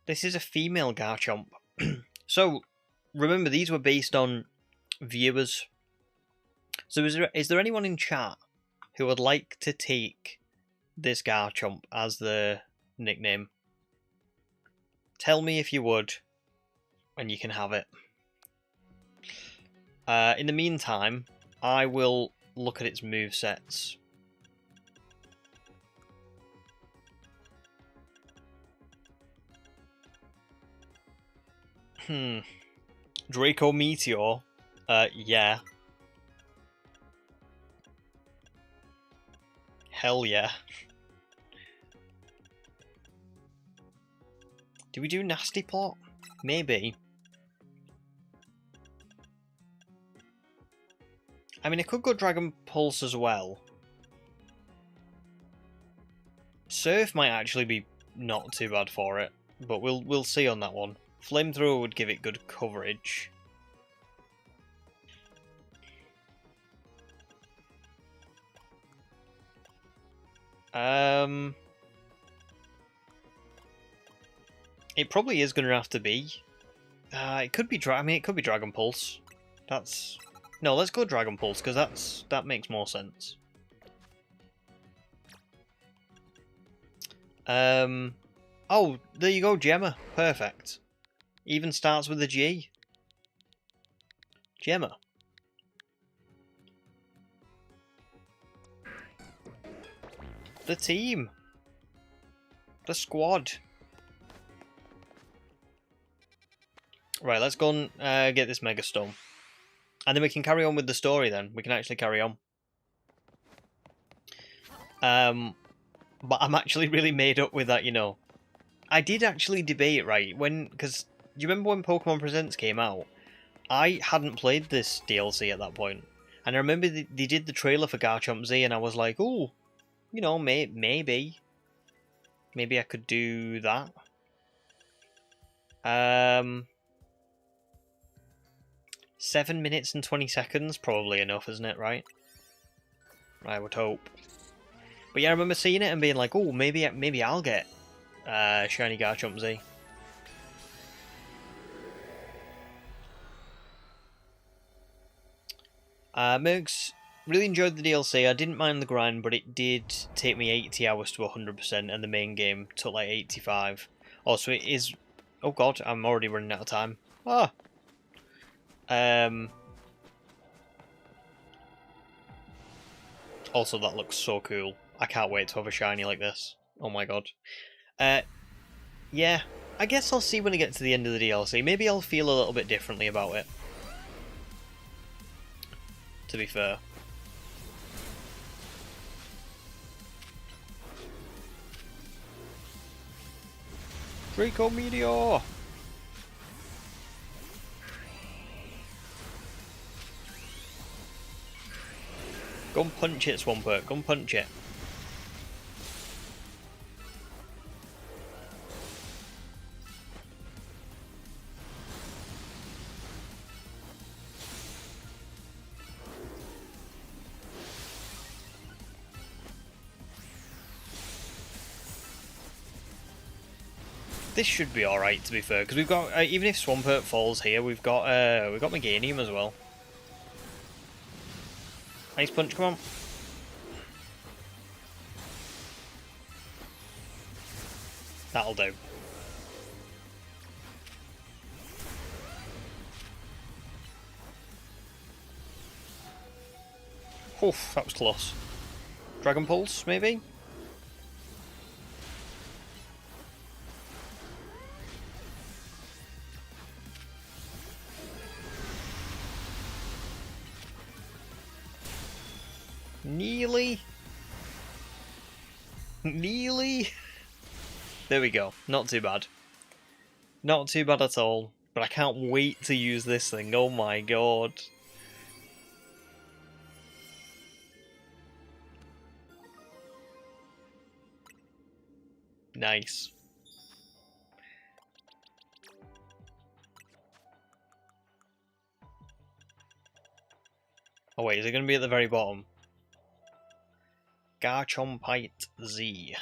This is a female Garchomp. So, remember, these were based on viewers. So is there anyone in chat who would like to take this Garchomp as the nickname? Tell me if you would, and you can have it. In the meantime, I will look at its movesets. Draco Meteor? Yeah. Hell yeah. Do we do Nasty Plot? Maybe. I mean, I could go Dragon Pulse as well. Surf might actually be not too bad for it, but we'll see on that one. Flamethrower would give it good coverage. It probably is going to have to be. It could be it could be Dragon Pulse. No, let's go Dragon Pulse because that makes more sense. Oh, there you go, Gemma. Perfect. Even starts with a G. Gemma. The team. The squad. Right, let's go and get this Mega Stone. And then we can carry on with the story then. We can actually carry on. But I'm actually really made up with that, you know. I did actually debate, right, because do you remember when Pokemon Presents came out? I hadn't played this DLC at that point. And I remember they did the trailer for Garchomp Z and I was like, ooh, you know, maybe I could do that. 7 minutes and 20 seconds, probably enough, isn't it, right? I would hope. But yeah, I remember seeing it and being like, oh, maybe I'll get Shiny Garchomp Z. Mercs, really enjoyed the DLC. I didn't mind the grind, but it did take me 80 hours to 100%, and the main game took like 85. Also, it is... Oh god, I'm already running out of time. Ah! Also, that looks so cool. I can't wait to have a shiny like this. Oh my god. Yeah, I guess I'll see when I get to the end of the DLC. Maybe I'll feel a little bit differently about it. To be fair. Draco Meteor! Go and punch it, Swampert. Go and punch it. This should be alright, to be fair, because we've got, even if Swampert falls here, we've got Meganium as well. Ice Punch, come on. That'll do. Oof, that was close. Dragon Pulse, maybe? Nearly? Nearly? There we go. Not too bad. Not too bad at all. But I can't wait to use this thing. Oh my god. Nice. Oh wait, is it going to be at the very bottom? Garchompite Z.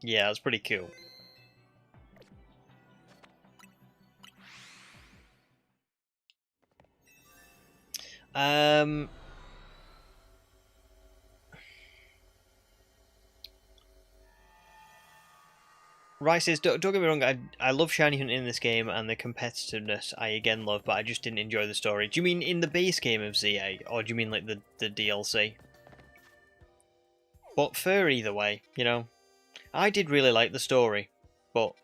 Yeah, that's pretty cool. Rice don't get me wrong, I love shiny hunting in this game, and the competitiveness I again love, but I just didn't enjoy the story. Do you mean in the base game of ZA, or do you mean like the DLC? But fair either way, you know. I did really like the story, but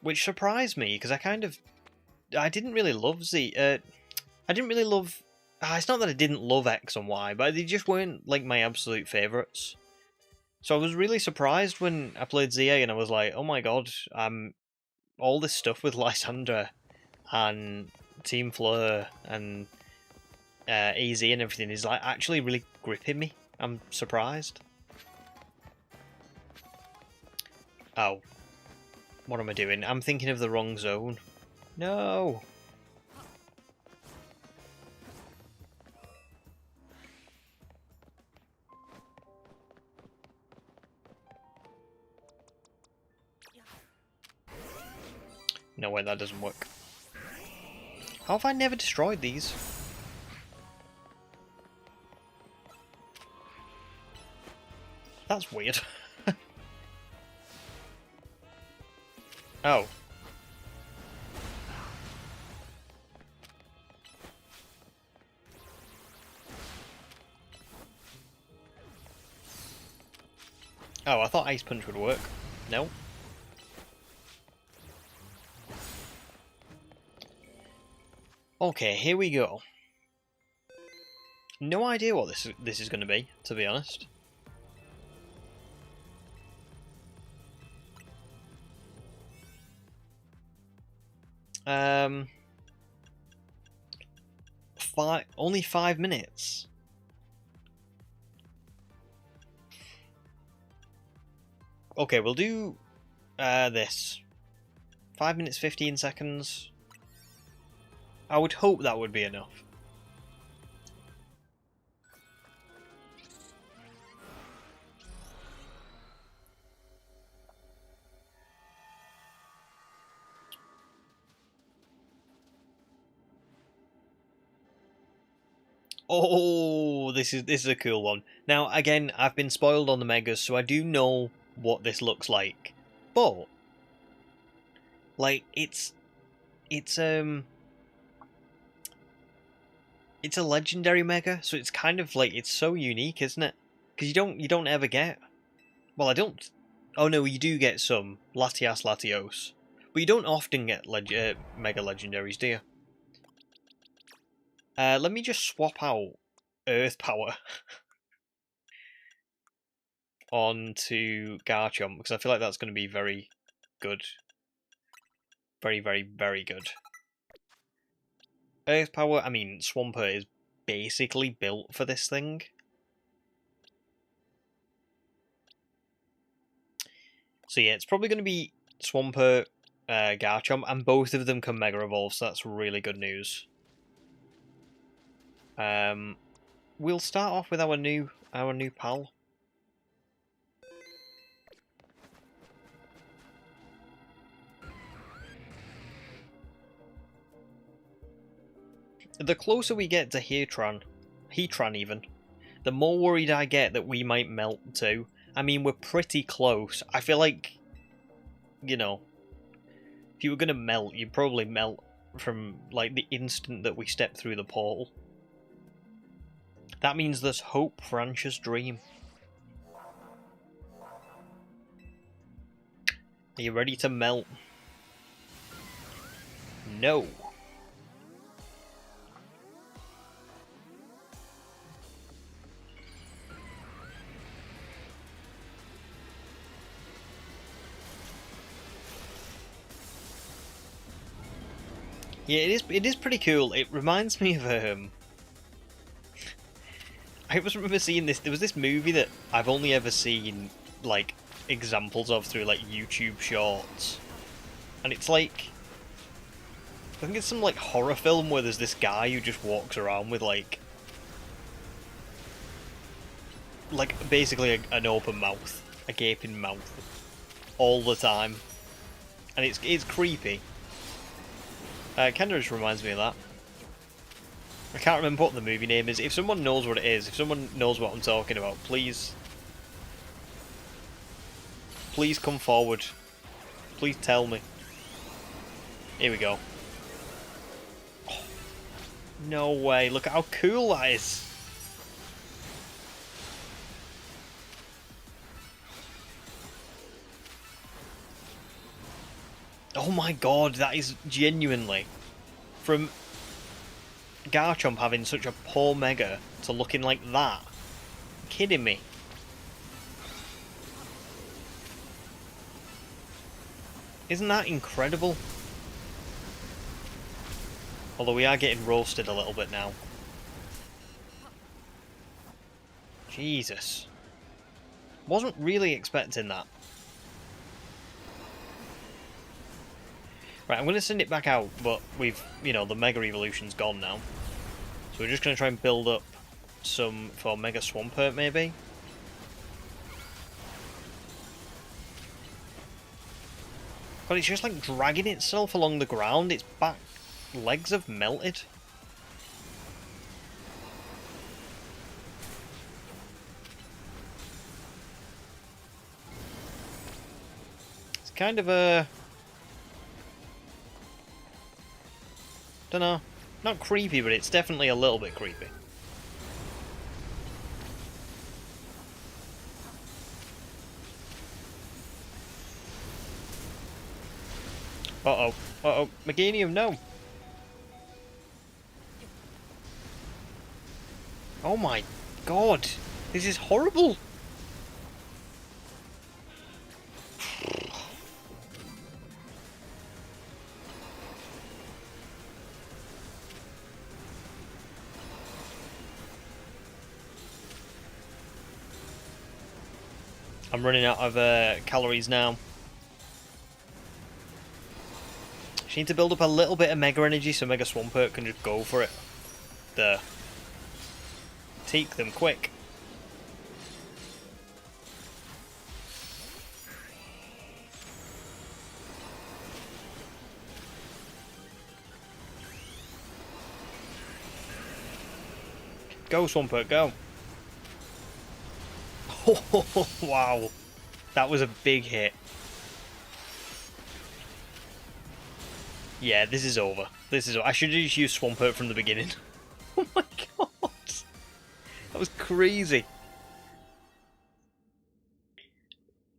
which surprised me because I didn't really love I didn't really love. It's not that I didn't love X and Y, but they just weren't like my absolute favourites. So I was really surprised when I played ZA and I was like, oh my god, all this stuff with Lysandra and Team Fleur and AZ and everything is like actually really gripping me. I'm surprised. Oh. What am I doing? I'm thinking of the wrong zone. No! No way, that doesn't work. How have I never destroyed these? That's weird. Oh. Oh, I thought Ice Punch would work. No. Okay, here we go. No idea what this is going to be, to be honest. Only 5 minutes. Okay, we'll do this. 5 minutes 15 seconds. I would hope that would be enough. Oh, this is a cool one. Now, again, I've been spoiled on the Megas, so I do know what this looks like. But like it's It's a legendary mega, so it's kind of like, it's so unique, isn't it? Because you don't ever get. Well, I don't. Oh no, you do get some Latias Latios, but you don't often get mega legendaries, do you? Let me just swap out Earth Power onto Garchomp, because I feel like that's going to be very good. Very, very, very good. Earth Power, I mean, Swampert is basically built for this thing. So yeah, it's probably going to be Swampert, Garchomp, and both of them can Mega Evolve, so that's really good news. We'll start off with our new pal. The closer we get to Heatran even, the more worried I get that we might melt too. I mean, we're pretty close. I feel like, you know, if you were going to melt, you'd probably melt from, like, the instant that we step through the portal. That means there's hope for Ansha's dream. Are you ready to melt? No. Yeah, it is pretty cool. It reminds me of I always remember seeing this. There was this movie that I've only ever seen like examples of through like YouTube shorts, and it's like, I think it's some like horror film where there's this guy who just walks around with like basically an open mouth, a gaping mouth, all the time, and it's creepy. Kinda just reminds me of that. I can't remember what the movie name is. If someone knows what it is, if someone knows what I'm talking about, please come forward. Please tell me. Here we go. Oh, no way, look at how cool that is. Oh my god, that is genuinely, from Garchomp having such a poor Mega to looking like that. Kidding me? Isn't that incredible? Although we are getting roasted a little bit now. Jesus. Wasn't really expecting that. Right, I'm going to send it back out, but we've, you know, the Mega Evolution's gone now. So we're just going to try and build up some for Mega Swampert, maybe? But it's just like dragging itself along the ground. Its back legs have melted. It's kind of a... dunno. Not creepy, but it's definitely a little bit creepy. Uh-oh. Uh-oh. Meganium, no! Oh my god! This is horrible! I'm running out of calories now. She needs to build up a little bit of Mega Energy so Mega Swampert can just go for it. There. Take them quick. Go Swampert, go. Oh, wow. That was a big hit. Yeah, this is over. This is over. I should have just used Swampert from the beginning. Oh my That was crazy.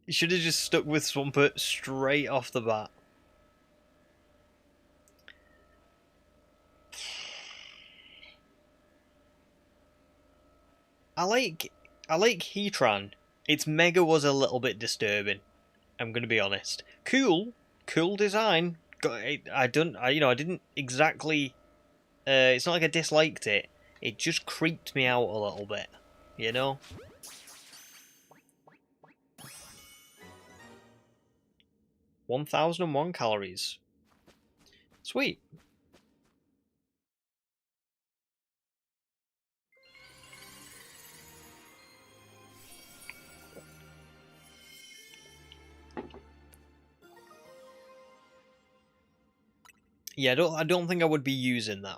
You should have just stuck with Swampert straight off the bat. I like Heatran. Its Mega was a little bit disturbing. I'm gonna be honest. Cool design. I didn't exactly. It's not like I disliked it. It just creeped me out a little bit. You know. 1001 calories. Sweet. Yeah, I don't think I would be using that.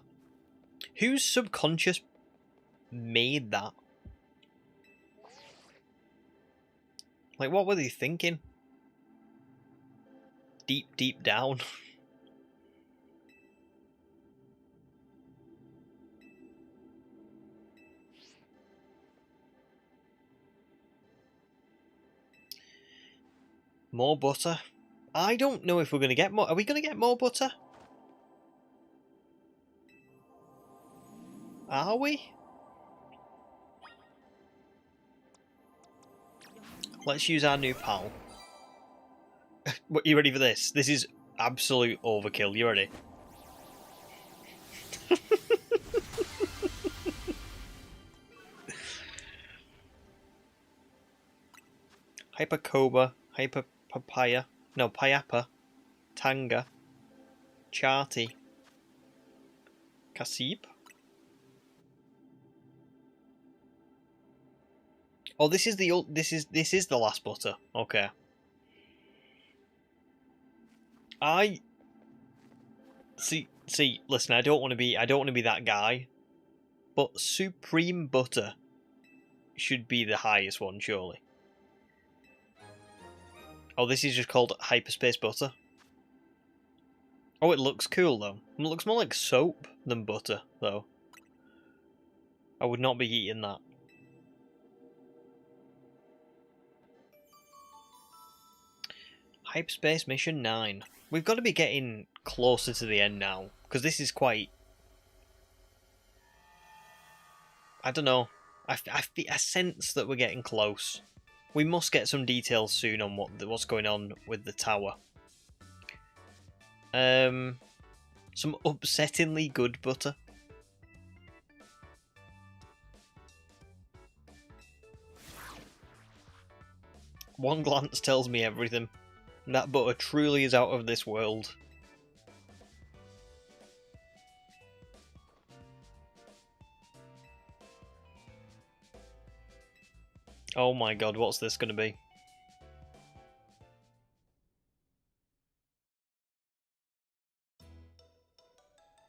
Whose subconscious made that? Like, what were they thinking? Deep down. More butter? I don't know if we're going to get more. Are we going to get more butter? Are we? Let's use our new pal. What, you ready for this? This is absolute overkill. You ready? Hyper Cobra, Hyper Papaya, no, Payapa, Tanga, Charty, Kasib. Oh, this is the last butter. Okay. Listen, I don't want to be that guy, but Supreme Butter should be the highest one, surely. Oh, this is just called Hyperspace Butter. Oh, it looks cool though. It looks more like soap than butter though. I would not be eating that. Hyperspace Mission 9. We've got to be getting closer to the end now, because this is quite... I don't know. I sense that we're getting close. We must get some details soon on what's going on with the tower. Some upsettingly good butter. One glance tells me everything. That butter truly is out of this world. Oh my god, what's this going to be?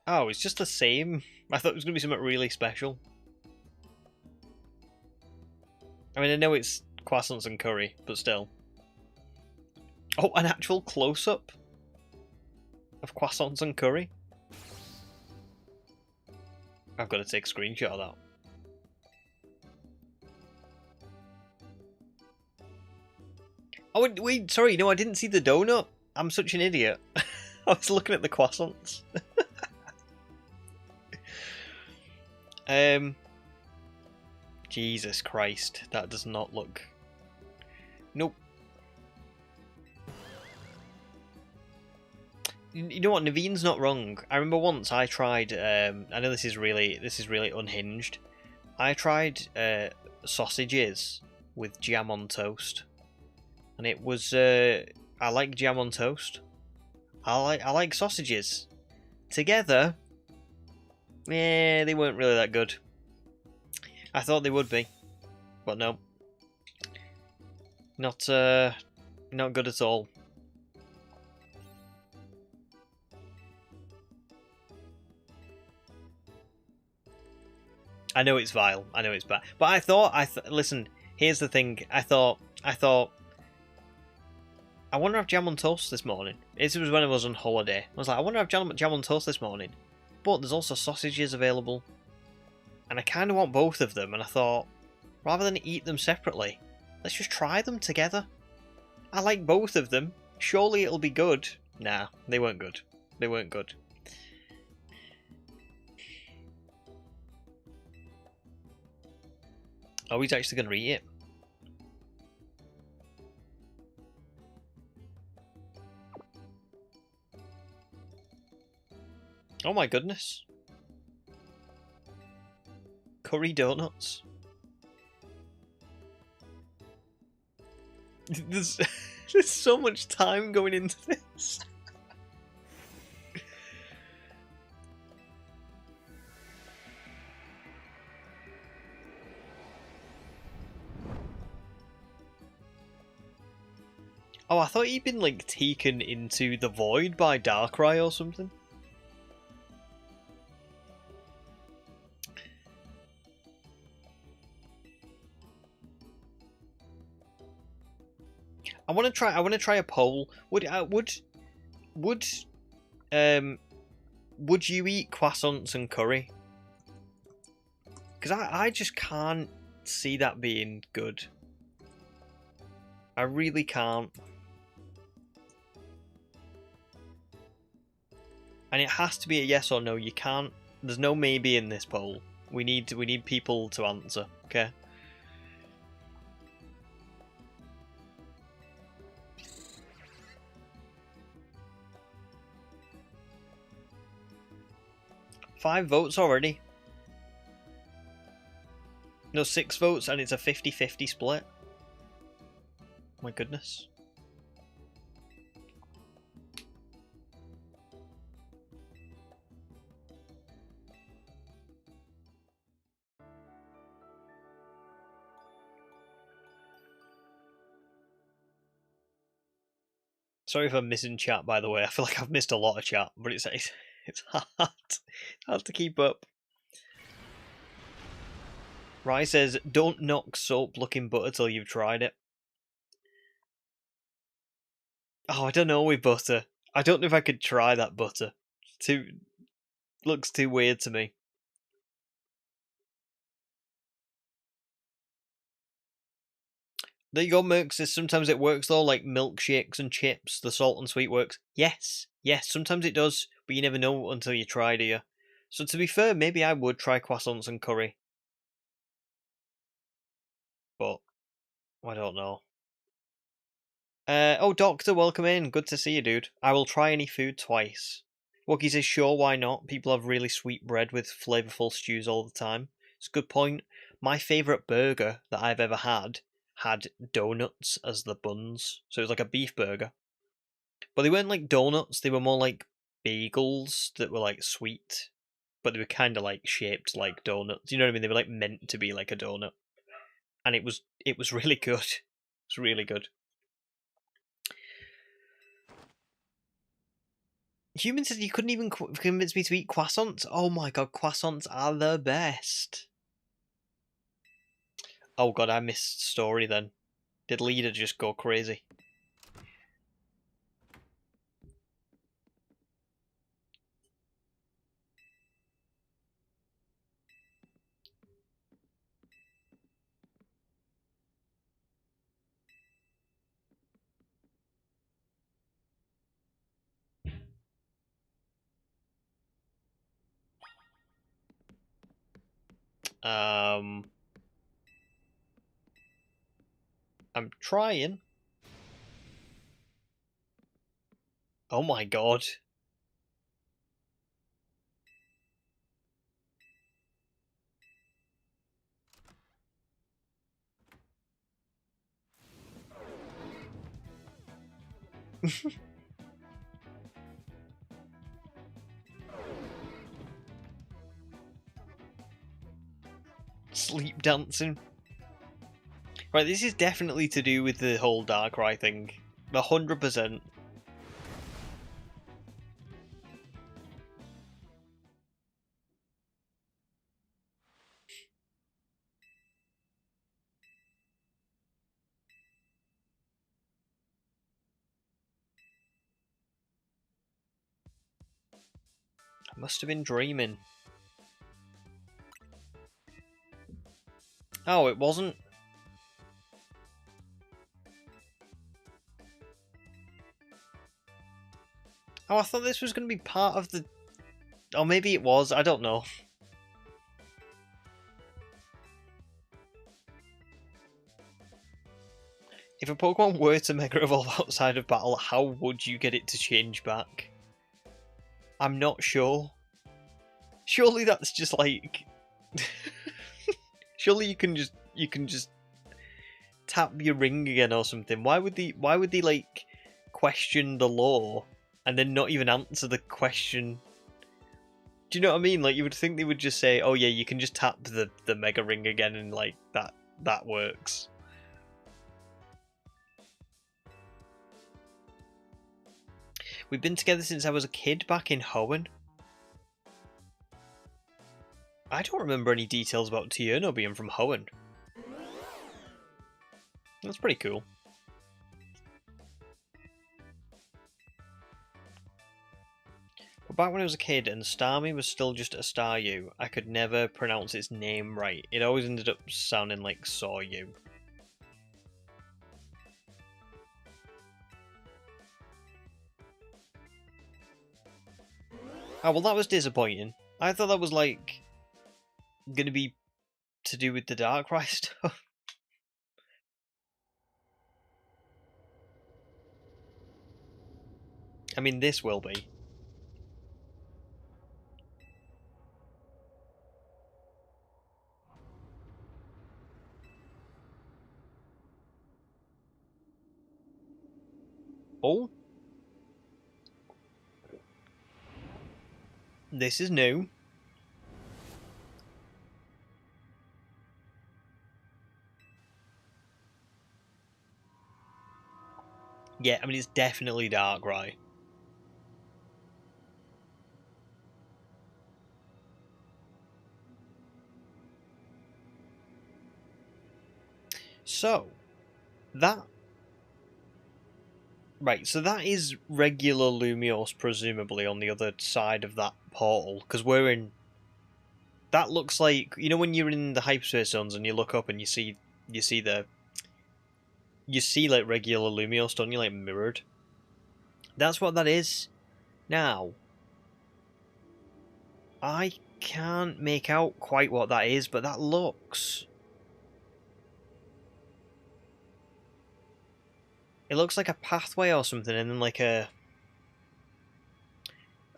Oh, it's just the same? I thought it was going to be something really special. I mean, I know it's croissants and curry, but still. Oh, an actual close-up of croissants and curry? I've got to take a screenshot of that. Oh, wait, sorry, no, I didn't see the donut. I'm such an idiot. I was looking at the croissants. Jesus Christ, that does not look... Nope. You know what, Naveen's not wrong. I remember once I tried, I know this is really unhinged. I tried sausages with jam on toast. And it was, I like jam on toast. I like sausages. Together, yeah, they weren't really that good. I thought they would be, but no. Not good at all. I know it's vile. I know it's bad. But I thought, listen, here's the thing. I thought, I wonder if jam on toast this morning. This was when I was on holiday. I was like, I wonder if jam on toast this morning. But there's also sausages available. And I kind of want both of them, and I thought, rather than eat them separately, let's just try them together. I like both of them. Surely it'll be good. Nah, they weren't good. They weren't good. Oh, he's actually going to eat it. Oh my goodness. Curry donuts. There's so much time going into this. Oh, I thought he'd been like taken into the void by Darkrai or something. I want to try a poll. Would you eat croissants and curry? Because I just can't see that being good. I really can't. And it has to be a yes or no. You can't. There's no maybe in this poll. We need people to answer. Okay. Five votes already. No, 6 votes, and it's a 50-50 split. My goodness. Sorry if I'm missing chat, by the way. I feel like I've missed a lot of chat, but it's hard to keep up. Rye says, don't knock soap-looking butter till you've tried it. Oh, I don't know with butter. I don't know if I could try that butter. Looks too weird to me. There you go, Merc says sometimes it works though, like milkshakes and chips, the salt and sweet works. Yes, sometimes it does, but you never know until you try, do you? So to be fair, maybe I would try croissants and curry. But I don't know. Oh, Doctor, welcome in. Good to see you, dude. I will try any food twice. Wookie says, sure, why not? People have really sweet bread with flavourful stews all the time. It's a good point. My favourite burger that I've ever had donuts as the buns. So it was like a beef burger. But they weren't like donuts, they were more like bagels that were like sweet. But they were kind of like shaped like donuts. You know what I mean? They were like meant to be like a donut. And it was really good. It's really good. Human said you couldn't even convince me to eat croissants. Oh my god, croissants are the best. Oh god, I missed story then. Did Leader just go crazy? I'm trying. Oh my god. Sleep dancing. Right, this is definitely to do with the whole Darkrai thing. 100%. I must have been dreaming. Oh, it wasn't? Oh, I thought this was going to be part of the... Oh, maybe it was. I don't know. If a Pokemon were to Mega Evolve outside of battle, how would you get it to change back? I'm not sure. Surely that's just like... Surely you can just tap your ring again or something. Why would they like question the law and then not even answer the question? Do you know what I mean? Like, you would think they would just say, "Oh yeah, you can just tap the Mega Ring again," and like that works. We've been together since I was a kid back in Hoenn. I don't remember any details about Tierno being from Hoenn. That's pretty cool. But back when I was a kid and Starmie was still just a Staryu, I could never pronounce its name right. It always ended up sounding like Sawyu. Oh, well, that was disappointing. I thought that was, like, going to be to do with the Darkrai stuff. I mean, this will be. Oh. This is new. Yeah, I mean, it's definitely Darkrai. So, that... Right, so that is regular Lumiose, presumably, on the other side of that portal, because we're in... That looks like... You know when you're in the hyperspace zones and you look up and you see the... You see, like, regular Lumiose, don't you? Like, mirrored. That's what that is. Now, I can't make out quite what that is, but that looks... It looks like a pathway or something, and then like a...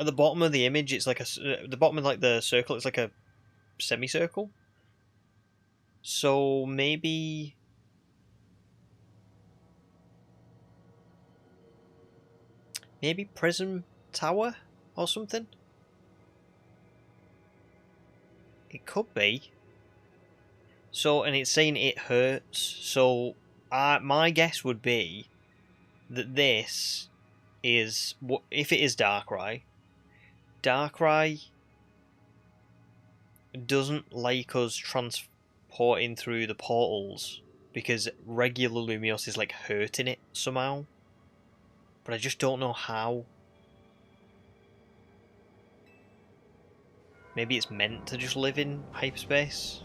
At the bottom of the image, it's like a... At the bottom of like the circle, it's like a semicircle. So maybe... Maybe Prism Tower or something? It could be. So, and it's saying it hurts, so my guess would be that this is... If it is Darkrai, Darkrai doesn't like us transporting through the portals because regular Lumiose is like hurting it somehow. But I just don't know how. Maybe it's meant to just live in hyperspace?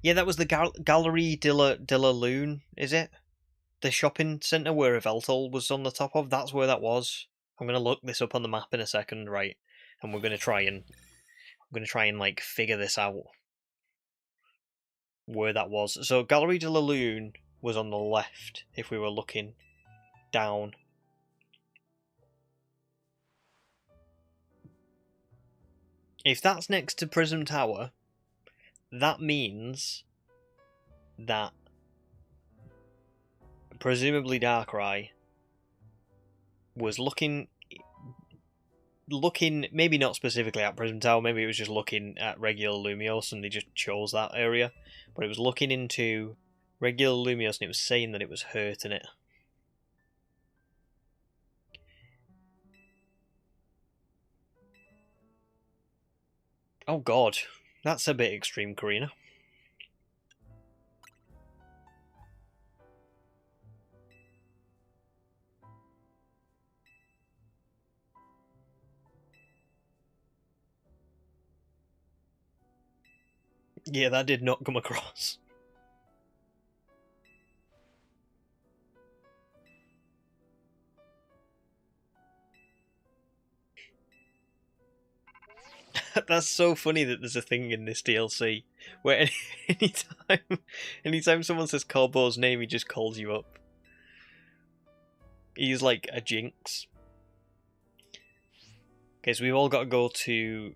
Yeah, that was the Gallery de la Lune, is it? The shopping centre where Yveltal was on the top of? That's where that was. I'm going to look this up on the map in a second, right? And we're going to try and like figure this out. Where that was. So Gallery de la Lune was on the left if we were looking down. If that's next to Prism Tower, that means that presumably Darkrai was looking maybe not specifically at Prism Tower, maybe it was just looking at regular Lumiose and they just chose that area, but it was looking into regular Lumiose and it was saying that it was hurting it. Oh god, that's a bit extreme, Karina. Yeah, that did not come across. That's so funny that there's a thing in this DLC where anytime someone says Corbo's name, he just calls you up. He's like a jinx. Okay, so we've all got to go to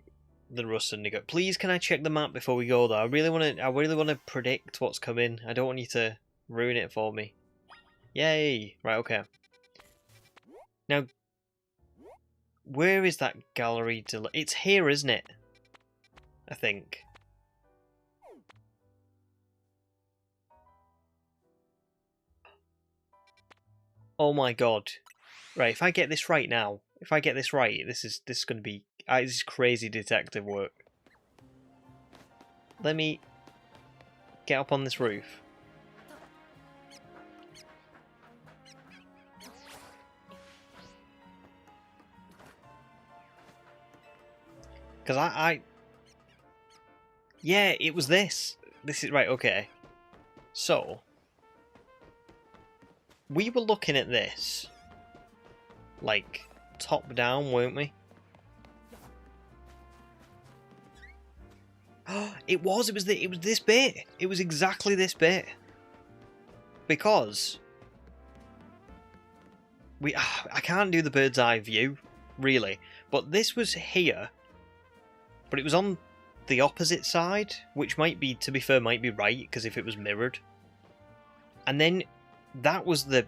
the Rust Syndicate. Please, can I check the map before we go there? I really want to predict what's coming. I don't want you to ruin it for me. Yay! Right, okay. Now, where is that gallery? It's here, isn't it? I think. Oh my god! Right, if I get this right now, this is going to be this is crazy detective work. Let me get up on this roof. Because yeah, it was this. This is right, okay. So, we were looking at this, like, top down, weren't we? It was this bit. It was exactly this bit. Because I can't do the bird's eye view, really. But this was here. But it was on the opposite side, which might be, to be fair, might be right, because if it was mirrored. And then that was that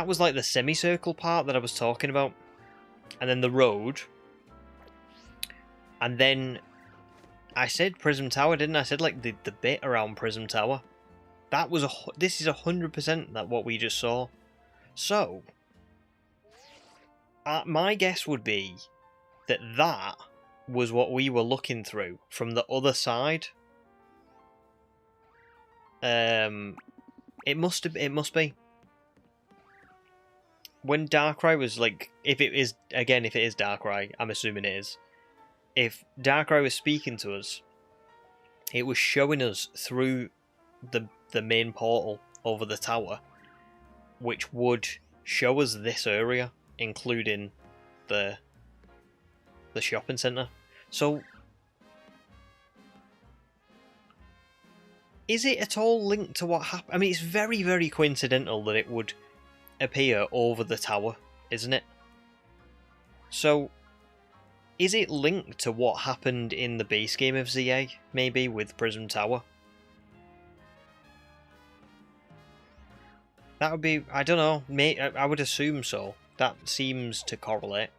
was like the semicircle part that I was talking about. And then the road. And then I said Prism Tower, didn't I? I said like the bit around Prism Tower. That was this is 100% that what we just saw. So my guess would be that was what we were looking through from the other side. It must be. When Darkrai was like, if it is Darkrai, I'm assuming it is. If Darkrai was speaking to us, it was showing us through the main portal over the tower, which would show us this area, including the shopping centre. So, is it at all linked to what happened? I mean, it's very, very coincidental that it would appear over the tower, isn't it? So, is it linked to what happened in the base game of ZA, maybe, with Prism Tower? That would be, I don't know, I would assume so. That seems to correlate.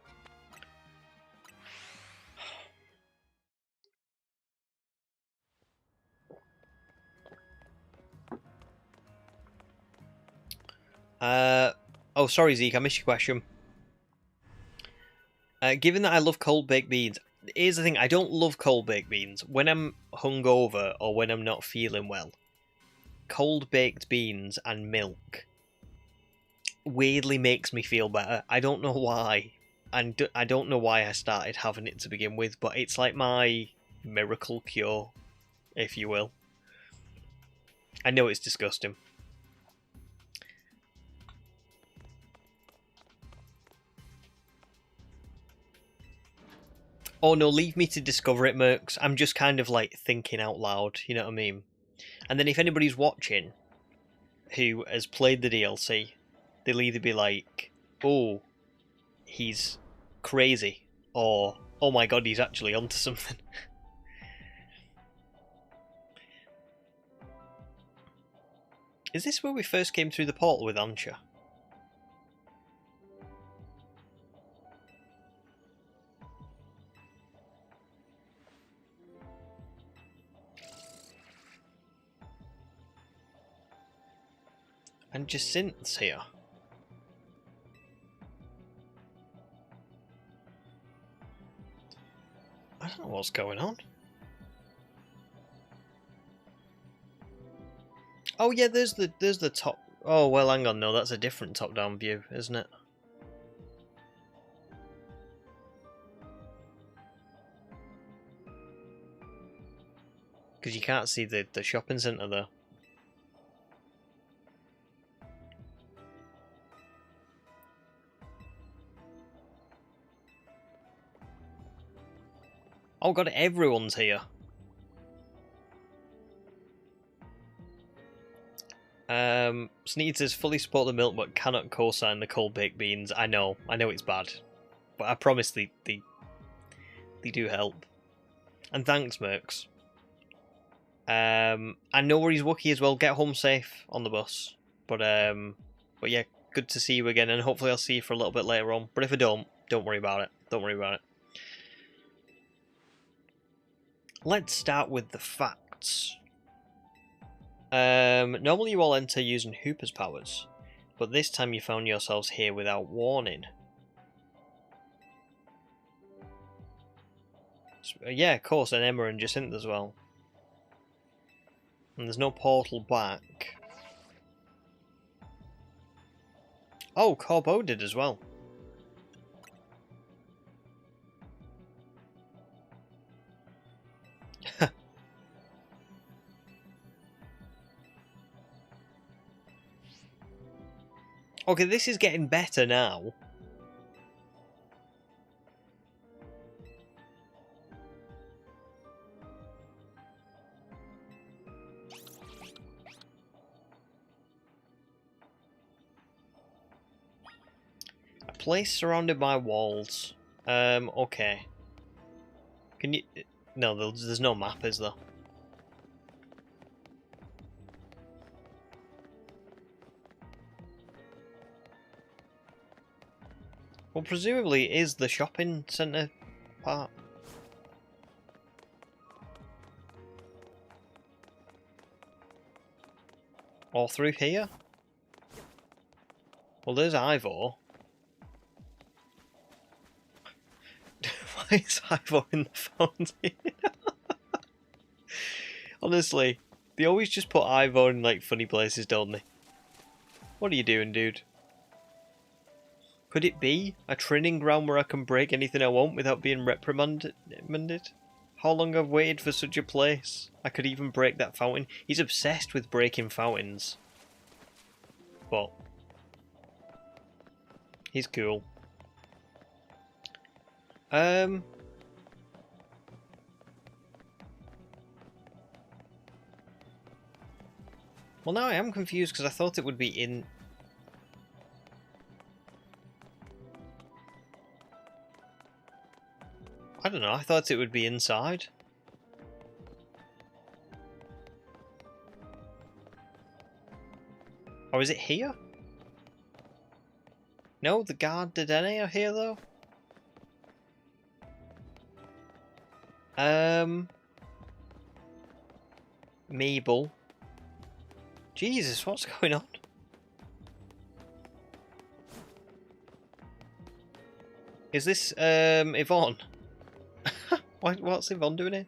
Oh, sorry, Zeke, I missed your question. Given that I love cold baked beans, here's the thing: I don't love cold baked beans. When I'm hungover or when I'm not feeling well, cold baked beans and milk weirdly makes me feel better. I don't know why, and I don't know why I started having it to begin with, but it's like my miracle cure, if you will. I know it's disgusting. Oh no, leave me to discover it, Mercs. I'm just kind of like thinking out loud, you know what I mean? And then if anybody's watching who has played the DLC, they'll either be like, oh, he's crazy, or oh my god, he's actually onto something. Is this where we first came through the portal with Ancha? And Jacinth's here. I don't know what's going on. Oh yeah, there's the top. Oh well, hang on, no, that's a different top-down view, isn't it? Because you can't see the shopping centre there. Oh god, everyone's here. Sneed says fully support the milk but cannot co-sign the cold baked beans. I know it's bad. But I promise they do help. And thanks, Mercs. I know where he's Wookie as well. Get home safe on the bus. But yeah, good to see you again, and hopefully I'll see you for a little bit later on. But if I don't worry about it. Don't worry about it. Let's start with the facts. Normally you all enter using Hooper's powers, but this time you found yourselves here without warning. Yeah, of course, and Emma and Jacinth as well. And there's no portal back. Oh, Corbeau did as well. Okay, this is getting better now. A place surrounded by walls. Okay. Can you... No, there's no map, is there? Well, presumably it is the shopping centre part. Or through here? Well, there's Ivor. Why is Ivor in the fountain? Honestly, they always just put Ivor in like funny places, don't they? What are you doing, dude? Could it be a training ground where I can break anything I want without being reprimanded? How long I've waited for such a place? I could even break that fountain. He's obsessed with breaking fountains. But he's cool. Well, now I am confused because I thought it would be in... I don't know, I thought it would be inside. Or is it here? No, the Guard de Dene are here though. Mabel. Jesus, what's going on? Is this Yvonne? What's Yvonne doing here?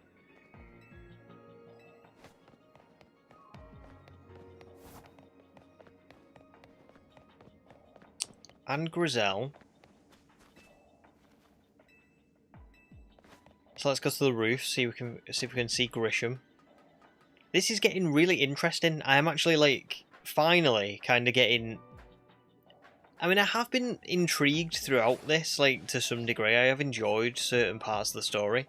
And Grizel. So let's go to the roof, see if we can see Grisham. This is getting really interesting. I am actually like finally kind of getting... I mean, I have been intrigued throughout this, like to some degree. I have enjoyed certain parts of the story.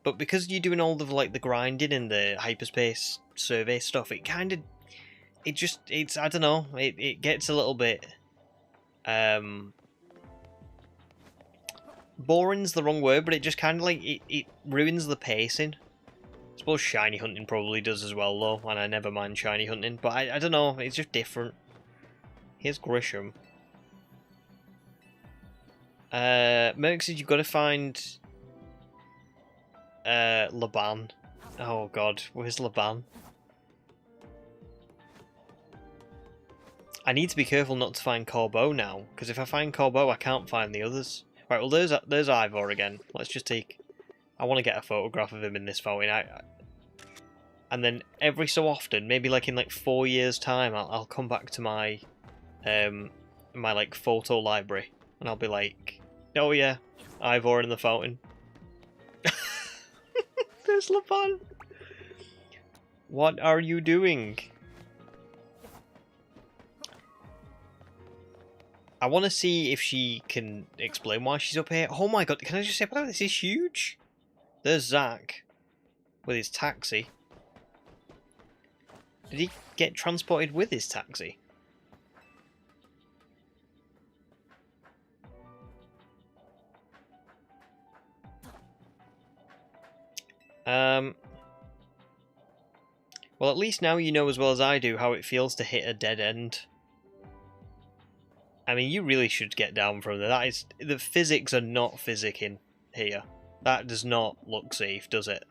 But because you're doing all of like the grinding and the hyperspace survey stuff, it kind of, it's I don't know, it gets a little bit boring's the wrong word, but it just kind of like it ruins the pacing. I suppose shiny hunting probably does as well though, and I never mind shiny hunting, but I don't know, it's just different. Here's Grisham. Merc said you've got to find Laban. Oh god, where's Laban? I need to be careful not to find Corbeau now, because if I find Corbeau I can't find the others. Right, well there's Ivor again. Let's just take... I want to get a photograph of him in this fountain. And then every so often, maybe like in like 4 years time, I'll come back to my my like photo library and I'll be like, oh yeah, Ivor in the fountain. There's Laban. What are you doing? I want to see if she can explain why she's up here. Oh my god, can I just say, wow, this is huge? There's Zach with his taxi. Did he get transported with his taxi? Well, at least now you know as well as I do how it feels to hit a dead end. I mean, you really should get down from there. That is, the physics are not physicking here. That does not look safe, does it?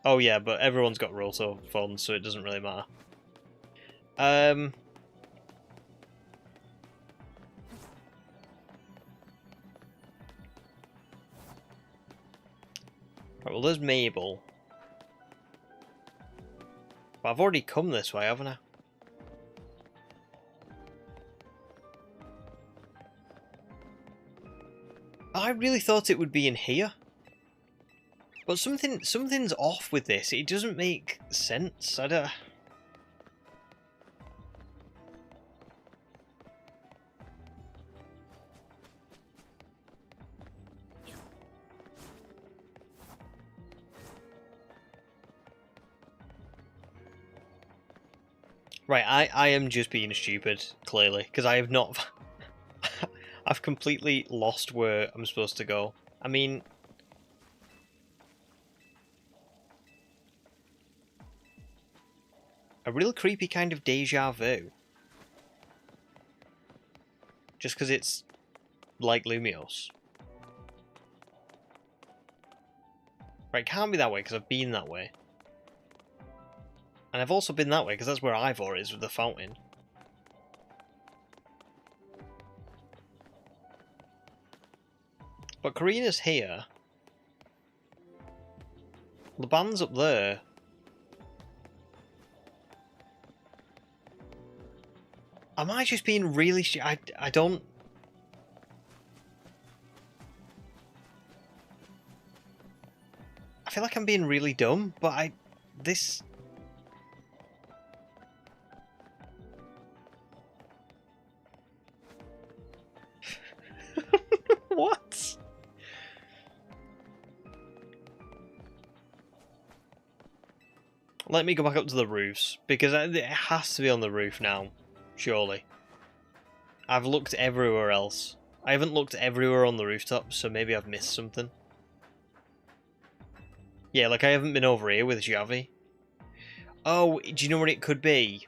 Oh yeah, but everyone's got roto phones, so it doesn't really matter. Right, well, there's Mabel. But I've already come this way, haven't I? I really thought it would be in here. But something's off with this. It doesn't make sense. I don't... Right, I am just being stupid, clearly, because I have not... I've completely lost where I'm supposed to go. I mean... A real creepy kind of deja vu. Just because it's like Lumios. Right, it can't be that way because I've been that way. And I've also been that way because that's where Ivor is with the fountain. But Karina's here. The band's up there. Am I just being really I don't... I feel like I'm being really dumb, but this... What? Let me go back up to the roofs, because it has to be on the roof now, surely. I've looked everywhere else. I haven't looked everywhere on the rooftop, so maybe I've missed something. Yeah, like I haven't been over here with Javi. Oh, do you know what it could be?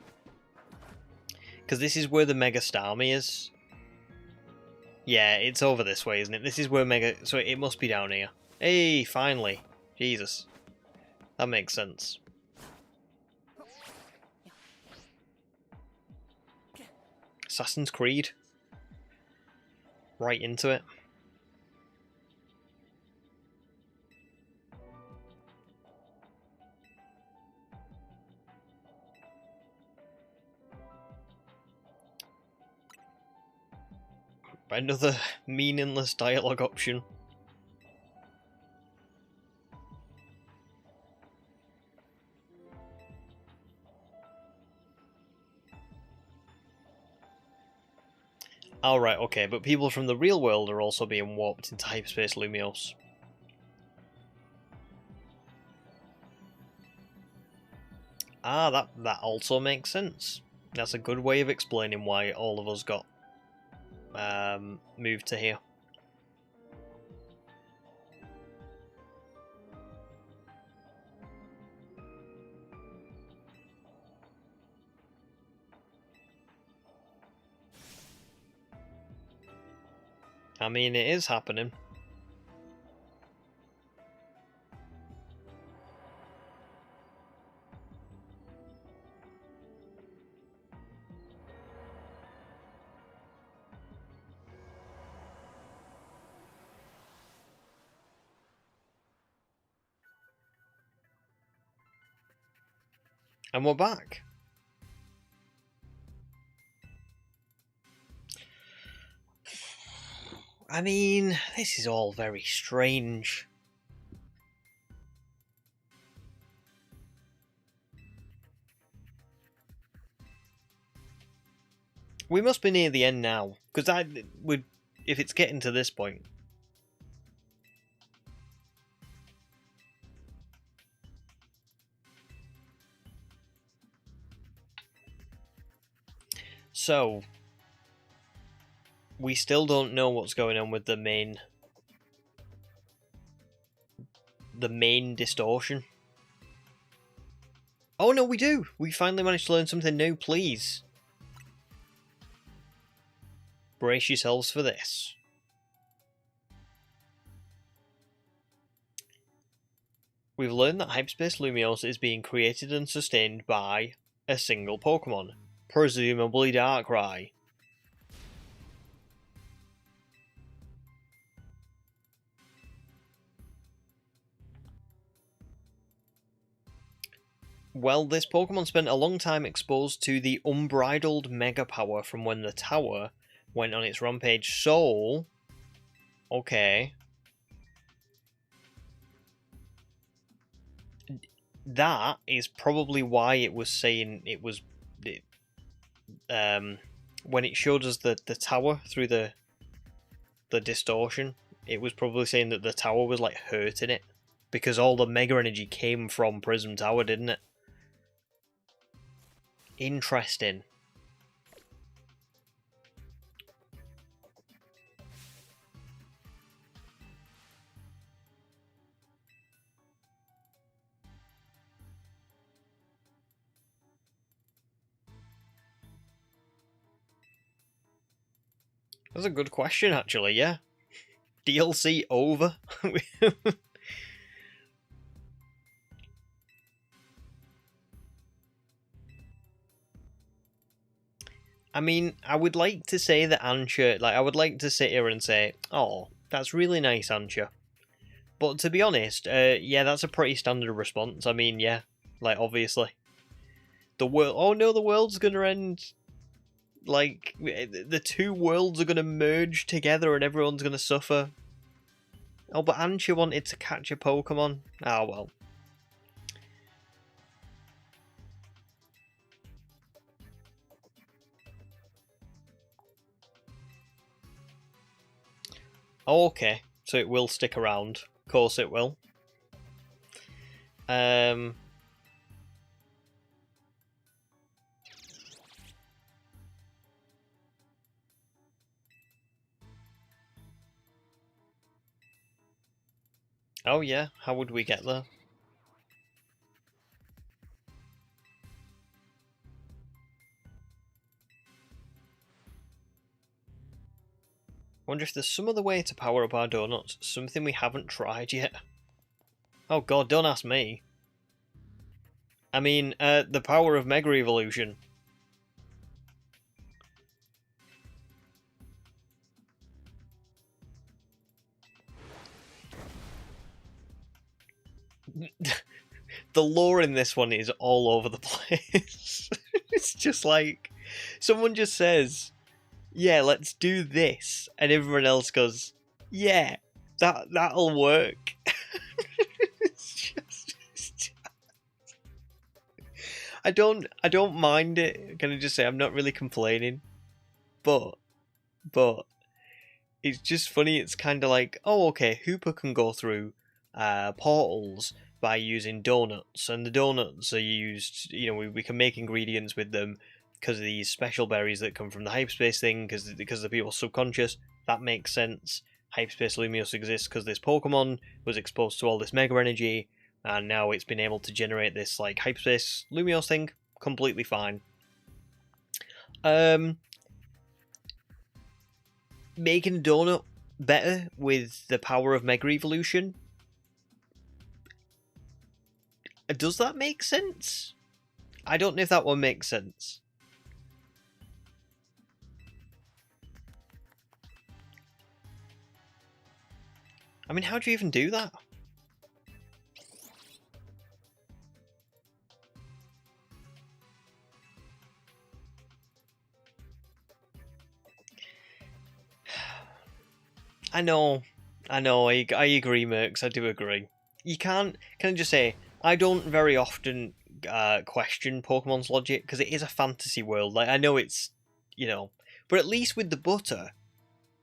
Because this is where the Mega Starmie is. Yeah, it's over this way, isn't it? This is where Mega... So it must be down here. Hey, finally. Jesus. That makes sense. Assassin's Creed. Right into it. Another meaningless dialogue option. Alright, okay, but people from the real world are also being warped into hyperspace Lumios. Ah, that also makes sense. That's a good way of explaining why all of us got moved to here. I mean, it is happening. And we're back. I mean, this is all very strange. We must be near the end now, because if it's getting to this point. So, we still don't know what's going on with the main distortion. Oh no, we do! We finally managed to learn something new, please. Brace yourselves for this. We've learned that Hyperspace Lumiose is being created and sustained by a single Pokemon, presumably Darkrai. Well, this Pokemon spent a long time exposed to the unbridled Mega Power from when the tower went on its rampage, so... Okay. That is probably why it was saying it was... when it showed us the tower through the distortion, it was probably saying that the tower was like hurting it. Because all the Mega Energy came from Prism Tower, didn't it? Interesting. That's a good question, actually, yeah. DLC over? I mean, I would like to say that Ansha, I would like to sit here and say, oh, that's really nice, Ansha. But to be honest, yeah, that's a pretty standard response. I mean, yeah, obviously. The world, oh no, the world's gonna end. The two worlds are gonna merge together and everyone's gonna suffer. Oh, but Ansha wanted to catch a Pokemon. Ah, well. Oh, okay, so it will stick around. Of course it will. Oh yeah, how would we get there? Wonder if there's some other way to power up our donuts, something we haven't tried yet. Oh god, don't ask me. I mean, the power of Mega Evolution. The lore in this one is all over the place. It's just like, someone just says, yeah, let's do this, and everyone else goes, yeah, that'll work. it's just... I don't mind it. Can I just say I'm not really complaining, but it's just funny. It's kind of like, oh, okay, Hooper can go through portals by using donuts, and the donuts are used. You know, we can make ingredients with them because of these special berries that come from the hyperspace thing, because the people's subconscious. That makes sense. Hyperspace Lumiose exists because this Pokemon was exposed to all this Mega Energy, and now it's been able to generate this like Hyperspace Lumiose thing. Completely fine. Making a donut better with the power of Mega Evolution. Does that make sense? I don't know if that one makes sense. I mean, how do you even do that? I know, I agree, Mercs, I do agree. You can't, can I just say, I don't very often question Pokemon's logic, because it is a fantasy world. Like, I know it's, you know, But at least with the butter,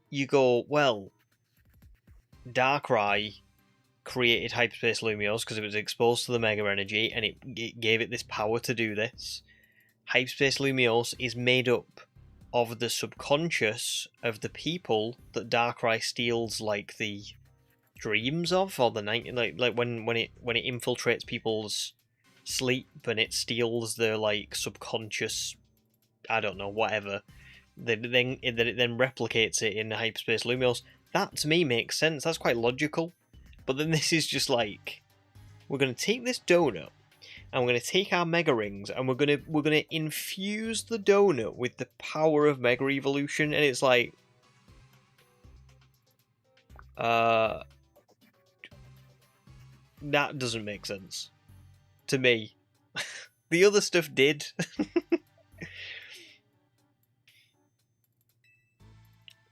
you go, well, Darkrai created Hyperspace Lumiose because it was exposed to the Mega Energy, and it gave it this power to do this. Hyperspace Lumiose is made up of the subconscious of the people that Darkrai steals, like, the dreams of, or the night, like when it infiltrates people's sleep and it steals their, like, subconscious, I don't know, whatever. It then replicates it in Hyperspace Lumiose. That to me makes sense. That's quite logical. But then this is just like, we're gonna take this donut and we're gonna take our Mega Rings and we're gonna infuse the donut with the power of Mega Evolution, and it's like, that doesn't make sense to me. The other stuff did.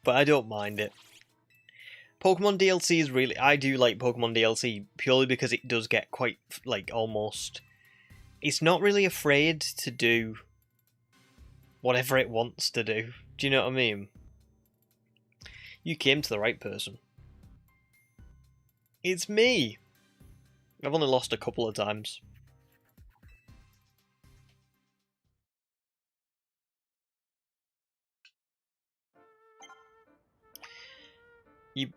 But I don't mind it. Pokemon DLC is really... I do like Pokemon DLC purely because it does get quite, like, almost... It's not really afraid to do whatever it wants to do. Do you know what I mean? You came to the right person. It's me! I've only lost a couple of times. You...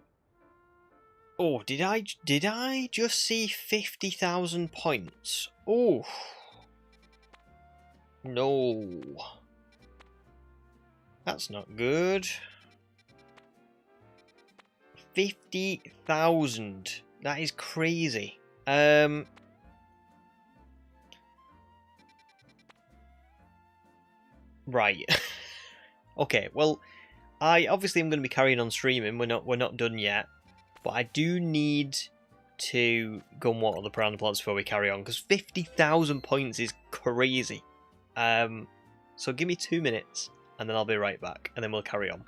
Oh, did I just see 50,000 points? Oh. No. That's not good. 50,000. That is crazy. Right. Okay, well, I obviously am going to be carrying on streaming. We're not done yet. But I do need to go and water the piranha plants before we carry on, because 50,000 points is crazy. So give me 2 minutes, and then I'll be right back, and then we'll carry on.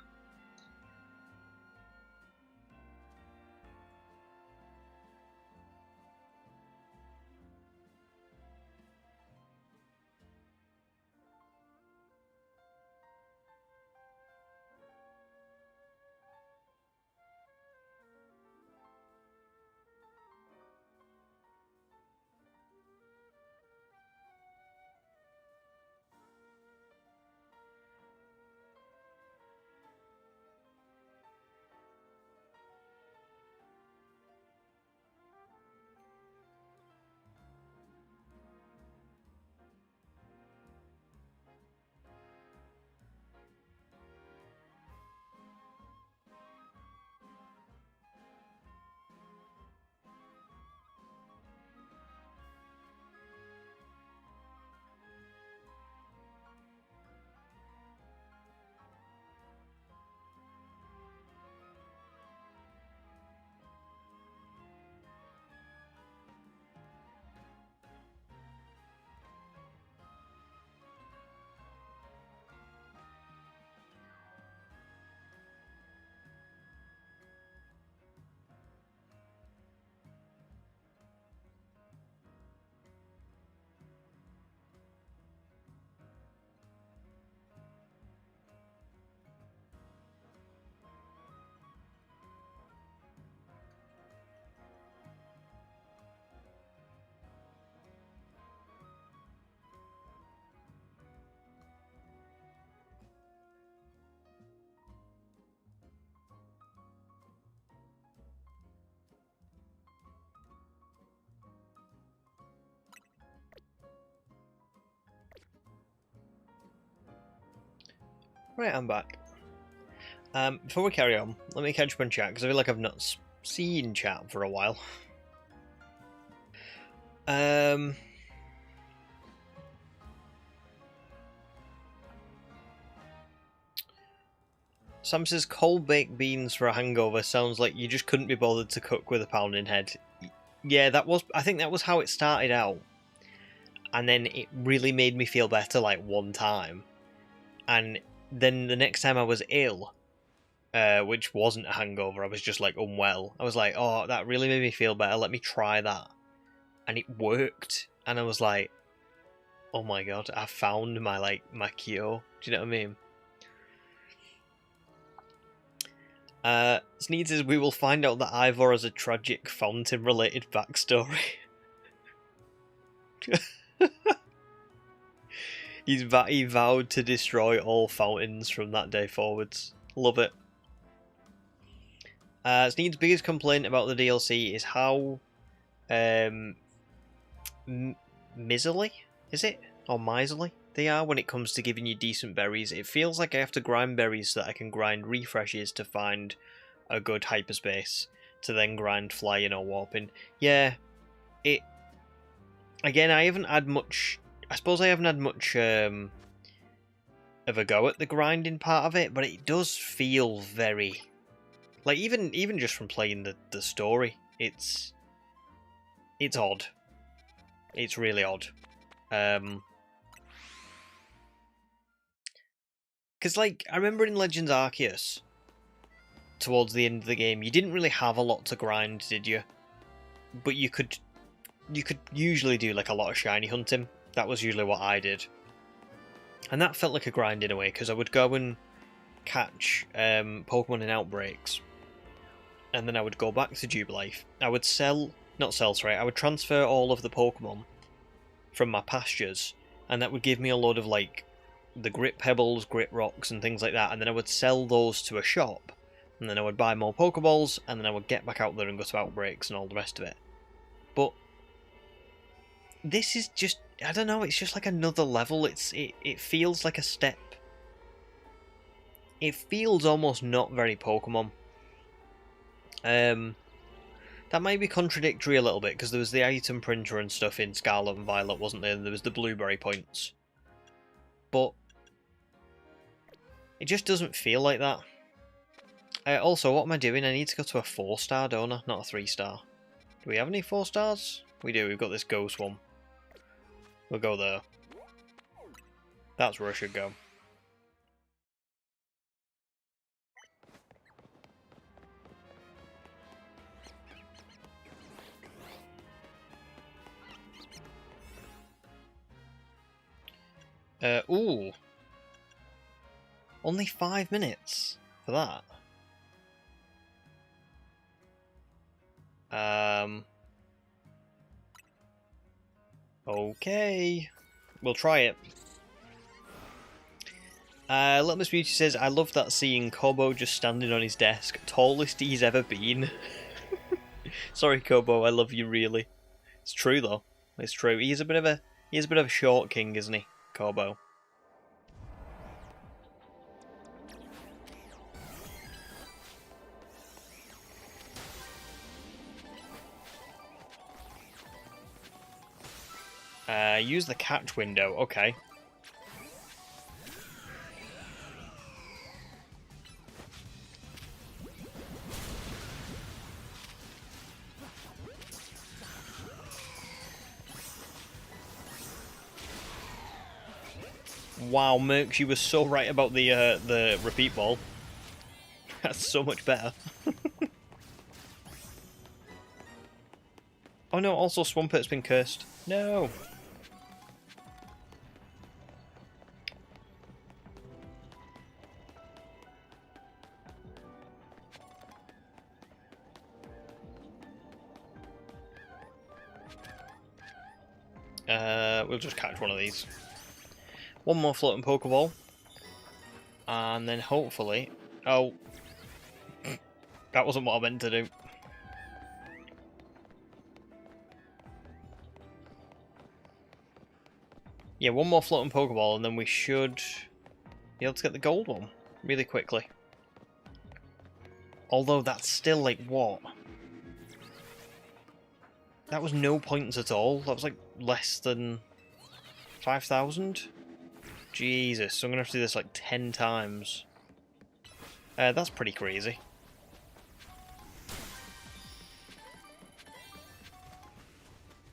Right, I'm back. Before we carry on, let me catch up on chat, because I feel like I've not seen chat for a while. Sam says cold baked beans for a hangover sounds like you just couldn't be bothered to cook with a pounding head. Yeah, I think that was how it started out. And then it really made me feel better, like, one time. And then the next time I was ill, which wasn't a hangover, I was just, like, unwell. I was like, oh, that really made me feel better, let me try that. And it worked. And I was like, oh my god, I found my cure. Do you know what I mean? Sneed says, we will find out that Ivor has a tragic fountain-related backstory. He vowed to destroy all fountains from that day forwards. Love it. Sneed's biggest complaint about the DLC is how miserly, is it? Or miserly they are when it comes to giving you decent berries. It feels like I have to grind berries so that I can grind refreshes to find a good hyperspace, to then grind flying or warping. Yeah, it... Again, I haven't had much... I suppose I haven't had much of a go at the grinding part of it, but it does feel very... Like, even just from playing the story, it's odd. It's really odd. Because, like, I remember in Legends Arceus, towards the end of the game, you didn't really have a lot to grind, did you? But you could usually do, like, a lot of shiny hunting. That was usually what I did. And that felt like a grind in a way, because I would go and catch Pokemon in outbreaks, and then I would go back to Jubilife. I would I would transfer all of the Pokemon from my pastures, and that would give me a load of, like, the Grit Pebbles, Grit Rocks, and things like that, and then I would sell those to a shop, and then I would buy more Pokeballs, and then I would get back out there and go to outbreaks and all the rest of it. But this is just, I don't know, it's just like another level. It feels like a step. It feels almost not very Pokemon. That might be contradictory a little bit, because there was the item printer and stuff in Scarlet and Violet, wasn't there? And there was the blueberry points. But it just doesn't feel like that. Also, what am I doing? I need to go to a 4-star, don't I? Not a 3-star. Do we have any 4 stars? We do, we've got this ghost one. We'll go there. That's where I should go. Ooh. Only 5 minutes for that. Okay. We'll try it. Litmus Beauty says, I love that seeing Kobo just standing on his desk. Tallest he's ever been. Sorry, Kobo, I love you really. It's true though. It's true. He's a bit of a short king, isn't he, Kobo? Use the catch window. Okay. Wow, Mercs, you were so right about the repeat ball. That's so much better. Oh no, also Swampert's been cursed. No! We'll just catch one of these. One more floating Pokeball. And then hopefully... Oh. That wasn't what I meant to do. Yeah, one more floating Pokeball and then we should be able to get the gold one really quickly. Although that's still like, what? That was no points at all. That was like less than 5,000? Jesus, so I'm going to have to do this like 10 times. That's pretty crazy.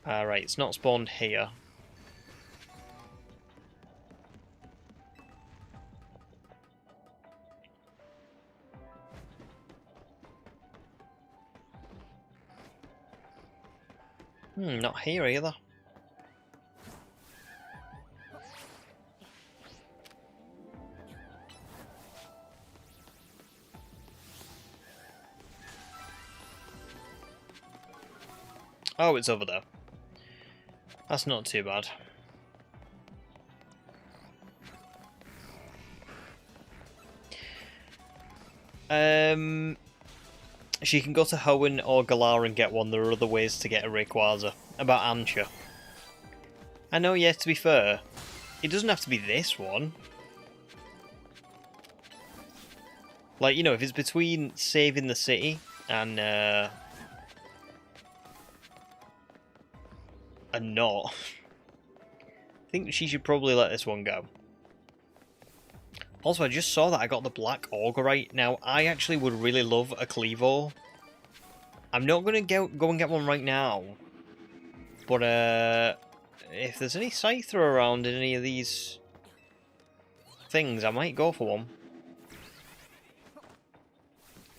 Right, it's not spawned here. Not here either. Oh, it's over there. That's not too bad. She can go to Hoenn or Galar and get one. There are other ways to get a Rayquaza. About Ancha. I know, yeah, to be fair, it doesn't have to be this one. Like, you know, if it's between saving the city and not, I think she should probably let this one go. Also, I just saw that I got the Black Augurite. Now, I actually would really love a Clevo. I'm not going to go and get one right now. But, if there's any Scyther around in any of these things, I might go for one.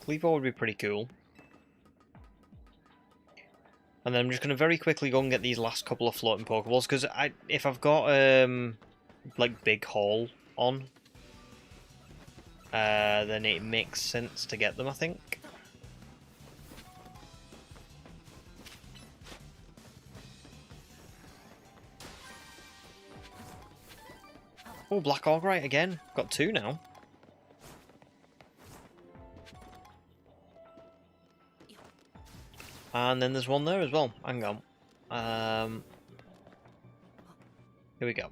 Clevo would be pretty cool. And then I'm just going to very quickly go and get these last couple of floating Pokeballs, because if I've got, like, Big Haul on, then it makes sense to get them, I think. Oh, Black Augurite again. Got two now. And then there's one there as well. Hang on. Here we go.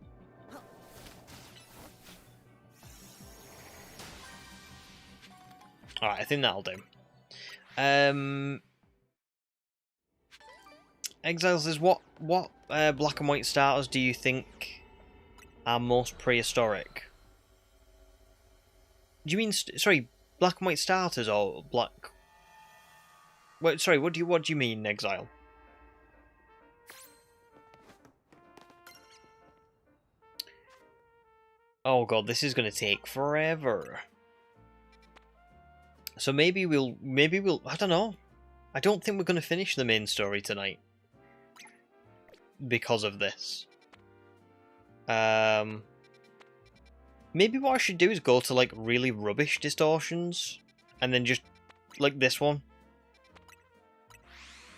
Alright, I think that'll do. Exile says, what black and white starters do you think are most prehistoric? Do you mean, sorry, black and white starters or black... Wait, sorry, what do you mean, Exile? Oh god, this is going to take forever. So maybe we'll, I don't know. I don't think we're going to finish the main story tonight. Because of this. Maybe what I should do is go to, like, really rubbish distortions. And then just, like, this one.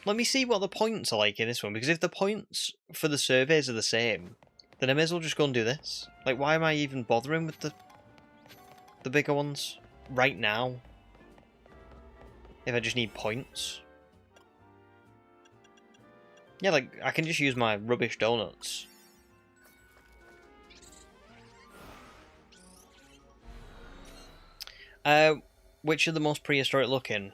Let me see what the points are like in this one. Because if the points for the surveys are the same, then I may as well just go and do this. Like, why am I even bothering with the bigger ones right now? If I just need points. Yeah, like, I can just use my rubbish donuts. Which are the most prehistoric looking?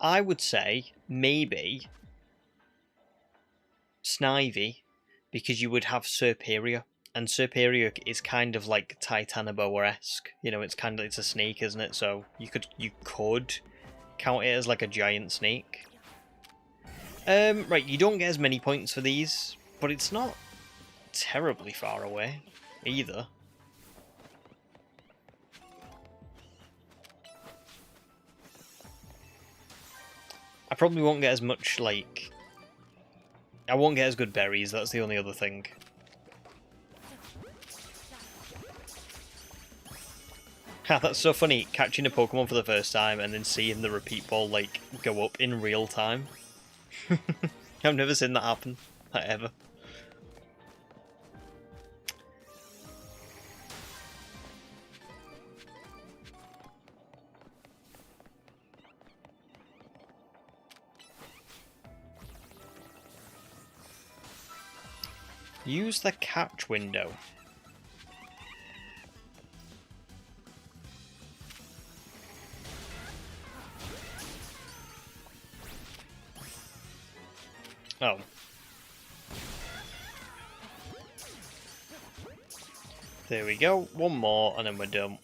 I would say, maybe, Snivy, because you would have Serperior. And Serperior is kind of like Titanoboa-esque. You know, it's a snake, isn't it? So you could count it as like a giant snake. Right, you don't get as many points for these, but it's not terribly far away either. I probably won't get as much, like... I won't get as good berries, that's the only other thing. Ha, that's so funny, catching a Pokemon for the first time and then seeing the repeat ball, like, go up in real time. I've never seen that happen, like, ever. Use the catch window. Oh. There we go. One more and then we're done.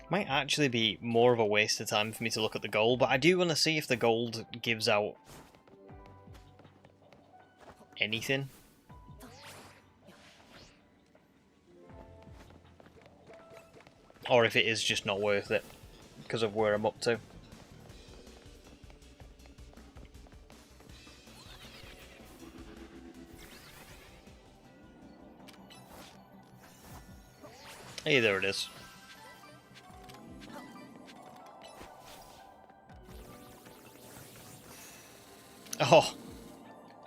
Might actually be more of a waste of time for me to look at the gold, but I do want to see if the gold gives out anything. or if it is just not worth it because of where I'm up to. Hey, there it is. Oh,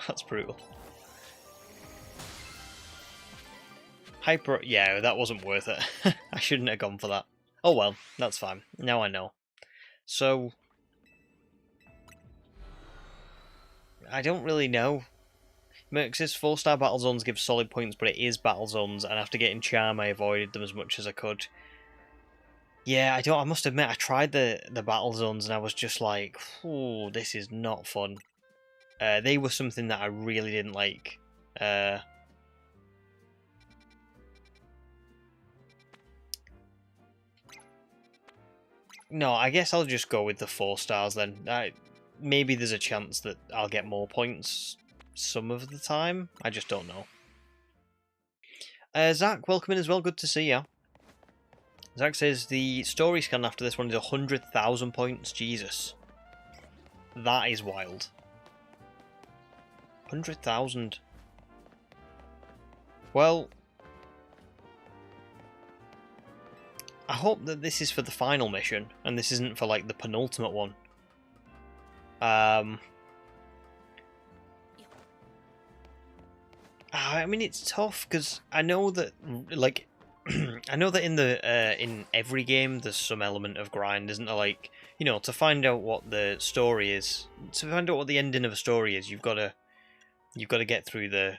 that's brutal. Hyper... Yeah, that wasn't worth it. I shouldn't have gone for that. Oh well, that's fine. Now I know. So... I don't really know. Merx's 4-star battle zones give solid points, but it is battle zones, and after getting Charm, I avoided them as much as I could. Yeah, I must admit, I tried the battle zones, and I was just like, "Ooh, this is not fun." They were something that I really didn't like. No, I guess I'll just go with the 4 stars then. Maybe there's a chance that I'll get more points some of the time. I just don't know. Zach, welcome in as well. Good to see you. Zach says the story scan after this one is 100,000 points. Jesus. That is wild. 100,000. Well, I hope that this is for the final mission, and this isn't for, like, the penultimate one. I mean, it's tough, because I know that, like, I know that in every game there's some element of grind, isn't there? Like, you know, to find out what the story is, to find out what the ending of a story is, you've got to get through the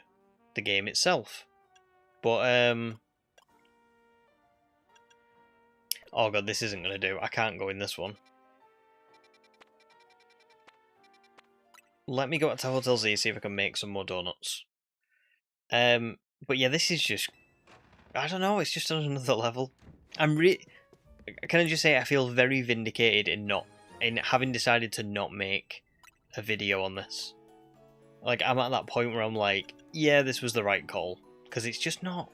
game itself. But oh god, this isn't gonna do. I can't go in this one. Let me go to Hotel Z, see if I can make some more donuts. But yeah, this is just, I don't know, it's just on another level. Can I just say I feel very vindicated in having decided to not make a video on this. Like, I'm at that point where I'm like, yeah, this was the right call, because it's just not.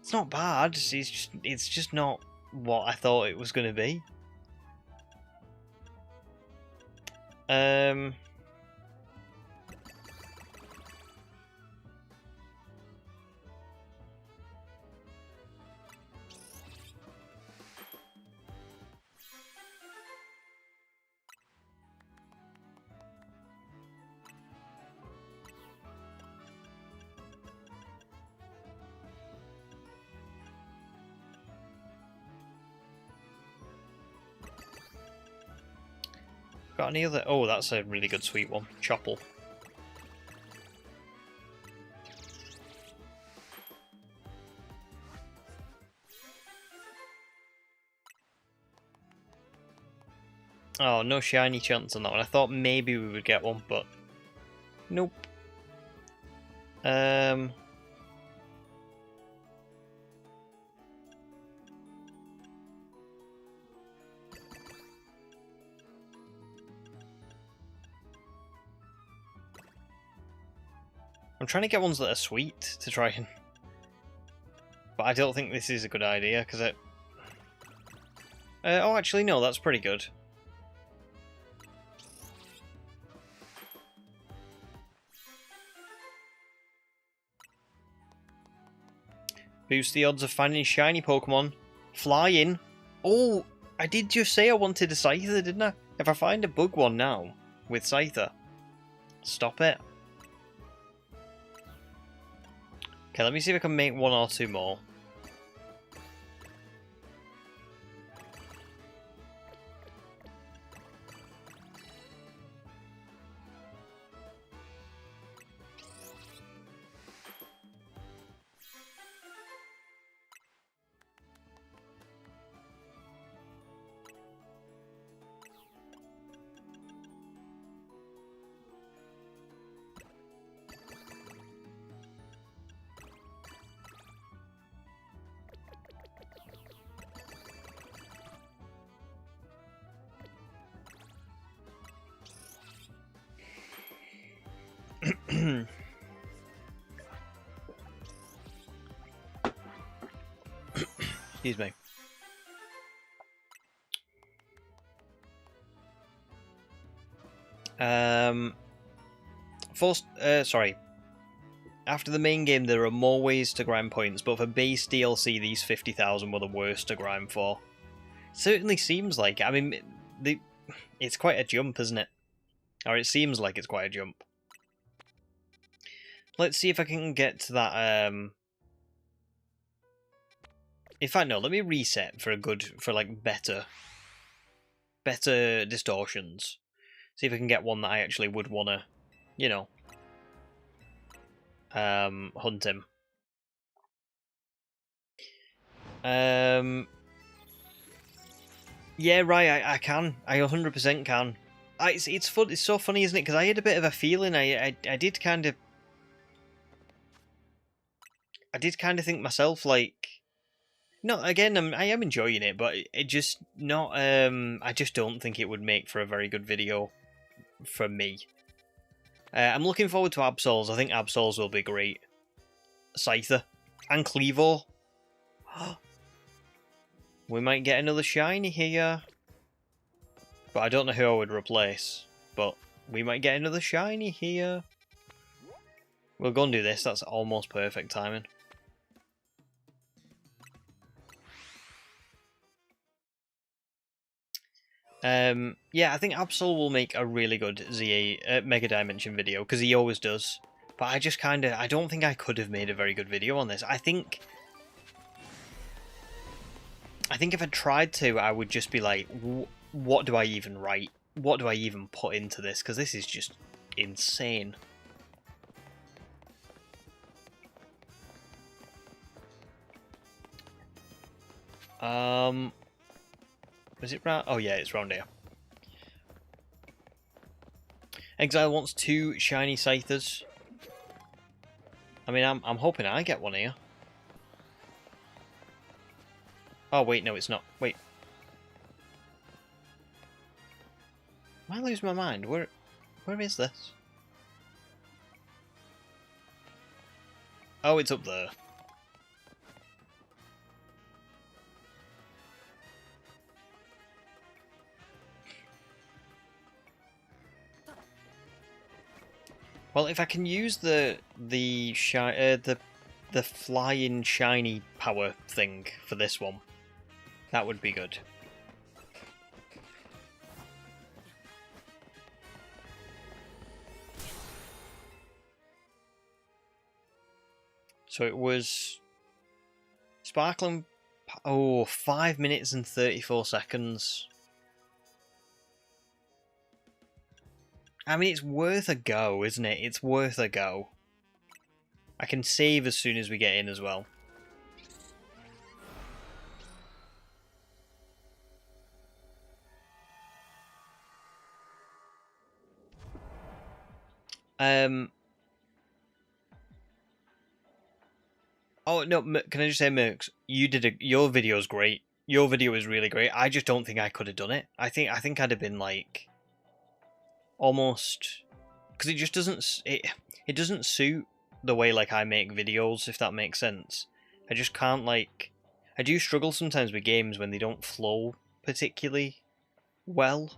It's not bad. It's just not what I thought it was going to be. Got any other? Oh, that's a really good sweet one. Chopple. Oh, no shiny chance on that one. I thought maybe we would get one, but nope. I'm trying to get ones that are sweet to try and... But I don't think this is a good idea, because it... oh, actually, no, that's pretty good. Boost the odds of finding shiny Pokemon. Flying. Oh, I did just say I wanted a Scyther, didn't I? If I find a bug one now with Scyther, stop it. Okay, let me see if I can make one or two more. Excuse me. Sorry. After the main game, there are more ways to grind points, but for base DLC, these 50,000 were the worst to grind for. Certainly seems like it. I mean, it's quite a jump, isn't it? Or it seems like it's quite a jump. Let's see if I can get to that, In fact, no, let me reset for like, better distortions. See if I can get one that I actually would want to, you know, hunt him. Yeah, right, I can. I 100% can. It's fun. It's so funny, isn't it? Because I had a bit of a feeling. I did kind of think myself, like, no, again, I am enjoying it, but it just not. I just don't think it would make for a very good video for me. I'm looking forward to Absols. I think Absols will be great. Scyther and Clevo. We might get another shiny here. But I don't know who I would replace. But we might get another shiny here. We'll go and do this. That's almost perfect timing. Yeah, I think Absol will make a really good ZA Mega Dimension video, because he always does. But I don't think I could have made a very good video on this. I think if I tried to, I would just be like, what do I even write? What do I even put into this? Because this is just insane. Is it round? Oh yeah, it's round here. Exile wants 2 shiny Scythers. I mean, I'm hoping I get one here. Oh wait, no, it's not. Wait. Am I losing my mind? Where is this? Oh, it's up there. Well, if I can use the flying shiny power thing for this one, that would be good. So it was Sparkling. Oh, 5 minutes and 34 seconds. I mean, it's worth a go, isn't it? It's worth a go. I can save as soon as we get in as well. Oh no, can I just say, Mercs, your video's great. Your video is really great. I just don't think I could have done it. I think I'd have been like almost, because it just doesn't it doesn't suit the way like I make videos, if that makes sense. I just can't, like, I do struggle sometimes with games when they don't flow particularly well.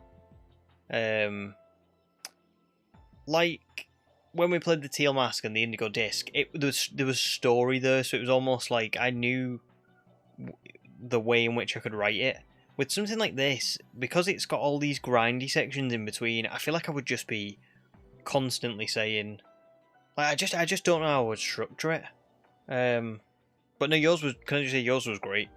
Like when we played the Teal Mask and the Indigo Disc, there was story there, so it was almost like I knew the way in which I could write it. With something like this, because it's got all these grindy sections in between, I feel like I would just be constantly saying, like, I just don't know how I would structure it. But no, can I just say yours was great.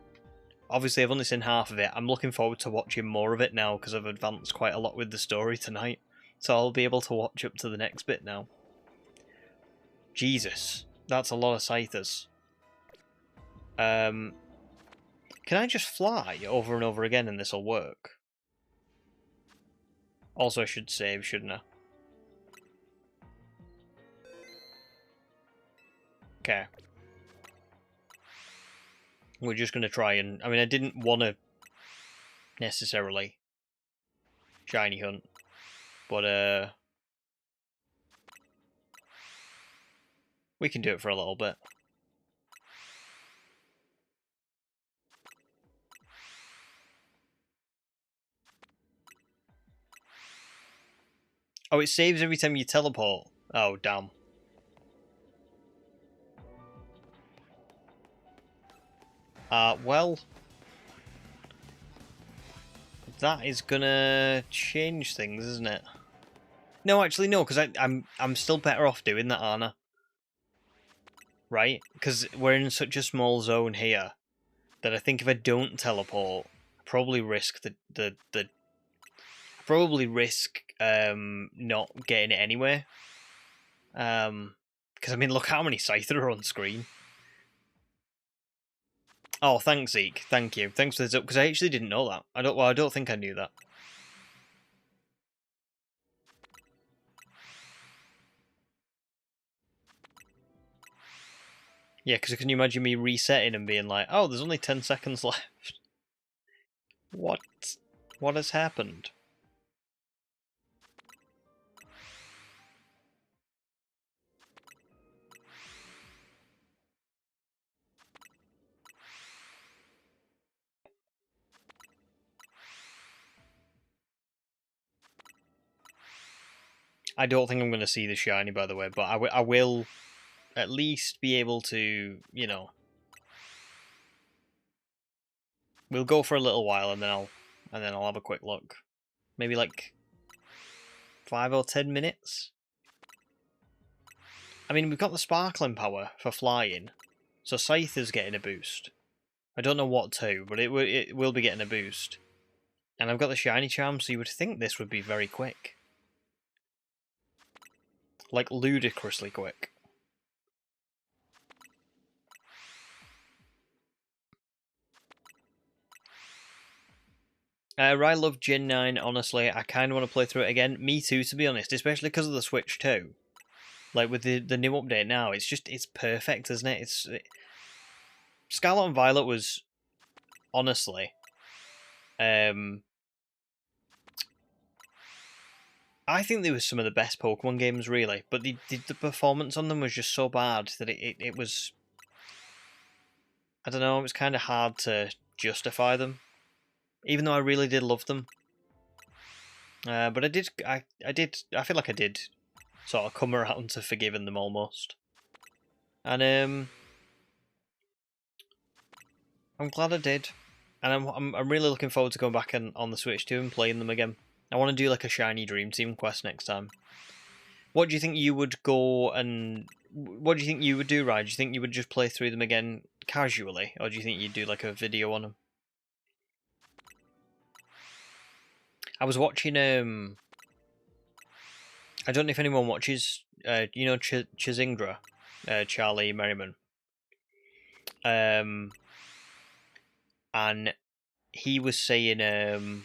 Obviously, I've only seen half of it. I'm looking forward to watching more of it now because I've advanced quite a lot with the story tonight. So I'll be able to watch up to the next bit now. Jesus, that's a lot of Scythers. Can I just fly over and over again and this'll work? Also, I should save, shouldn't I? Okay. We're just going to try and... I mean, I didn't want to necessarily shiny hunt, but we can do it for a little bit. Oh, it saves every time you teleport. Oh, damn. Well, that is gonna change things, isn't it? No, actually, no, because I'm still better off doing that, aren't I? Right? Because we're in such a small zone here that I think if I don't teleport, I probably risk not getting it anyway. Because I mean, look how many Scyther are on screen. Oh, thanks, Zeke. Thank you. Thanks for this up, because I actually didn't know that. I don't think I knew that. Yeah, because can you imagine me resetting and being like, oh, there's only 10 seconds left. What? What has happened? I don't think I'm going to see the shiny, by the way, but I will at least be able to, you know... We'll go for a little while and then I'll have a quick look. Maybe like 5 or 10 minutes? I mean, we've got the sparkling power for flying, so Scythe is getting a boost. I don't know what to, but it will be getting a boost. And I've got the shiny charm, so you would think this would be very quick. Like, ludicrously quick. I love Gen 9, honestly. I kind of want to play through it again. Me too, to be honest, especially because of the Switch 2. Like, with the new update now, it's perfect, isn't it? Scarlet and Violet was, honestly, I think they were some of the best Pokemon games, really. But the performance on them was just so bad that it was... I don't know, it was kind of hard to justify them. Even though I really did love them. But I feel like I did sort of come around to forgiving them almost. And I'm glad I did. And I'm really looking forward to going back on the Switch 2 and playing them again. I want to do like a shiny Dream Team quest next time. What do you think you would go and... What do you think you would do, Ryan? Do you think you would just play through them again casually? Or do you think you'd do like a video on them? I was watching... I don't know if anyone watches... you know Chizindra? Charlie Merriman. And he was saying...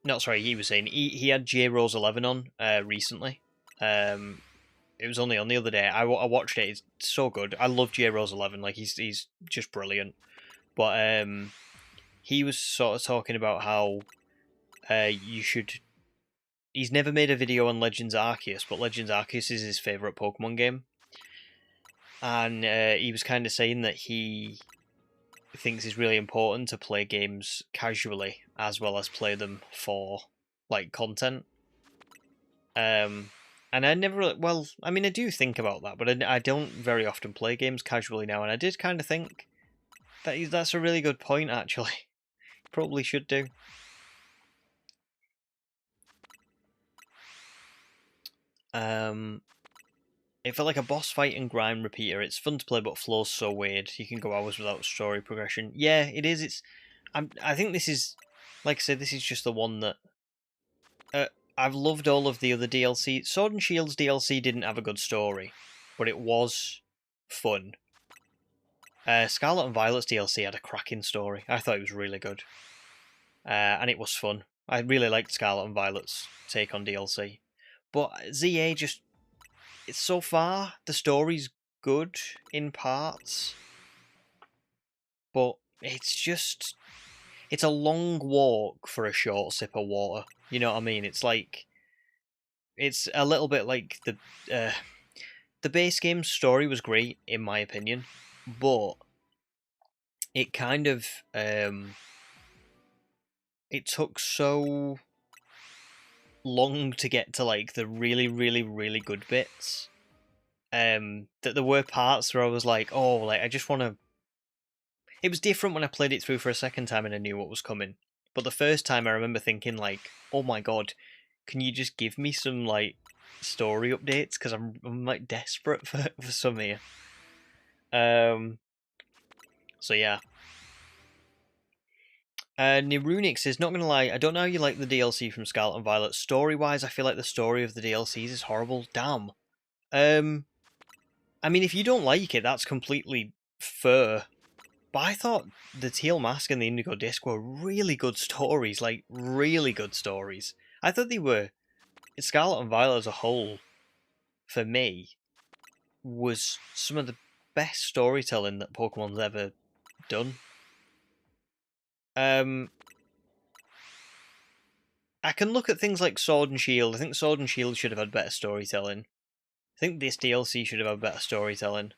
Not sorry, he was saying he had J Rose 11 on recently. It was only on the other day. I watched it. It's so good. I love J Rose 11. Like he's just brilliant. But he was sort of talking about how you should. He's never made a video on Legends Arceus, but Legends Arceus is his favorite Pokemon game. And he was kind of saying that he thinks it's really important to play games casually as well as play them for like content. And I never, well, I mean, I do think about that, but I don't very often play games casually now, and I did kind of think that that's a really good point, actually. Probably should do. It felt like a boss fight and grind repeater. It's fun to play, but flows so weird. You can go hours without story progression. Yeah, it is. I think this is, like I said, this is just the one that I've loved all of the other DLC. Sword and Shield's DLC didn't have a good story, but it was fun. Scarlet and Violet's DLC had a cracking story. I thought it was really good. And it was fun. I really liked Scarlet and Violet's take on DLC. But ZA just... It's so far, the story's good in parts. But it's just... It's a long walk for a short sip of water. You know what I mean? It's like... It's a little bit like the base game story was great, in my opinion. But it kind of... it took so long to get to like the really, really, really good bits. That there were parts where I was like, oh, like I just want to. It was different when I played it through for a second time and I knew what was coming. But the first time I remember thinking like, oh my god, can you just give me some like story updates? Because I'm like desperate for some here. So yeah. Nerunix is not gonna lie, I don't know how you like the DLC from Scarlet and Violet. Story-wise, I feel like the story of the DLCs is horrible. Damn. I mean, if you don't like it, that's completely fair. But I thought the Teal Mask and the Indigo Disc were really good stories, like, really good stories. I thought they were... Scarlet and Violet as a whole, for me, was some of the best storytelling that Pokemon's ever done. I can look at things like Sword and Shield. I think Sword and Shield should have had better storytelling. I think this DLC should have had better storytelling.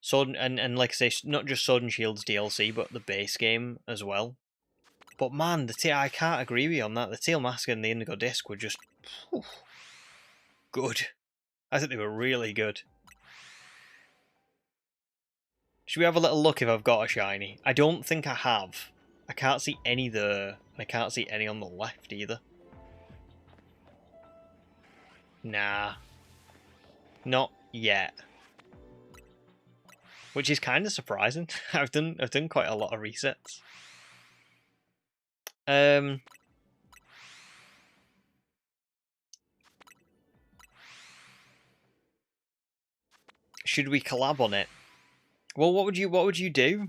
Sword and like I say, not just Sword and Shield's DLC, but the base game as well. But man, I can't agree with you on that. The Teal Mask and the Indigo Disc were just good. I think they were really good. Should we have a little look if I've got a shiny? I don't think I have. I can't see any there, and I can't see any on the left either. Nah. Not yet. Which is kind of surprising. I've done quite a lot of resets. Should we collab on it? Well, what would you do?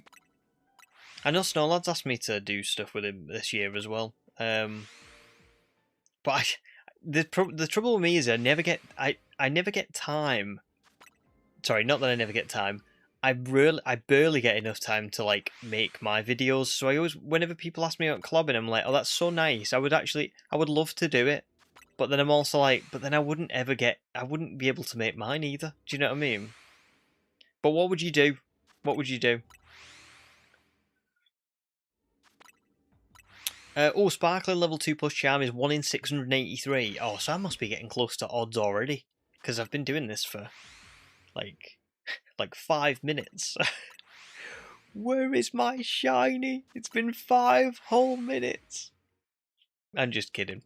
I know Snowlad's asked me to do stuff with him this year as well. But the trouble with me is I never get time. Sorry, not that I never get time. I barely get enough time to like make my videos. So I always, whenever people ask me about collabing, I'm like, oh, that's so nice. I would love to do it. But then I'm also like, but then I wouldn't be able to make mine either. Do you know what I mean? But what would you do? What would you do? Oh, Sparkling level 2 plus charm is 1 in 683. Oh, so I must be getting close to odds already. Because I've been doing this for, like 5 minutes. Where is my shiny? It's been 5 whole minutes. I'm just kidding.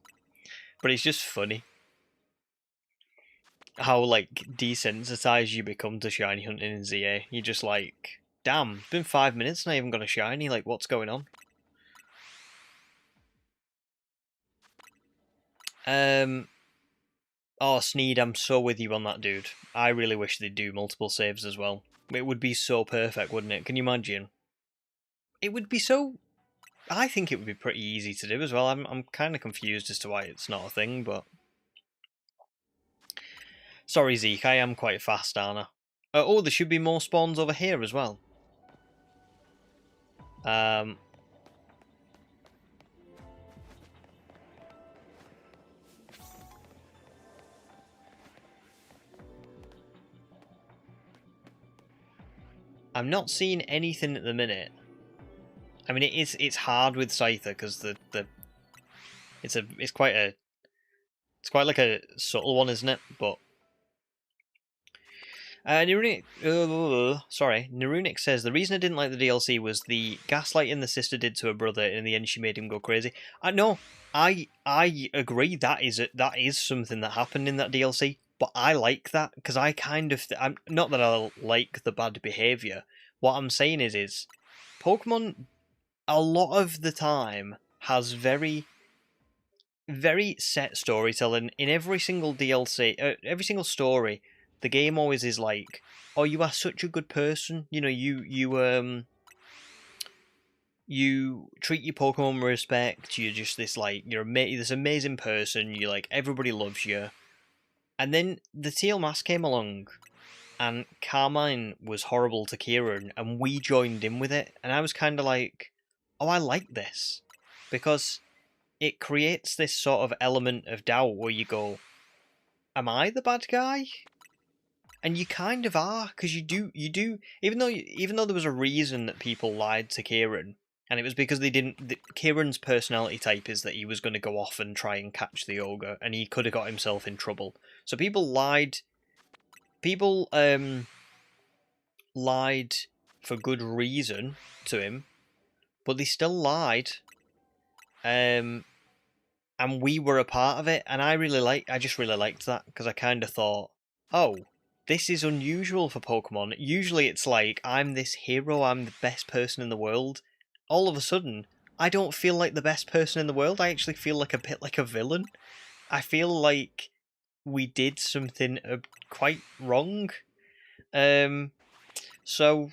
But it's just funny. How, like, desensitized you become to shiny hunting in ZA. You're just like, damn, it's been 5 minutes and I haven't got a shiny. Like, what's going on? Oh, Sneed, I'm so with you on that, dude. I really wish they'd do multiple saves as well. It would be so perfect, wouldn't it? Can you imagine? It would be so... I think it would be pretty easy to do as well. I'm kind of confused as to why it's not a thing, but... Sorry, Zeke, I am quite fast, aren't I? Oh, there should be more spawns over here as well. I'm not seeing anything at the minute. I mean, it's hard with Scyther because it's quite like a subtle one, isn't it? But Nerunic says the reason I didn't like the DLC was the gaslighting the sister did to her brother, and in the end she made him go crazy. I agree that is something that happened in that DLC, but I like that because I kind of I'm not that I like the bad behavior. What I'm saying is Pokemon a lot of the time has very set storytelling in every single DLC, every single story. The game always is like, oh, you are such a good person. You know, you treat your Pokemon with respect. You're just this like you're this amazing person. You like everybody loves you. And then the Teal Mask came along, and Carmine was horrible to Kieran, and we joined in with it. And I was kind of like, oh, I like this because it creates this sort of element of doubt where you go, am I the bad guy? And you kind of are, because you do, even though there was a reason that people lied to Kieran, And it was because they didn't. Kieran's personality type is that he was going to go off and try and catch the ogre, and he could have got himself in trouble. So people lied. People lied for good reason to him, but they still lied. And we were a part of it, and I just really liked that, because I kind of thought, oh, this is unusual for Pokemon. Usually it's like, I'm this hero, I'm the best person in the world. All of a sudden, I don't feel like the best person in the world. I actually feel like a bit like a villain. I feel like we did something quite wrong. So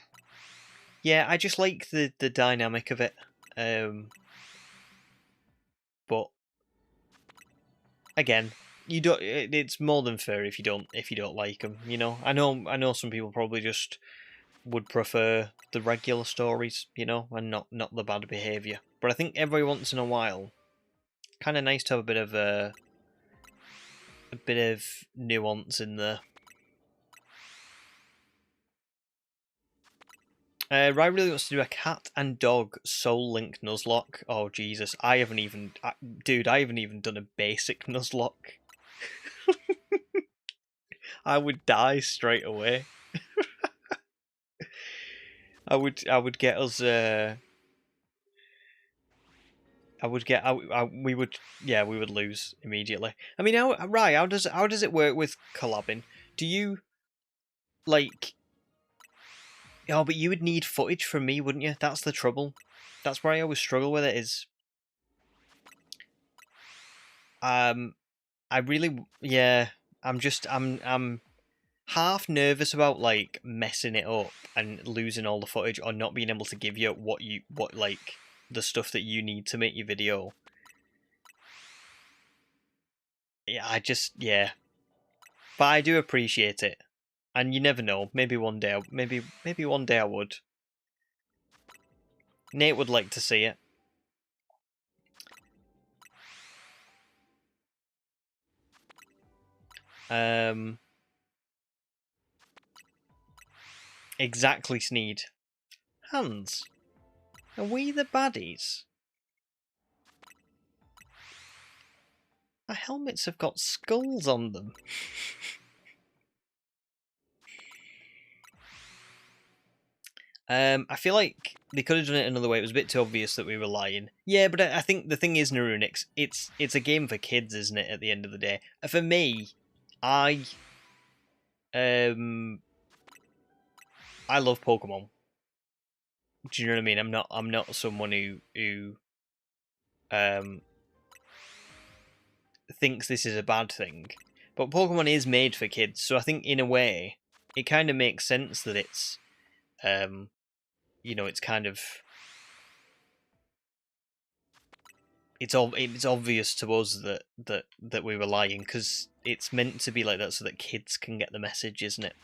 yeah, I just like the dynamic of it. But again, you don't. It's more than fair if you don't like them. You know, I know some people probably just would prefer the regular stories, you know, and not the bad behaviour. But I think every once in a while, kind of nice to have a bit of nuance in there. Rai really wants to do a cat and dog Soul Link Nuzlocke. Oh Jesus, I haven't even done a basic Nuzlocke. I would die straight away. I would get us. We would lose immediately. I mean, how does it work with collabing? Do you like? Oh, but you would need footage from me, wouldn't you? That's the trouble. That's where I always struggle with it. Is I really, yeah. I'm half nervous about like messing it up and losing all the footage, or not being able to give you what like the stuff that you need to make your video. Yeah, but I do appreciate it, and you never know. Maybe one day, maybe one day I would. Nate would like to see it. Exactly, Sneed. Hans, are we the baddies? Our helmets have got skulls on them. I feel like they could have done it another way. It was a bit too obvious that we were lying. Yeah, but I think the thing is, Narunix, it's a game for kids, isn't it? At the end of the day, for me, I love Pokemon. Do you know what I mean? I'm not someone who thinks this is a bad thing, but Pokemon is made for kids, so I think in a way it kind of makes sense that it's it's kind of it's obvious to us that we were lying, because it's meant to be like that so that kids can get the message, isn't it?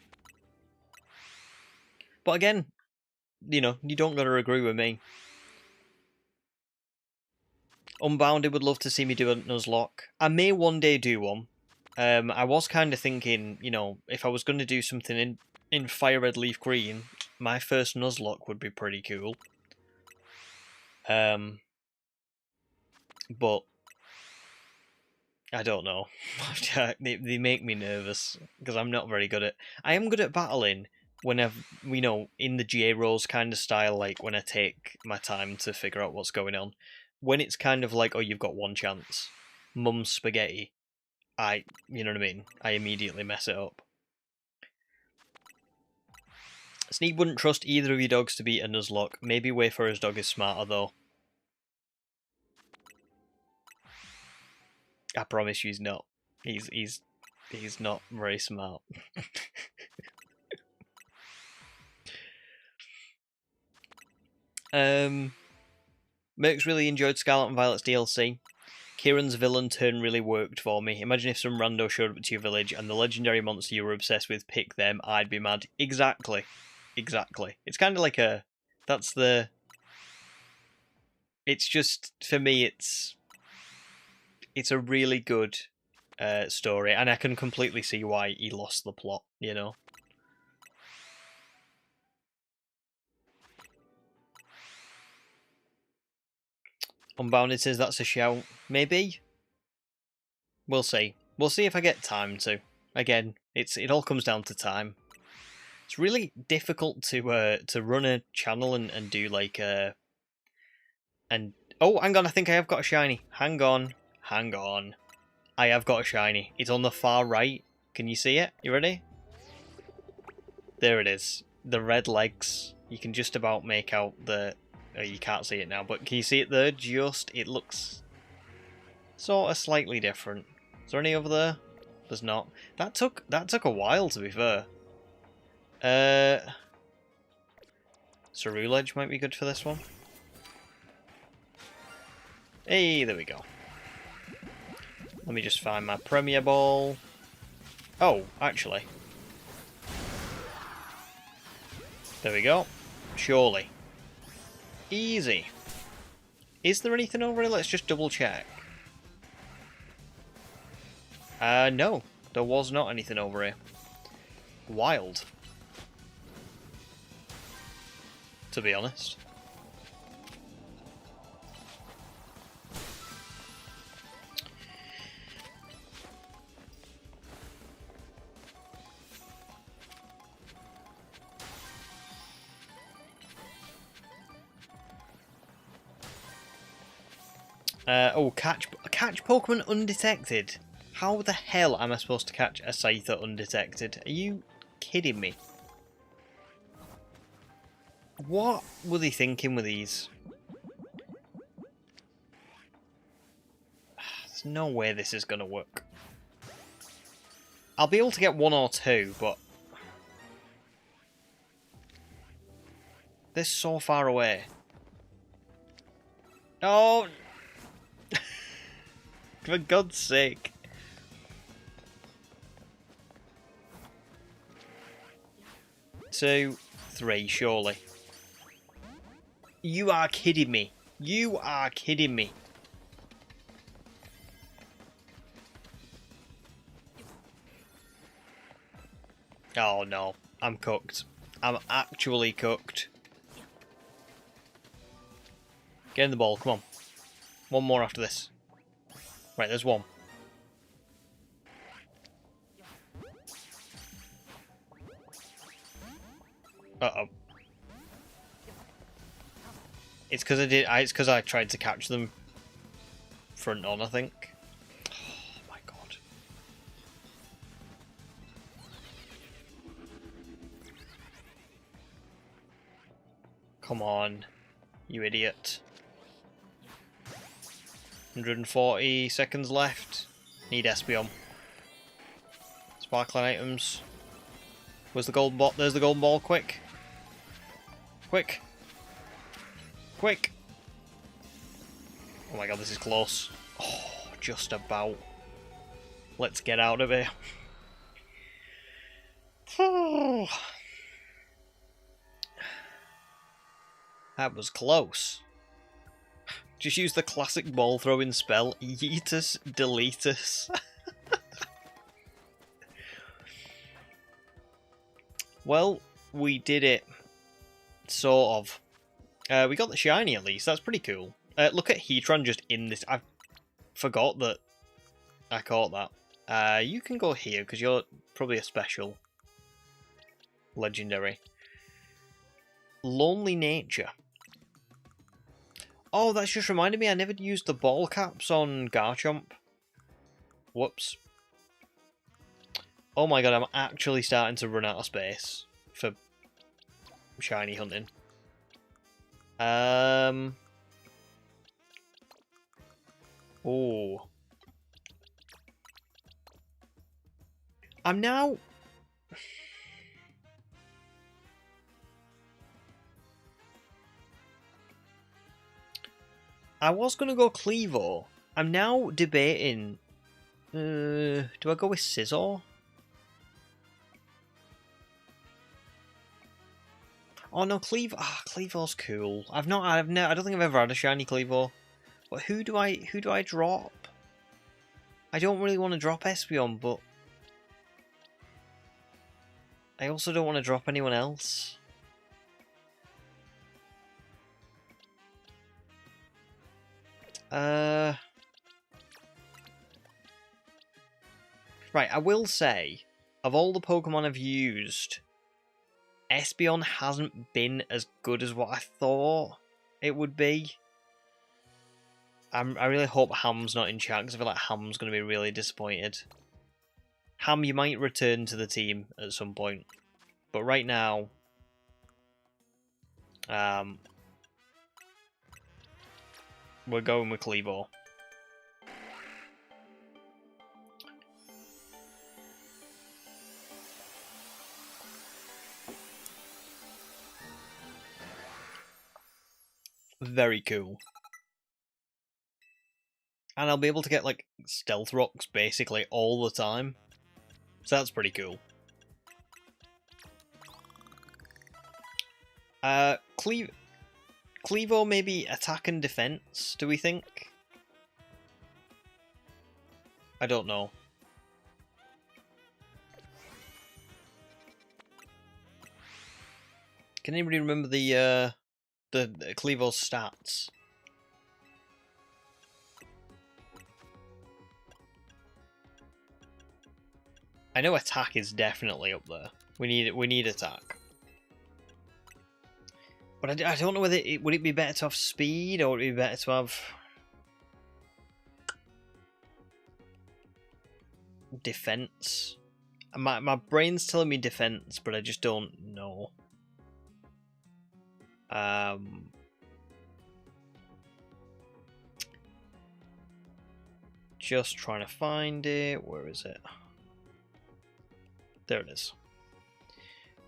But again, you don't got to agree with me. Unbounded would love to see me do a Nuzlocke. I may one day do one. I was kind of thinking, if I was going to do something in Fire Red Leaf Green, my first Nuzlocke would be pretty cool. But I don't know. They make me nervous because I'm not very good at. I am good at battling whenever in the J-Rose kind of style, like when I take my time to figure out what's going on. When it's kind of like, oh, you've got one chance, mum's spaghetti. You know what I mean? I immediately mess it up. Sneak wouldn't trust either of your dogs to beat a Nuzlocke. Maybe Wayfarer's dog is smarter though. I promise you, he's not. He's not very smart. Mercs really enjoyed Scarlet and Violet's DLC. Kieran's villain turn really worked for me. Imagine if some rando showed up to your village and the legendary monster you were obsessed with picked them. I'd be mad. Exactly. It's kind of like it's just, for me, it's a really good story, and I can completely see why he lost the plot, Unbounded says that's a shout. Maybe. We'll see. We'll see if I get time to. Again, it all comes down to time. It's really difficult to run a channel and do like and oh, hang on, I think I have got a shiny. Hang on. I have got a shiny. It's on the far right. Can you see it? You ready? There it is. The red legs. You can just about make out the... you can't see it now, but can you see it there? It looks sort of slightly different. Is there any over there? There's not. That took a while, to be fair. Ceruledge might be good for this one. Hey, there we go. Let me just find my Premier Ball. Oh, actually. There we go. Surely. Easy. Is there anything over here? Let's just double check. No. There was not anything over here. Wild. To be honest. Oh, catch Pokemon undetected. How the hell am I supposed to catch a Scyther undetected? Are you kidding me? What were they thinking with these? There's no way this is going to work. I'll be able to get one or two, but... they're so far away. Oh! For God's sake. Two, three, surely. You are kidding me. You are kidding me. Oh no, I'm cooked. I'm actually cooked. Get in the ball, come on. One more after this. Right, there's one. Uh-oh. It's because I tried to catch them front on, I think. Oh my god. Come on, you idiot. 140 seconds left. Need Espeon. Sparkling items. Where's the golden ball? There's the golden ball. Quick. Quick. Quick. Oh my god, this is close. Oh, just about. Let's get out of here. That was close. Just use the classic ball throwing spell, Yeetus Deletus. Well, we did it. Sort of. We got the shiny at least, that's pretty cool. Look at Heatran just in this. I forgot that I caught that. You can go here because you're probably a special. Legendary. Lonely Nature. Oh, that's just reminded me I never used the ball caps on Garchomp. Whoops. Oh my god, I'm actually starting to run out of space for shiny hunting. Oh. I'm now... I was going to go Clevo. I'm now debating... do I go with Scizor? Oh no, Clevo. Ah, Clevo's cool. I don't think I've ever had a shiny Clevo. But who do I drop? I don't really want to drop Espeon, but I also don't want to drop anyone else. Right, I will say, of all the Pokemon I've used, Espeon hasn't been as good as what I thought it would be. I really hope Ham's not in chat, because I feel like Ham's going to be really disappointed. Ham, you might return to the team at some point. But right now... we're going with Cleavor. Very cool. And I'll be able to get, like, Stealth Rocks basically all the time. So that's pretty cool. Cleavor maybe attack and defense, do we think? I don't know. Can anybody remember the Cleavor's stats? I know attack is definitely up there. We need attack. But I don't know whether would it be better to have speed or would it be better to have defense. My brain's telling me defense, but I just don't know. Just trying to find it. Where is it? There it is.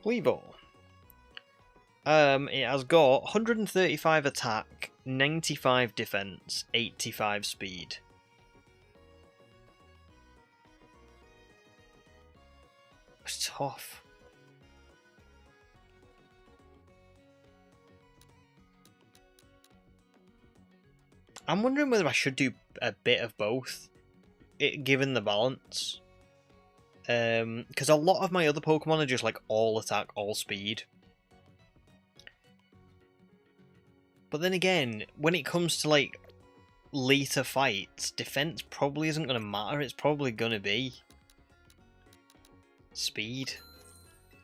Cleavor. It has got 135 attack, 95 defense, 85 speed. It's tough. I'm wondering whether I should do a bit of both, given the balance. Because a lot of my other Pokemon are just like all attack, all speed. But then again, when it comes to like later fights, defense probably isn't going to matter. It's probably going to be speed.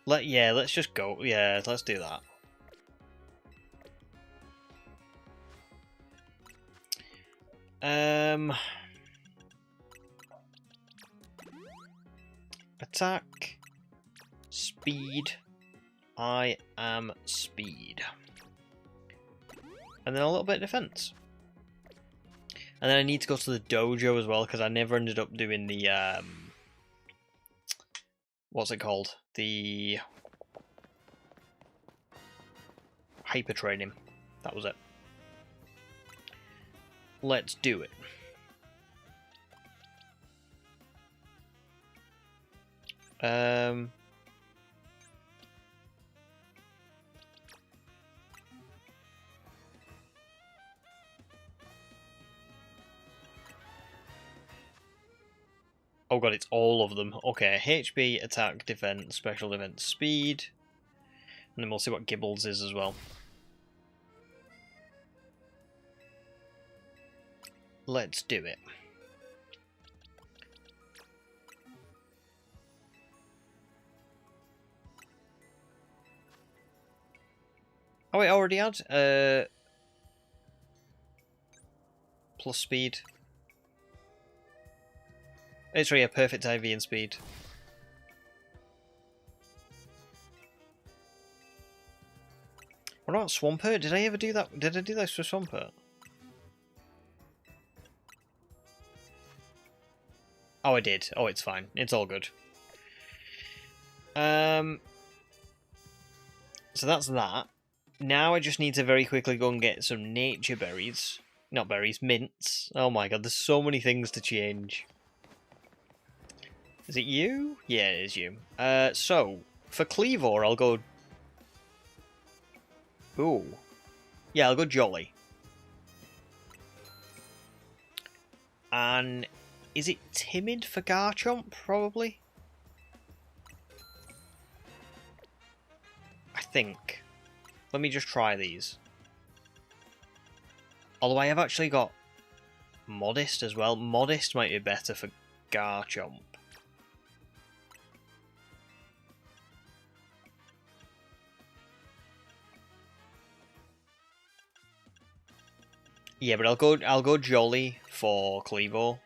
Let's just go. Yeah, let's do that. Attack, speed. I am speed. And then a little bit of defense. And then I need to go to the dojo as well, because I never ended up doing the what's it called? The hyper training. That was it. Let's do it. Oh god, it's all of them. Okay, HP, attack, defense, special defense, speed. And then we'll see what Gibbles is as well. Let's do it. Oh, it already had plus speed. It's really a perfect IV and speed. What about Swampert? Did I ever do that? Did I do this for Swampert? Oh, I did. Oh, it's fine. It's all good. So that's that. Now I just need to very quickly go and get some nature berries. Not berries, mints. Oh my god, there's so many things to change. Is it you? Yeah, it is you. So, for Cleavor, I'll go... Ooh. Yeah, I'll go Jolly. And is it Timid for Garchomp, probably? I think. Let me just try these. Although I have actually got Modest as well. Modest might be better for Garchomp. Yeah, but I'll go Jolly for Clevo.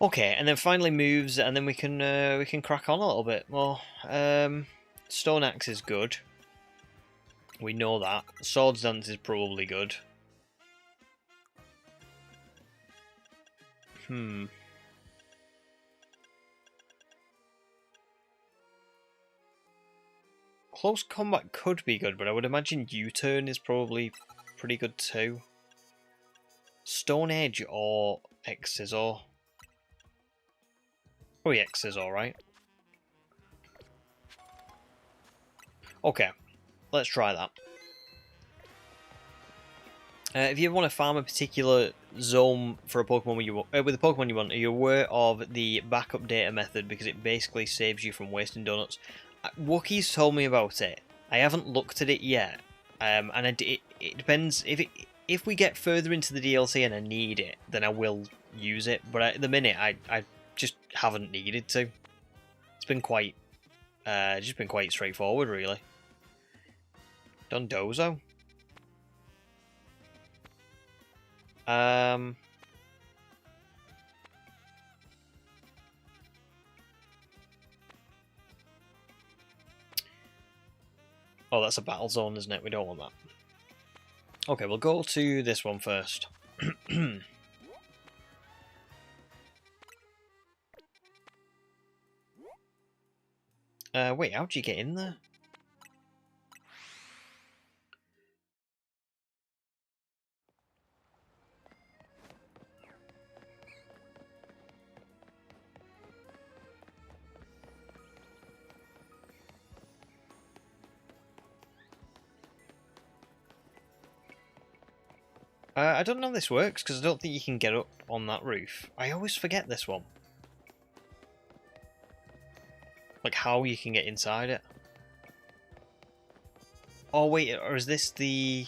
Okay, and then finally moves, and then we can crack on a little bit more. Stone Axe is good. We know that. Swords Dance is probably good. Close combat could be good, but I would imagine U-turn is probably pretty good too. Stone Edge or X-Scissor? Probably X-Scissor, right? Okay, let's try that. If you ever want to farm a particular zone for a Pokemon with a Pokemon you want, are you aware of the backup data method, because it basically saves you from wasting donuts? Wookiees told me about it. I haven't looked at it yet, and it depends. If we get further into the DLC and I need it, then I will use it. But at the minute, I just haven't needed to. It's been quite just been quite straightforward, really. Dondozo. Oh, that's a battle zone, isn't it? We don't want that. Okay, we'll go to this one first. Wait, how'd you get in there? I don't know how this works, because I don't think you can get up on that roof. I always forget this one. Like, how you can get inside it. Oh, wait, or is this the...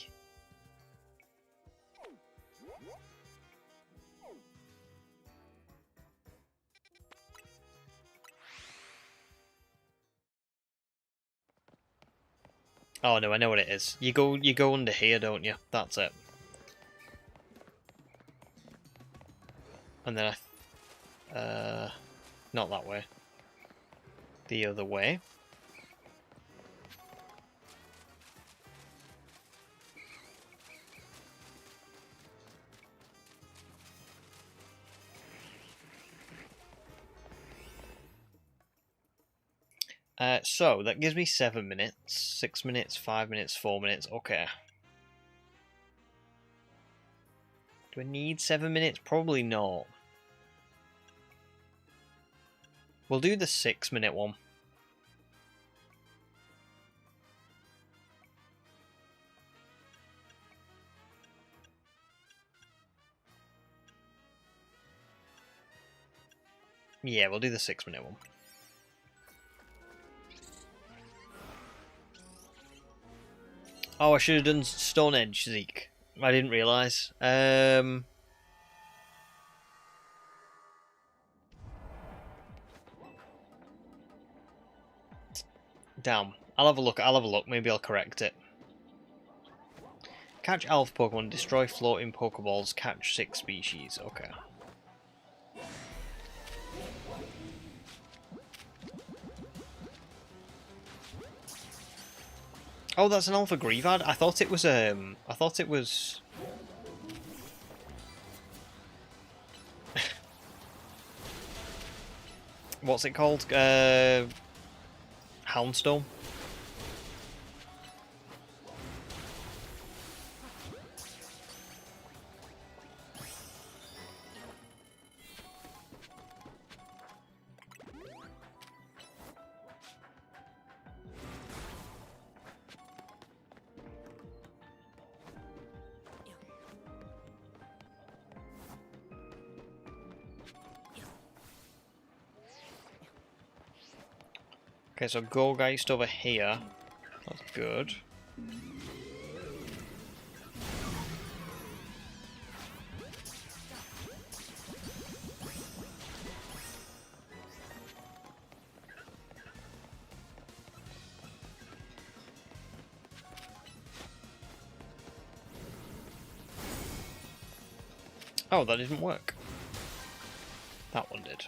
Oh, no, I know what it is. You go under here, don't you? That's it. And then not that way. The other way. So that gives me 7 minutes, 6 minutes, 5 minutes, 4 minutes. Okay. Do I need 7 minutes? Probably not. We'll do the 6-minute one. Yeah, we'll do the 6-minute one. Oh, I should have done Stone Edge, Zeke. I didn't realise. Damn. I'll have a look. Maybe I'll correct it. Catch Alpha Pokemon, destroy floating Pokeballs, catch 6 species. Okay. Oh, that's an Alpha Greevad? I thought it was what's it called? Houndstone? Okay, so Golgeist over here. That's good. Oh, that didn't work. That one did.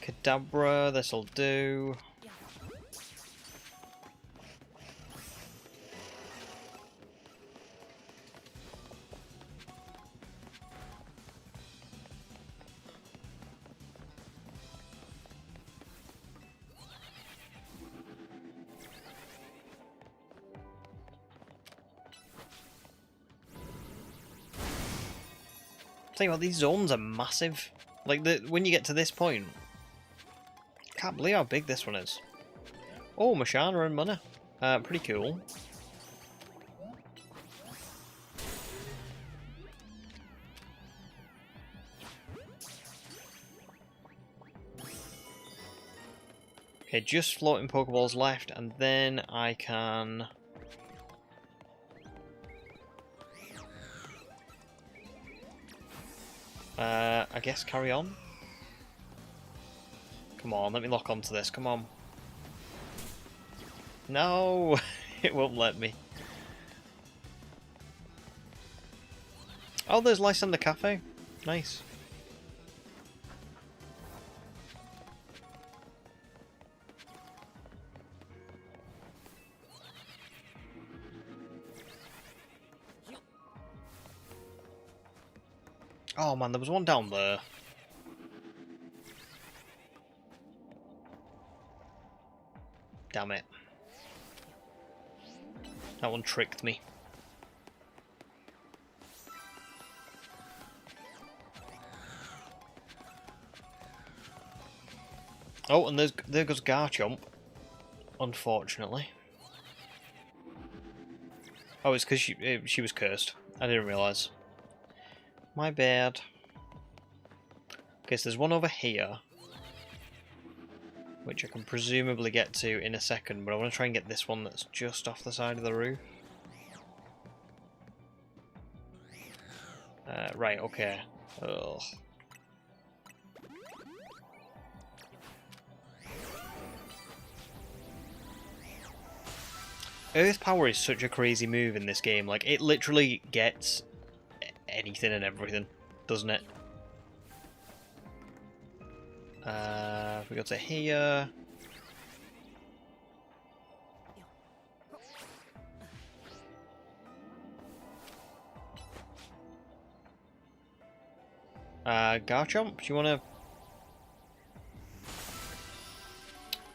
Kadabra, this'll do. Tell you what, these zones are massive. Like, when you get to this point, I can't believe how big this one is. Oh, Mashana and Mana. Pretty cool. Okay, just floating Pokeballs left, and then I can... I guess carry on. Come on, let me lock onto this, come on. No! It won't let me. Oh, there's Lysander Cafe. Nice. Oh man, there was one down there. Damn it. That one tricked me. Oh, and there goes Garchomp. Unfortunately. Oh, it's because she was cursed. I didn't realise. My bad. Okay, so there's one over here, which I can presumably get to in a second, but I want to try and get this one that's just off the side of the roof. Right, okay. Ugh. Earth Power is such a crazy move in this game. Like, it literally gets anything and everything, doesn't it? If we go to here... Garchomp, do you want to...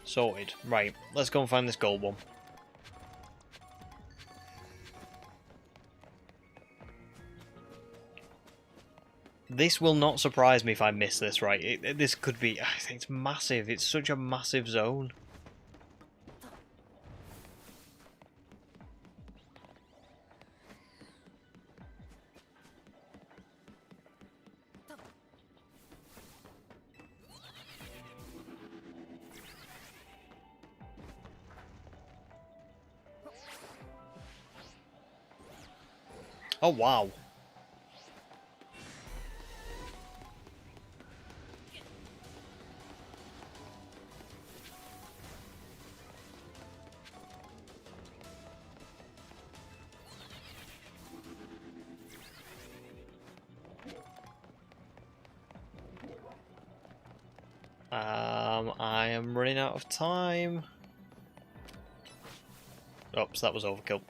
Sorted. Right, let's go and find this gold one. This will not surprise me if I miss this, right? This could be... I think it's massive. It's such a massive zone. Oh, wow. I am running out of time. Oops, that was overkill.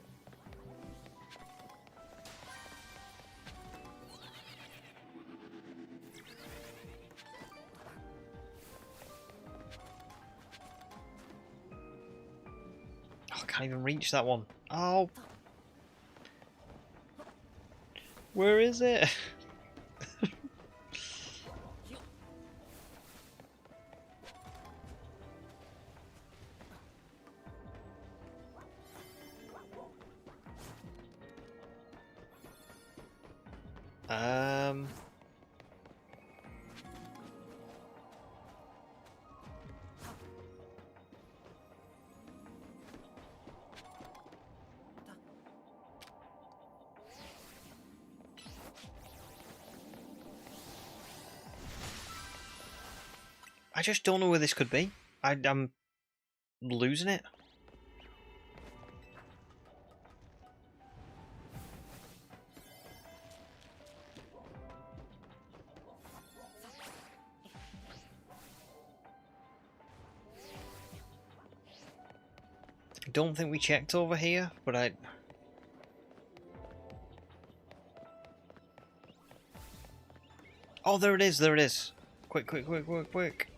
Oh, I can't even reach that one. Oh. Where is it? I just don't know where this could be. I'm losing it. don't think we checked over here, but I... Oh, there it is, there it is. Quick, quick, quick, quick, quick.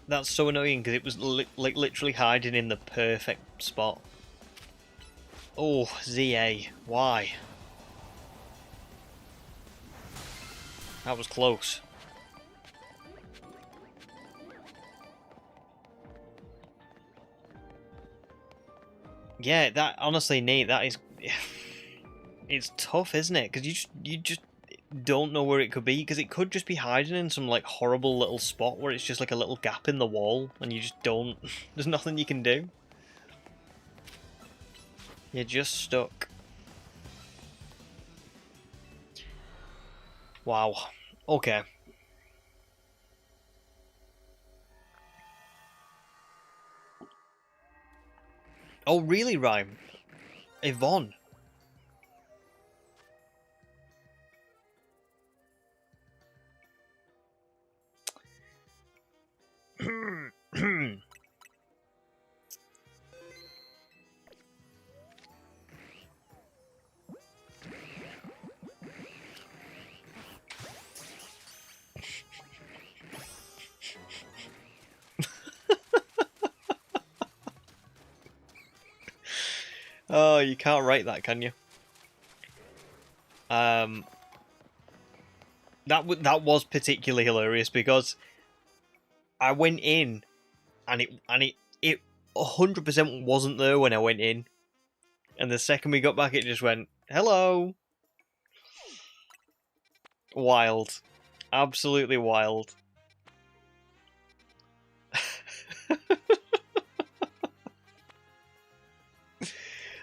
That's so annoying because it was like literally hiding in the perfect spot. Oh, ZA, why? That was close. Yeah, that honestly, Nate, that is, it's tough, isn't it? Because you just don't know where it could be, because it could just be hiding in some like horrible little spot where it's just like a little gap in the wall, and you just don't. There's nothing you can do. You're just stuck. Wow. Okay. Oh, really, Rhyme? Yvonne? Oh, you can't write that, can you? That was particularly hilarious because I went in and it 100% wasn't there when I went in, and the second we got back, it just went hello. Wild, absolutely wild.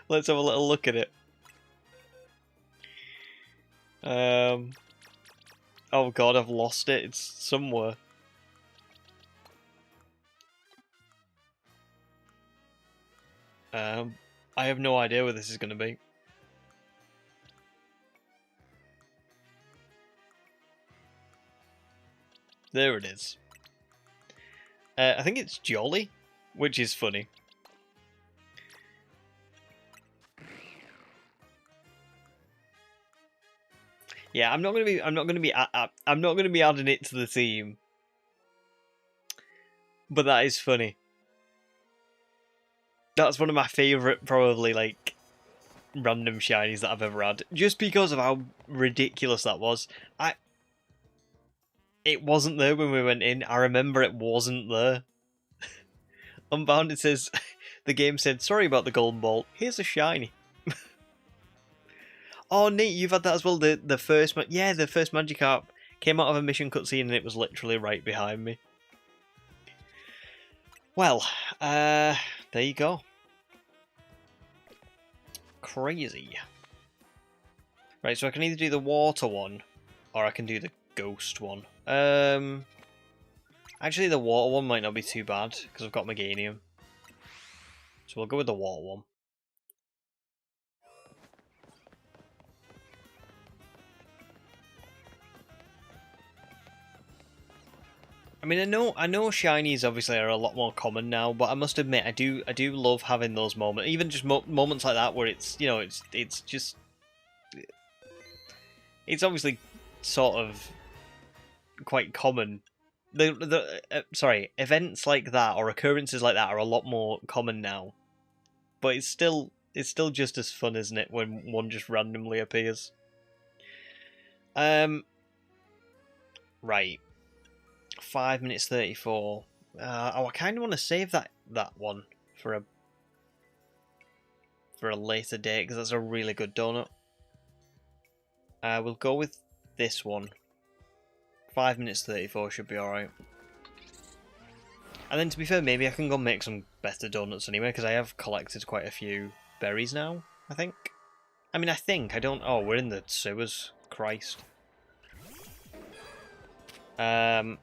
Let's have a little look at it. Oh god, I've lost it. It's somewhere. I have no idea where this is going to be. There it is. I think it's Jolly, which is funny. Yeah, I'm not gonna be adding it to the team, but that is funny. That's one of my favourite, probably, like, random shinies that I've ever had, just because of how ridiculous that was. It wasn't there when we went in. I remember it wasn't there. Unbounded says, the game said, sorry about the golden ball, here's a shiny. Oh, Nate, you've had that as well. The first Magikarp came out of a mission cutscene and it was literally right behind me. Well, there you go. Crazy. Right, so I can either do the water one or I can do the ghost one. Actually, the water one might not be too bad because I've got Meganium. So we'll go with the water one. I mean, I know shinies obviously are a lot more common now, but I must admit, I do love having those moments, even just moments like that where it's, you know, it's just, it's obviously sort of quite common. Sorry, events like that or occurrences like that are a lot more common now, but it's still just as fun, isn't it, when one just randomly appears? Right. 5 minutes 34. Oh, I kind of want to save that one for a later date because that's a really good donut. We'll go with this one. 5 minutes 34 should be alright. And then, to be fair, maybe I can go make some better donuts anyway, because I have collected quite a few berries now, I think. I mean, I don't... Oh, we're in the sewers. Christ. I'm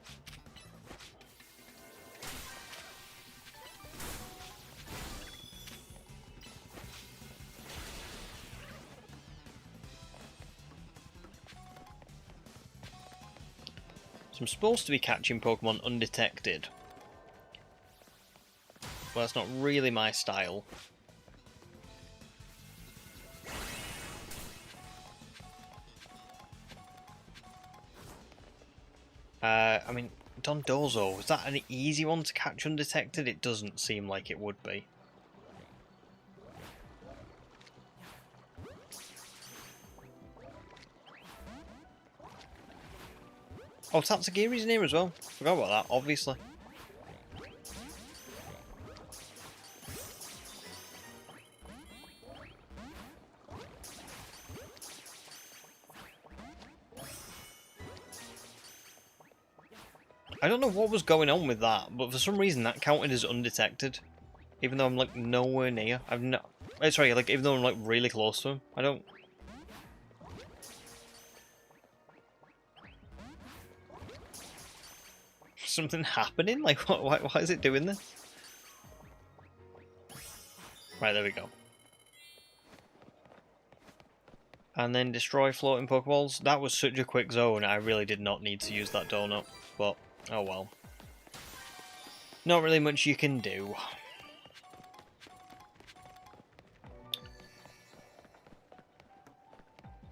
supposed to be catching Pokemon undetected. Well, that's not really my style. I mean, Dondozo, is that an easy one to catch undetected? It doesn't seem like it would be. Oh, Tatsugiri's in here as well. Forgot about that, obviously. I don't know what was going on with that, but for some reason that counted as undetected. Even though I'm like nowhere near. I've not. Sorry, like even though I'm like really close to him. I don't. Something happening? Like why is it doing this? Right, there we go. And then destroy floating Pokeballs. That was such a quick zone, I really did not need to use that donut. But, oh well. Not really much you can do.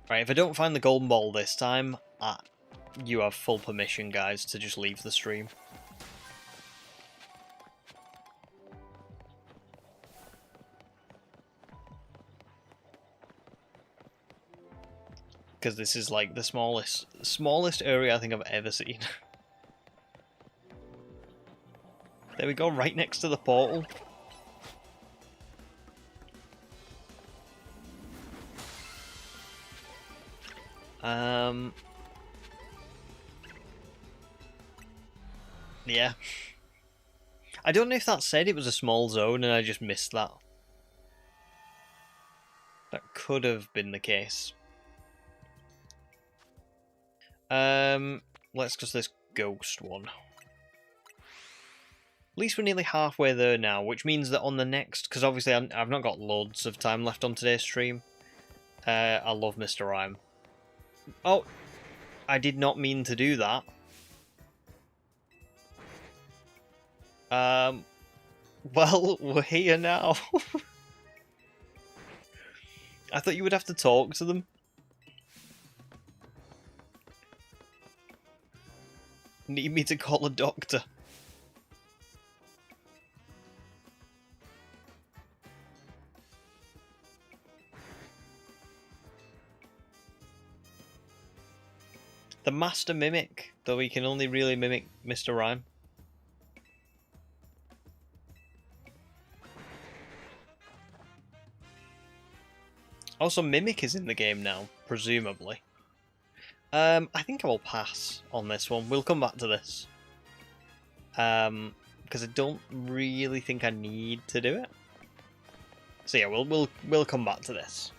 Right, if I don't find the golden ball this time, you have full permission, guys, to just leave the stream. Because this is like the smallest area I think I've ever seen. There we go, right next to the portal. Yeah. I don't know if that said it was a small zone and I just missed that. That could have been the case. Let's just this ghost one. At least we're nearly halfway there now, which means that on the next, because obviously I've not got loads of time left on today's stream. I love Mr. Rhyme. Oh, I did not mean to do that. Well, we're here now. I thought you would have to talk to them. Need me to call a doctor. The Master Mimic, though he can only really mimic Mr. Rhyme. Also, Mimic is in the game now, presumably. I think I will pass on this one. We'll come back to this. Because I don't really think I need to do it. So yeah, we'll come back to this.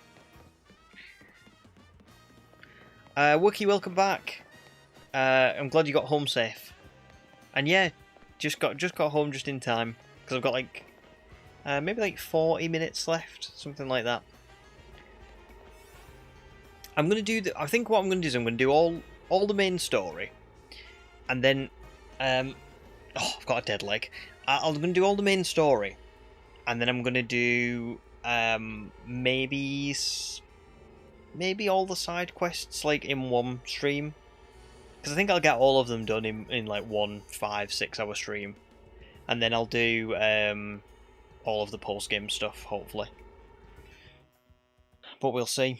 Wookie, welcome back. I'm glad you got home safe. And yeah, just got home just in time because I've got like maybe like 40 minutes left, something like that. I'm gonna do I think what I'm gonna do is I'm gonna do all the main story, and then oh, I've got a dead leg. I'm gonna do all the main story, and then I'm gonna do maybe all the side quests like in one stream, because I think I'll get all of them done in like 1 5-6 hour stream, and then I'll do all of the post game stuff hopefully, but we'll see.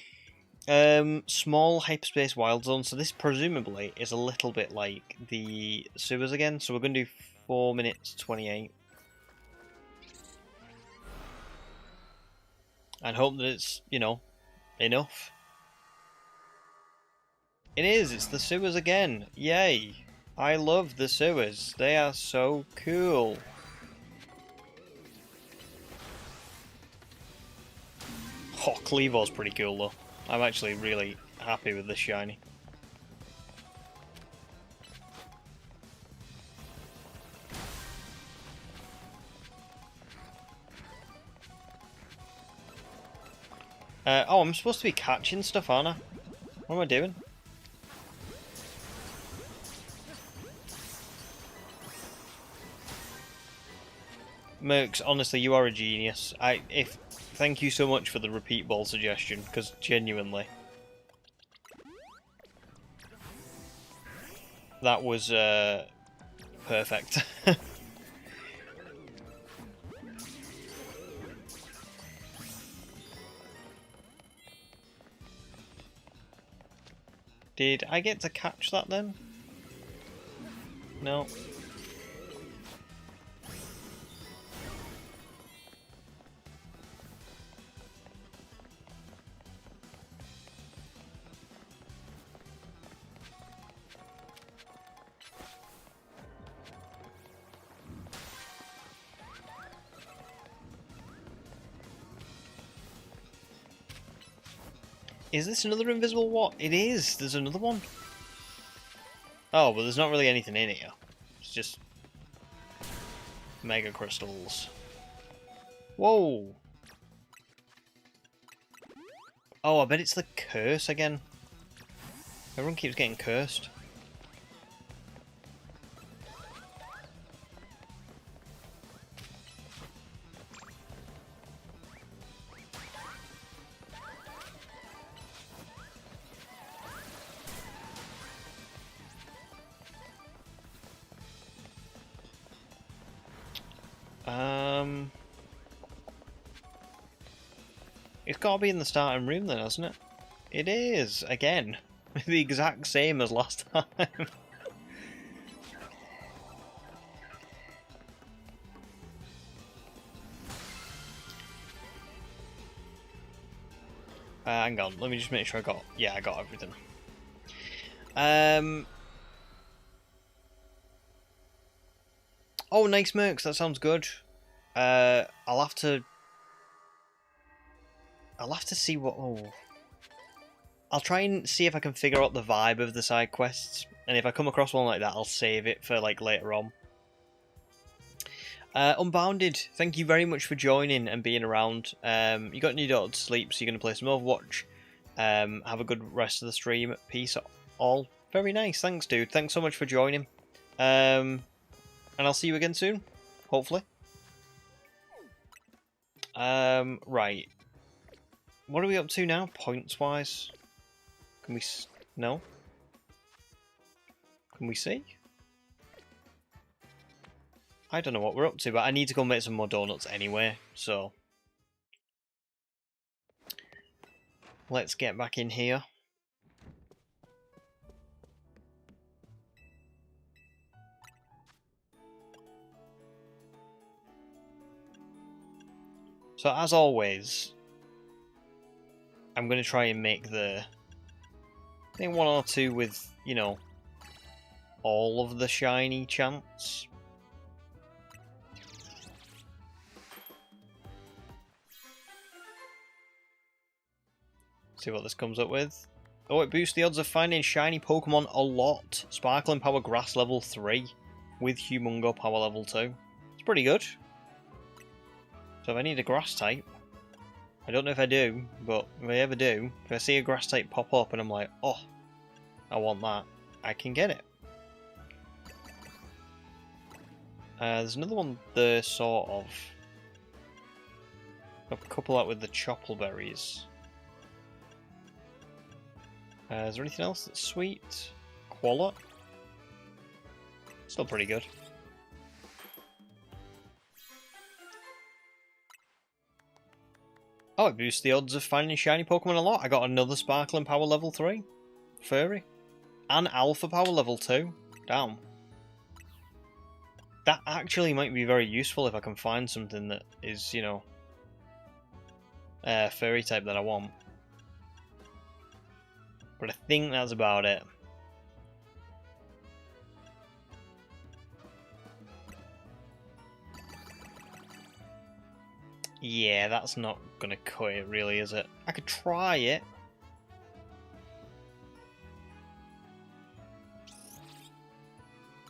Small hyperspace wild zone, so this presumably is a little bit like the sewers again, so we're going to do 4 minutes 28. And hope that it's, you know, enough. It is, it's the sewers again, yay! I love the sewers, they are so cool. Oh, Cleavo's pretty cool though. I'm actually really happy with this shiny. Oh, I'm supposed to be catching stuff, aren't I? What am I doing? Mercs, honestly, you are a genius. Thank you so much for the repeat ball suggestion, because genuinely. That was perfect. Did I get to catch that then? No. Is this another invisible what? It is! There's another one. Oh, but there's not really anything in here. It's just mega crystals. Whoa! Oh, I bet it's the curse again. Everyone keeps getting cursed. It's got to be in the starting room then, hasn't it? It is, again. The exact same as last time. Hang on, let me just make sure I got... Yeah, I got everything. Oh, nice mercs, that sounds good. I'll have to see what... Oh. I'll try and see if I can figure out the vibe of the side quests. And if I come across one like that, I'll save it for like later on. Unbounded, thank you very much for joining and being around. You got your daughter to sleep, so you're going to play some Overwatch. Have a good rest of the stream. Peace all. Very nice, thanks dude. Thanks so much for joining. And I'll see you again soon, hopefully. Right. What are we up to now, points-wise? Can we... No? Can we see? I don't know what we're up to, but I need to go make some more donuts anyway, so... Let's get back in here. So, as always, I'm going to try and make the... I think 1 or 2 with, you know, all of the shiny chance. See what this comes up with. Oh, it boosts the odds of finding shiny Pokemon a lot. Sparkling Power Grass level 3 with Humungo Power level 2. It's pretty good. So if I need a Grass type, I don't know if I do, but if I ever do, if I see a Grass type pop up and I'm like, oh, I want that, I can get it. There's another one there, sort of. A couple out with the Chopple Berries. Is there anything else that's sweet? Qualla? Still pretty good. Oh, it boosts the odds of finding shiny Pokemon a lot. I got another Sparkling Power level 3. Furry. And Alpha Power level 2. Damn. That actually might be very useful if I can find something that is, you know, furry type that I want. But I think that's about it. Yeah, that's not gonna cut it really, is it? I could try it.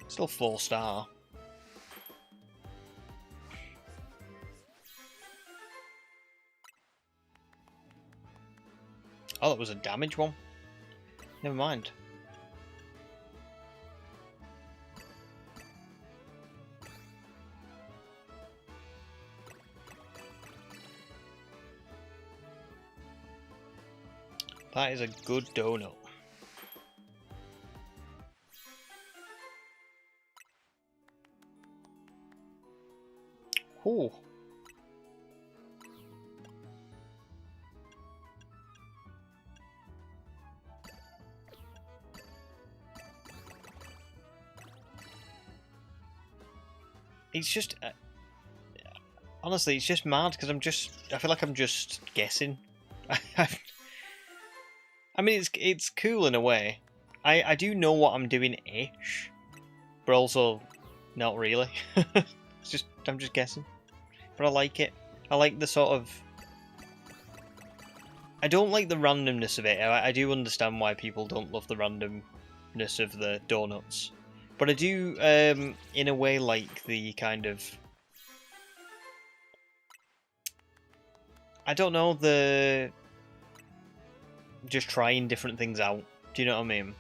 Still 4-star. Oh, that was a damage one. Never mind. That is a good donut. Ooh. It's just... honestly, it's just mad, because I feel like I'm just guessing. I mean, it's cool in a way. I do know what I'm doing-ish, but also not really. I'm just guessing. But I like it. I like the sort of... I don't like the randomness of it. I do understand why people don't love the randomness of the donuts. But I do, in a way, like the kind of... I don't know, the... just trying different things out. Do you know what I mean?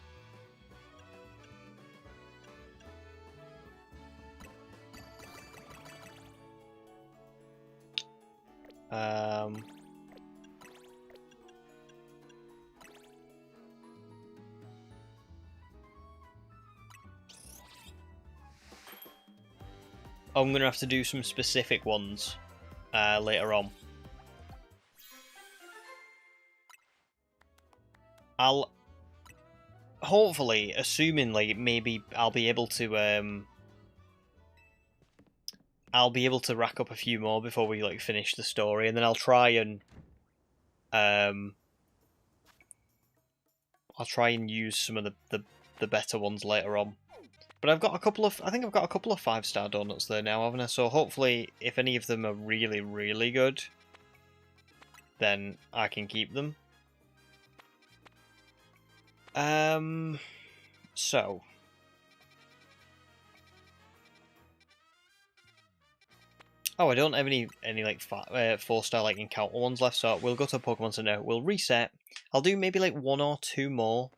I'm going to have to do some specific ones later on. I'll... hopefully, assuming like maybe I'll be able to rack up a few more before we like finish the story, and then I'll try and use some of the better ones later on. But I've got a couple of... I think I've got a couple of 5-star donuts there now, haven't I? So hopefully, if any of them are really, really good, then I can keep them. So... oh, I don't have any like 4-star like encounter ones left, so we'll go to Pokemon Center, we'll reset. I'll do maybe like 1 or 2 more.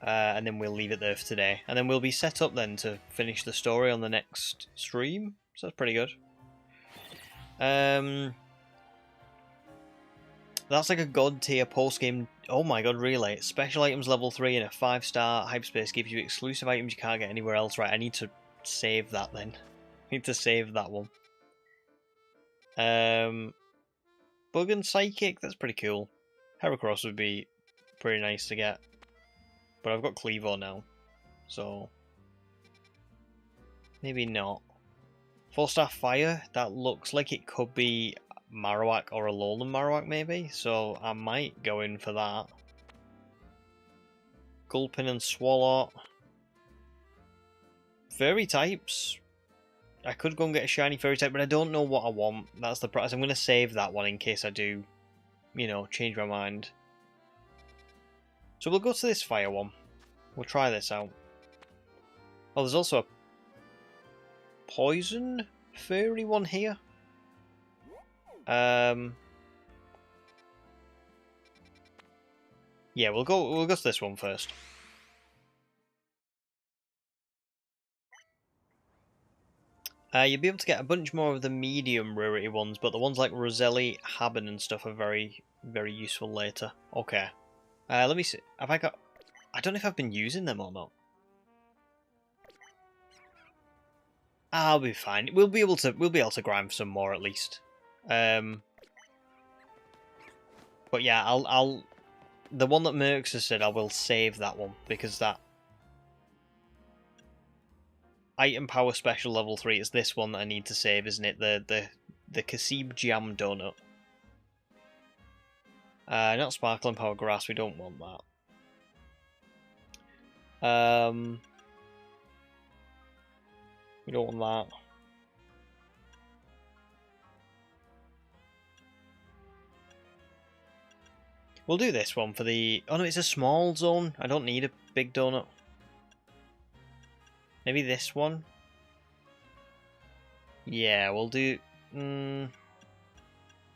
And then we'll leave it there for today. And then we'll be set up then to finish the story on the next stream. So that's pretty good. That's like a god tier post-game... oh my god, really? Special items level 3 and a 5-star hyperspace gives you exclusive items you can't get anywhere else. Right, I need to save that then. I need to save that one. Bug and Psychic, that's pretty cool. Heracross would be pretty nice to get. But I've got Cleaver now, so maybe not. 4-star Fire, that looks like it could be Marowak or a Alolan Marowak maybe, so I might go in for that. Gulpin and Swalot. Fairy types. I could go and get a shiny fairy type, but I don't know what I want. That's the price. I'm going to save that one in case I do, you know, change my mind. So we'll go to this fire one. We'll try this out. Oh, there's also a poison fairy one here. Yeah, we'll go to this one first. You'll be able to get a bunch more of the medium rarity ones, but the ones like Roselli, Haben and stuff are very, very useful later. Okay. Let me see. Have I got... I don't know if I've been using them or not. I'll be fine. We'll be able to grind some more at least. But yeah, I'll the one that Mercs has said, I will save that one because that item power special level 3 is this one that I need to save, isn't it? The Kasib Jam Donut. Not Sparkling Power Grass, we don't want that. We don't want that. We'll do this one for the... oh no, it's a small zone. I don't need a big donut. Maybe this one? Yeah, we'll do... no,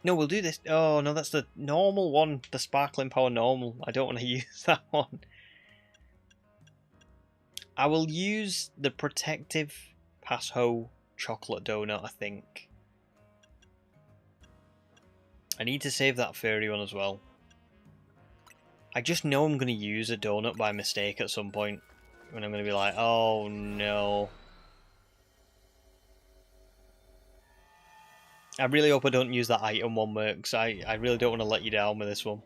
we'll do this... oh no, that's the normal one. The Sparkling Power normal. I don't want to use that one. I will use the Protective Passo Chocolate Donut, I think. I need to save that fairy one as well. I just know I'm going to use a donut by mistake at some point. When I'm going to be like, oh no. I really hope I don't use that item one, Mercs. I really don't want to let you down with this one.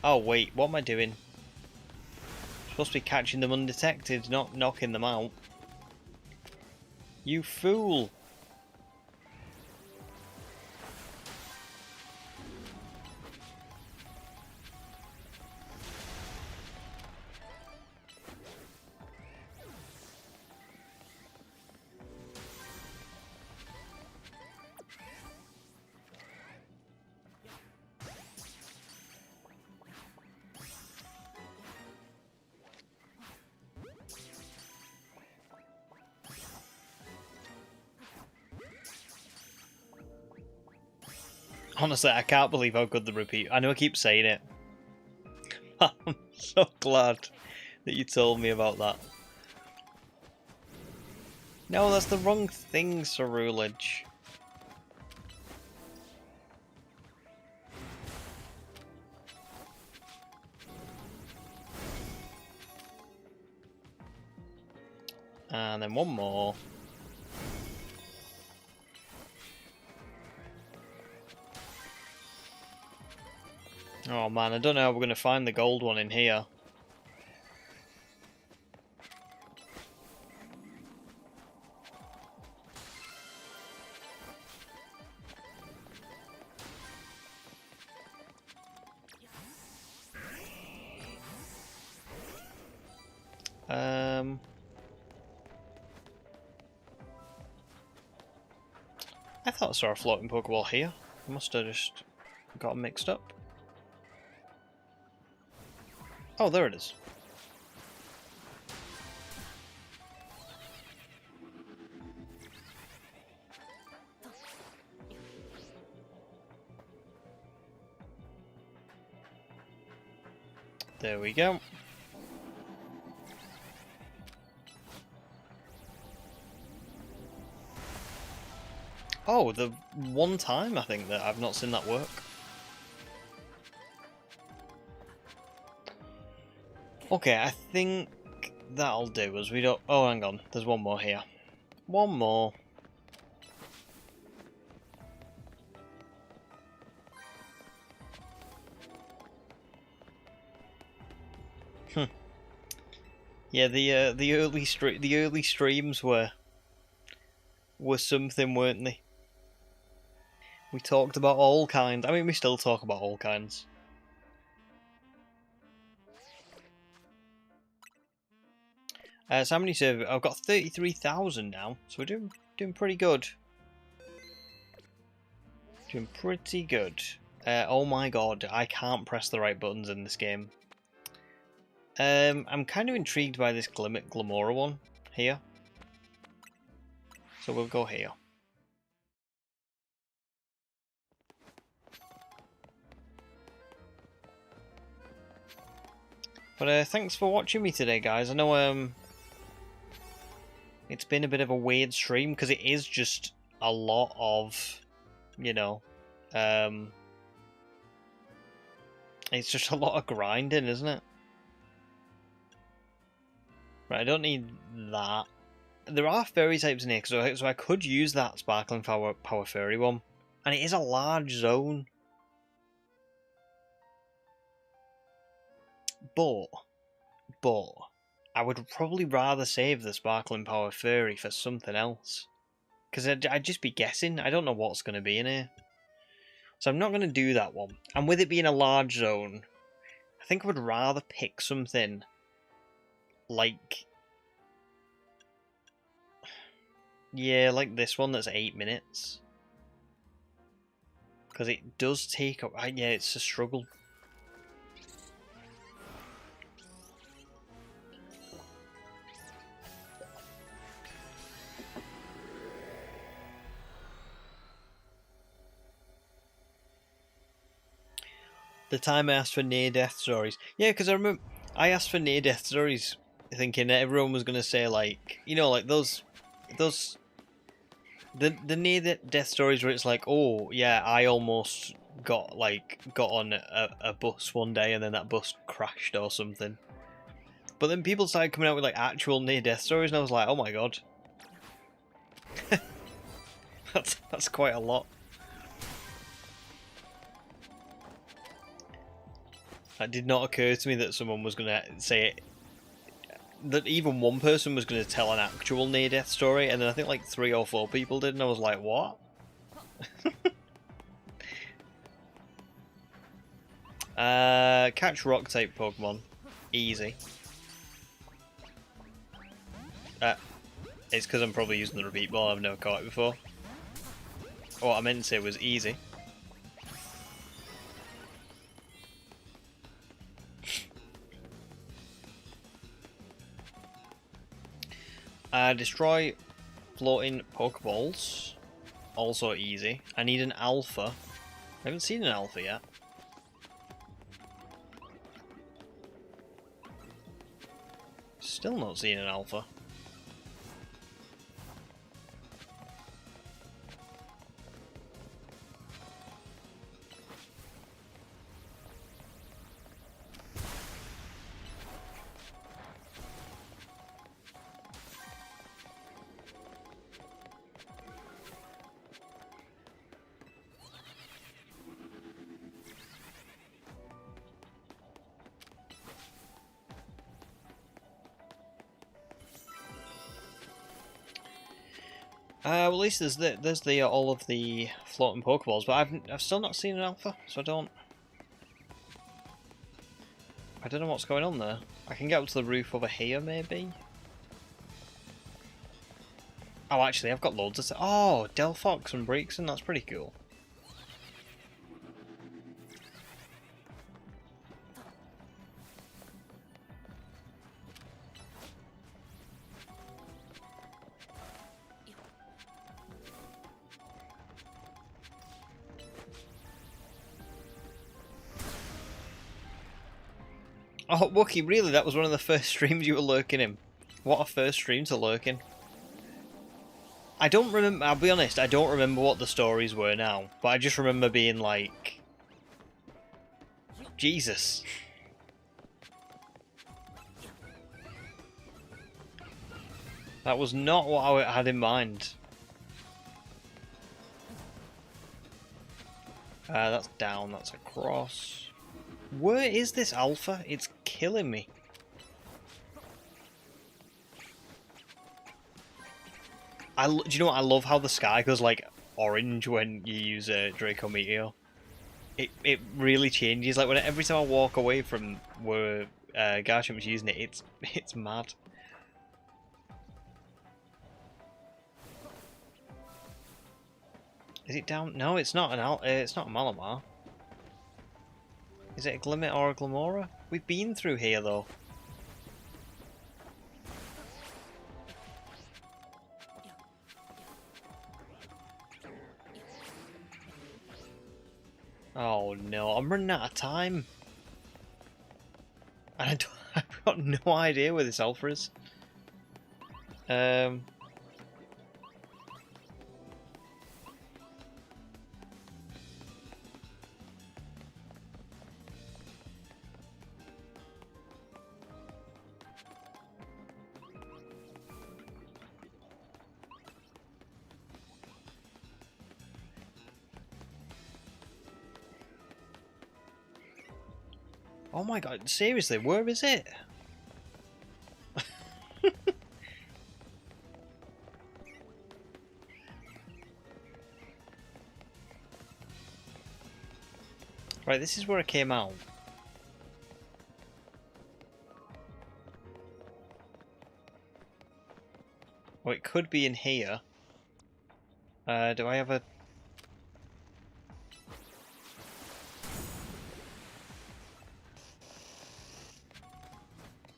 Oh wait, what am I doing? I'm supposed to be catching them undetected, not knocking them out. You fool! Honestly, I can't believe how good the repeat. I know I keep saying it. I'm so glad that you told me about that. No, that's the wrong thing, Cerulege. And then one more. Oh man, I don't know how we're going to find the gold one in here. I thought I saw a floating Pokeball here. I must have just got them mixed up. Oh, there it is. There we go. Oh, the one time I think that I've not seen that work. Okay, I think that'll do as we don't... Oh, hang on. There's one more here. One more. Yeah, the early streams were something, weren't they? We talked about all kinds. I mean, we still talk about all kinds. So how many servers? I've got 33,000 now, so we're doing pretty good. Doing pretty good. Oh my god, I can't press the right buttons in this game. I'm kind of intrigued by this Glamora one here. So we'll go here. But thanks for watching me today, guys. I know it's been a bit of a weird stream because it is just a lot of, you know, it's just a lot of grinding, isn't it? Right, I don't need that. There are fairy types in here, so I could use that Sparkling Power Fairy one. And it is a large zone. But I would probably rather save the Sparkling Power Fairy for something else. Because I'd just be guessing. I don't know what's going to be in here. So I'm not going to do that one. And with it being a large zone, I think I would rather pick something like... Yeah, like this one that's 8 minutes. Because it does take up... Yeah, it's a struggle. The time I asked for near-death stories. Yeah, because I remember I asked for near-death stories thinking that everyone was going to say, like, you know, like those the near-death stories where it's like, oh, yeah, I almost got on a bus one day and then that bus crashed or something. But then people started coming out with like actual near-death stories, and I was like, oh my god, that's quite a lot. It did not occur to me that someone was gonna say it, that even one person was gonna tell an actual near-death story, and then I think like 3 or 4 people did, and I was like, what? Catch rock type Pokemon, easy. It's because I'm probably using the repeat ball. I've never caught it before. What I meant to say was easy. Destroy floating Pokeballs. Also easy. I need an alpha. I haven't seen an alpha yet. Still not seeing an alpha. Well, at least there's the all of the floating Pokeballs, but I've still not seen an alpha, so I don't know what's going on there. I can get up to the roof over here, maybe. Oh, actually, I've got loads of. Oh, Delphox and Breakson, that's pretty cool. Oh, Wookie, really? That was one of the first streams you were lurking in. What a first stream to lurk in. I don't remember, I'll be honest, I don't remember what the stories were now, but I just remember being like, Jesus. That was not what I had in mind. That's down, that's across. Where is this alpha? It's killing me. Do you know what? I love how the sky goes like orange when you use a Draco Meteor. It really changes. Like every time I walk away from where Garchamp's using it, it's mad. Is it down? No, it's not it's not a Malamar. Is it a Glimmet or a Glamora? We've been through here though. Oh no, I'm running out of time. And I've got no idea where this alpha is. Oh my god, seriously, where is it? Right, this is where I came out. Oh, it could be in here. Do I have a...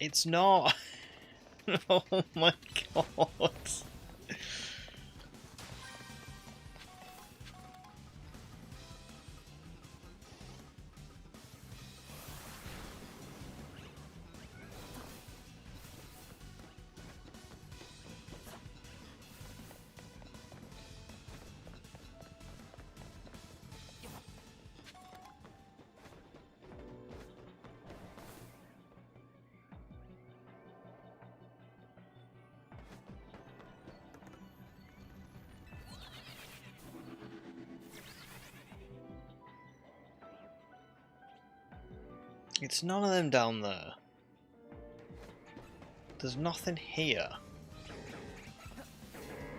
It's not. Oh my god. It's none of them down there. There's nothing here.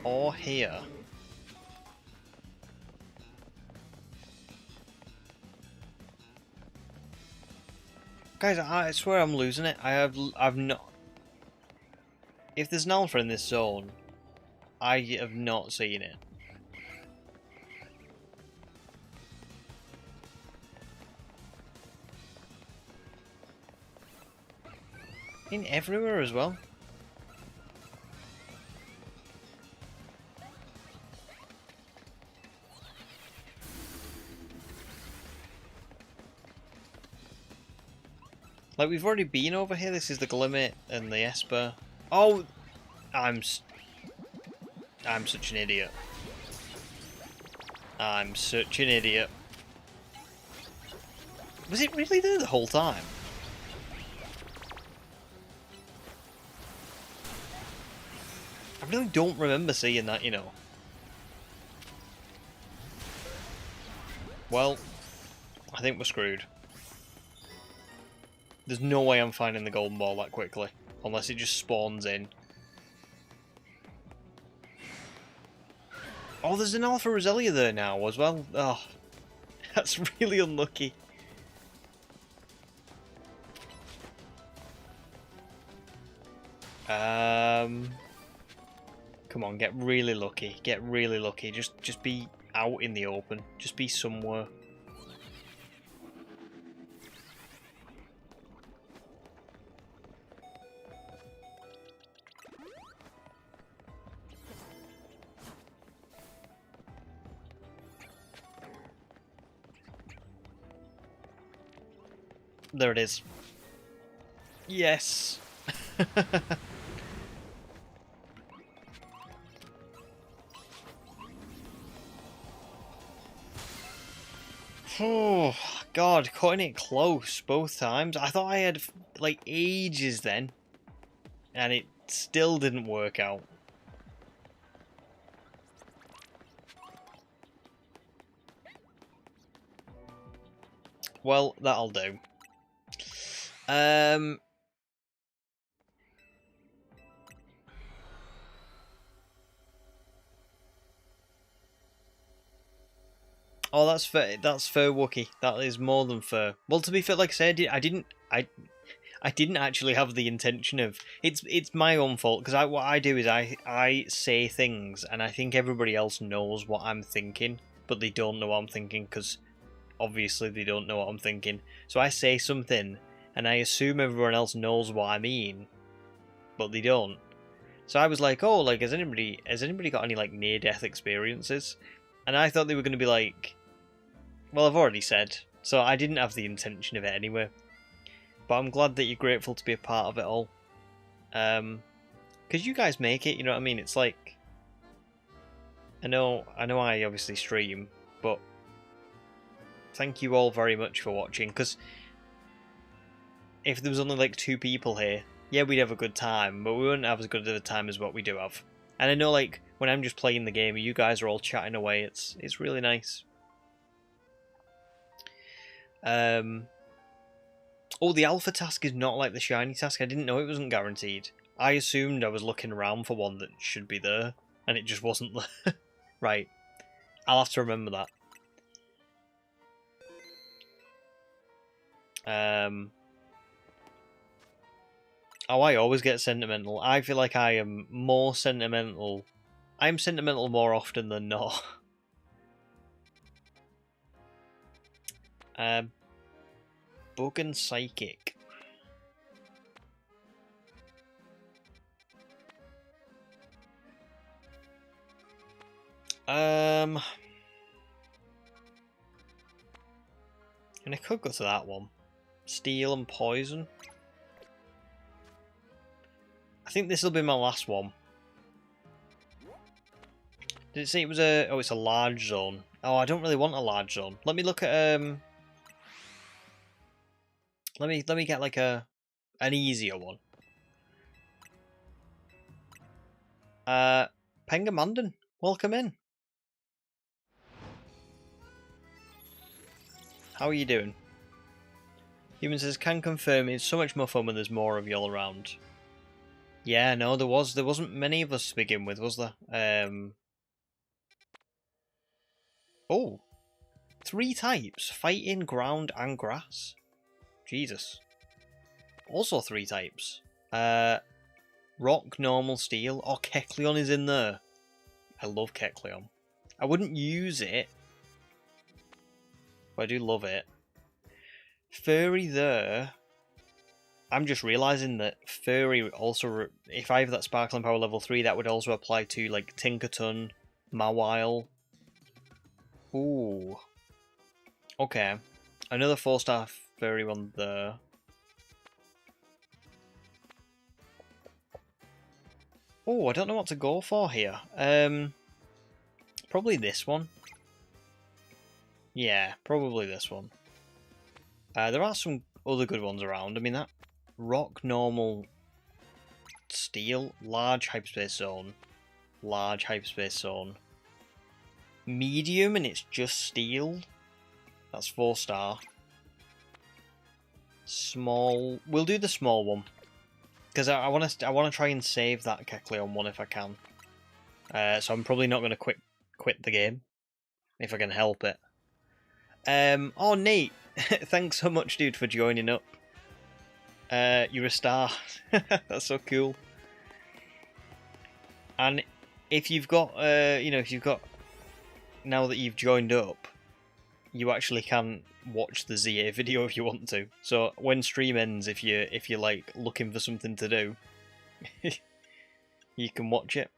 Or here. Guys, I swear I'm losing it. I've not... If there's an alpha in this zone, I have not seen it. In everywhere as well. Like, we've already been over here. This is the Glimmet and the Esper. Oh! I'm such an idiot. I'm such an idiot. Was it really there the whole time? I really don't remember seeing that, you know. Well, I think we're screwed. There's no way I'm finding the golden ball that quickly. Unless it just spawns in. Oh, there's an Alpha Roselia there now as well. Oh, that's really unlucky. Come on, get really lucky. Get really lucky. Just be out in the open. Just be somewhere. There it is. Yes. Oh, God, cutting it close both times. I thought I had, like, ages then. And it still didn't work out. Well, that'll do. Oh, that's fair. That's fair, Wookie. That is more than fair. Well, to be fair, like I said, I didn't actually have the intention of. It's my own fault because what I do is I say things and I think everybody else knows what I'm thinking, but they don't know what I'm thinking because obviously they don't know what I'm thinking. So I say something and I assume everyone else knows what I mean, but they don't. So I was like, oh, like has anybody got any like near-death experiences? And I thought they were going to be like, well, I've already said, so I didn't have the intention of it anyway. But I'm glad that you're grateful to be a part of it all. Because you guys make it, you know what I mean? It's like, I know I obviously stream, but thank you all very much for watching, because if there was only like 2 people here, yeah, we'd have a good time, but we wouldn't have as good of a time as what we do have. And I know, like, when I'm just playing the game, you guys are all chatting away, it's really nice. Oh, the alpha task is not like the shiny task. I didn't know it wasn't guaranteed. I assumed I was looking around for one that should be there, and it just wasn't there. Right. I'll have to remember that. Oh, I always get sentimental. I feel like I am more sentimental. I'm sentimental more often than not. Bug and Psychic. And I could go to that one. Steel and Poison. I think this will be my last one. Did it say it was a... Oh, it's a large zone. Oh, I don't really want a large zone. Let me look at... Let me get like an easier one. Pengamandan, welcome in. How are you doing? Human says, can confirm it's so much more fun when there's more of you all around. Yeah, no, there wasn't many of us to begin with, was there? Oh, 3 types: fighting, ground, and grass. Jesus. Also 3 types. Rock, normal, steel. Oh, Kecleon is in there. I love Kecleon. I wouldn't use it, but I do love it. Furry there. I'm just realising that Furry also, if I have that Sparkling Power level 3, that would also apply to, like, Tinkerton, Mawile. Ooh. Okay. Another 4-star Furry one there. Oh, I don't know what to go for here. Probably this one. Yeah, probably this one. There are some other good ones around. I mean, that rock, normal, steel, large hyperspace zone, large hyperspace zone, medium, and it's just steel. That's 4-star. Small. We'll do the small one because I want to try and save that Kecleon one if I can. So I'm probably not going to quit the game if I can help it. Oh, Nate, thanks so much, dude, for joining up. You're a star. That's so cool. And if you've got, now that you've joined up, you actually can watch the ZA video if you want to. So when stream ends, if you're like looking for something to do, you can watch it.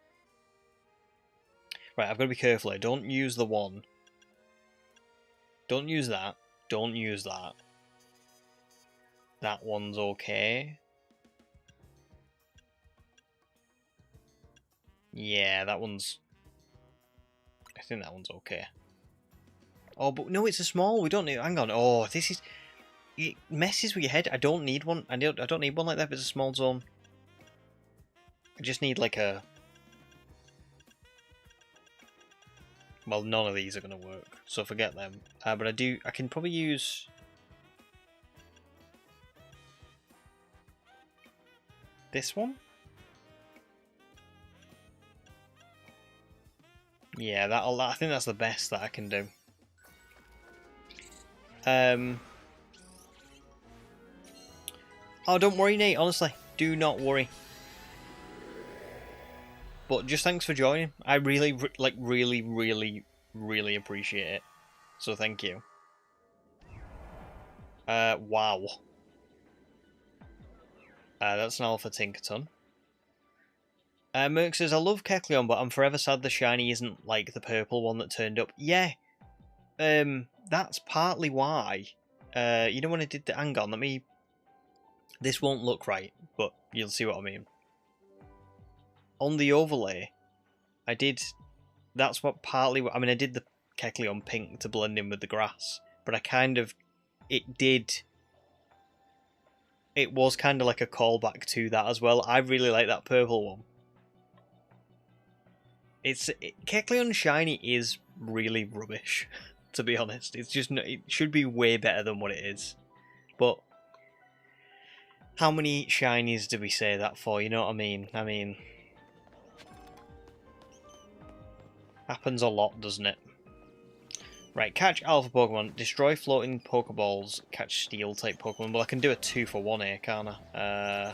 Right, I've got to be careful here. Don't use the one. Don't use that. Don't use that. That one's okay. Yeah, that one's... I think that one's okay. Oh, but no, it's a small. We don't need... Hang on. Oh, this is... It messes with your head. I don't need one. I don't need one like that if it's a small zone. I just need like a... Well, none of these are going to work, so forget them. But I can probably use... this one? Yeah, I think that's the best that I can do. Oh, don't worry, Nate. Honestly, do not worry. But just thanks for joining. I really appreciate it. So thank you. Wow. That's an Alpha Tinkerton. Merc says, I love Kecleon, but I'm forever sad the shiny isn't like the purple one that turned up. Yeah. That's partly why. You know when I did the... Hang on, let me... This won't look right, but you'll see what I mean. On the overlay, I did... That's what partly... I mean, I did the Kecleon pink to blend in with the grass, but I kind of... It did... It was kind of like a callback to that as well. I really like that purple one. Kecleon shiny is really rubbish, to be honest. It's just... It should be way better than what it is. But... How many shinies do we say that for? You know what I mean? I mean... Happens a lot, doesn't it? Right, catch alpha Pokemon, destroy floating Pokeballs, catch steel type Pokemon. Well, I can do a 2-for-1 here, can't I?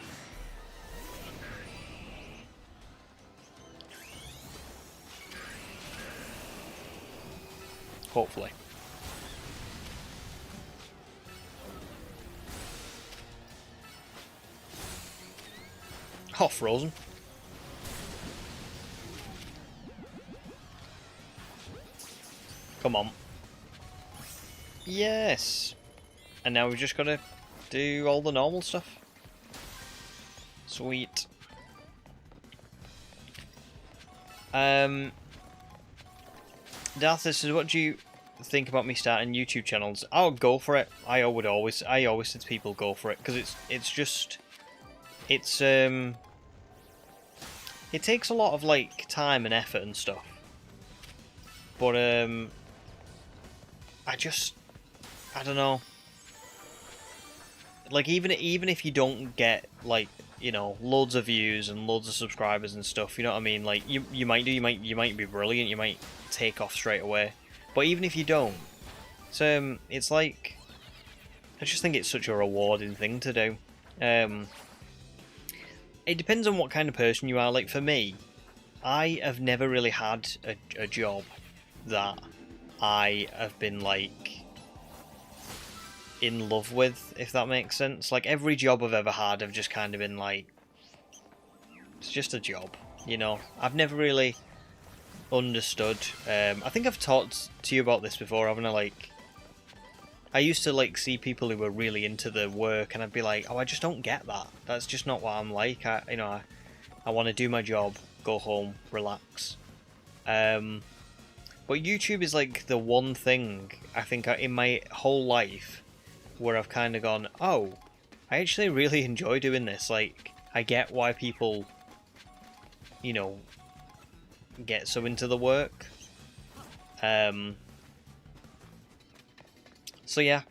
Hopefully. Oh, frozen. Come on. Yes! And now we've just got to do all the normal stuff. Sweet. Darth says, what do you think about me starting YouTube channels? Oh, go for it. I always say to people, go for it, because it's just... It's, it takes a lot of, like, time and effort and stuff. But, I don't know. like even if you don't get like, you know, loads of views and loads of subscribers and stuff, you know what I mean? Like you might be brilliant, you might take off straight away. But even if you don't, it's like, I just think it's such a rewarding thing to do. It depends on what kind of person you are. Like for me, I have never really had a job that I have been like in love with, if that makes sense. Like every job I've ever had, I've just kind of been like, it's just a job, you know. I've never really understood. I think I've talked to you about this before, haven't I? Like, I used to like see people who were really into the work, and I'd be like, oh, I just don't get that. That's just not what I'm like. I want to do my job, go home, relax. But YouTube is like the one thing I think in my whole life where I've kind of gone, oh, I actually really enjoy doing this. Like, I get why people, you know, get so into the work. So yeah,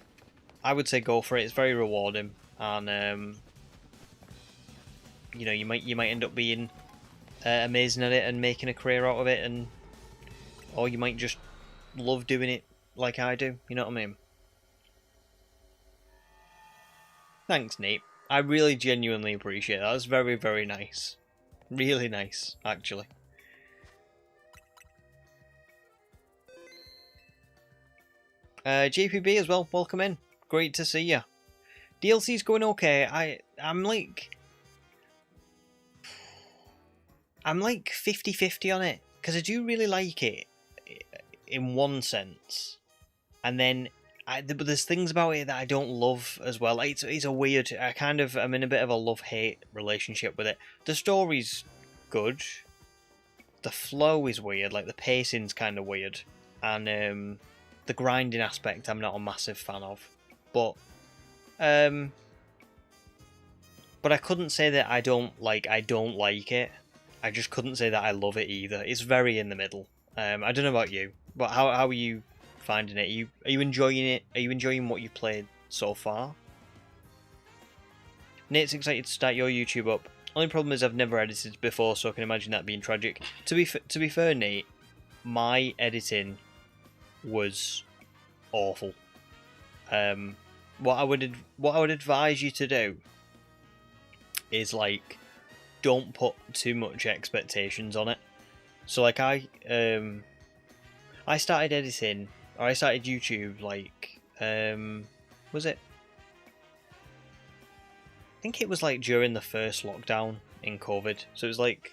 I would say go for it. It's very rewarding, and you know, you might end up being amazing at it and making a career out of it, and or you might just love doing it like I do. You know what I mean? Thanks, Nate. I really genuinely appreciate that. That's very, very nice. Really nice, actually. JPB as well, welcome in. Great to see you. DLC's going okay. I'm like 50-50 on it, because I do really like it in one sense, and then but there's things about it that I don't love as well. It's a weird. I'm in a bit of a love-hate relationship with it. The story's good. The flow is weird. Like the pacing's kind of weird, and the grinding aspect I'm not a massive fan of. But I couldn't say that I don't like it. I just couldn't say that I love it either. It's very in the middle. I don't know about you, but how are you finding it? Are you enjoying it? Are you enjoying what you've played so far? Nate's excited to start your YouTube up. Only problem is I've never edited before, so I can imagine that being tragic. To be fair, Nate, my editing was awful. What I would advise you to do is like, don't put too much expectations on it. So like I started editing, or I started YouTube like was it? I think it was like during the first lockdown in COVID. So it was like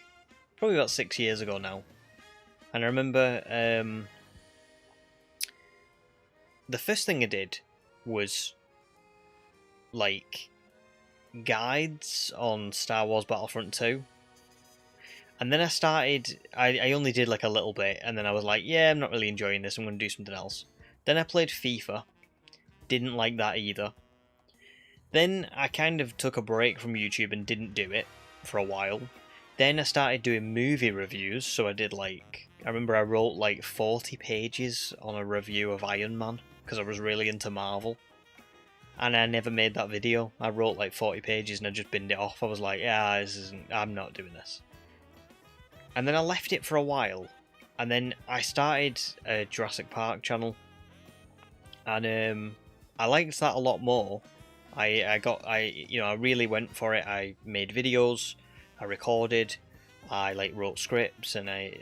probably about 6 years ago now. And I remember the first thing I did was like guides on Star Wars Battlefront 2. And then I only did like a little bit, and then I was like, yeah, I'm not really enjoying this, I'm going to do something else. Then I played FIFA, didn't like that either. Then I kind of took a break from YouTube and didn't do it for a while. Then I started doing movie reviews, so I remember I wrote like 40 pages on a review of Iron Man, because I was really into Marvel. And I never made that video. I wrote like 40 pages and I just binned it off. I was like, yeah, I'm not doing this. And then I left it for a while, and then I started a Jurassic Park channel, and I liked that a lot more. I really went for it. I made videos, I recorded, I like wrote scripts, and I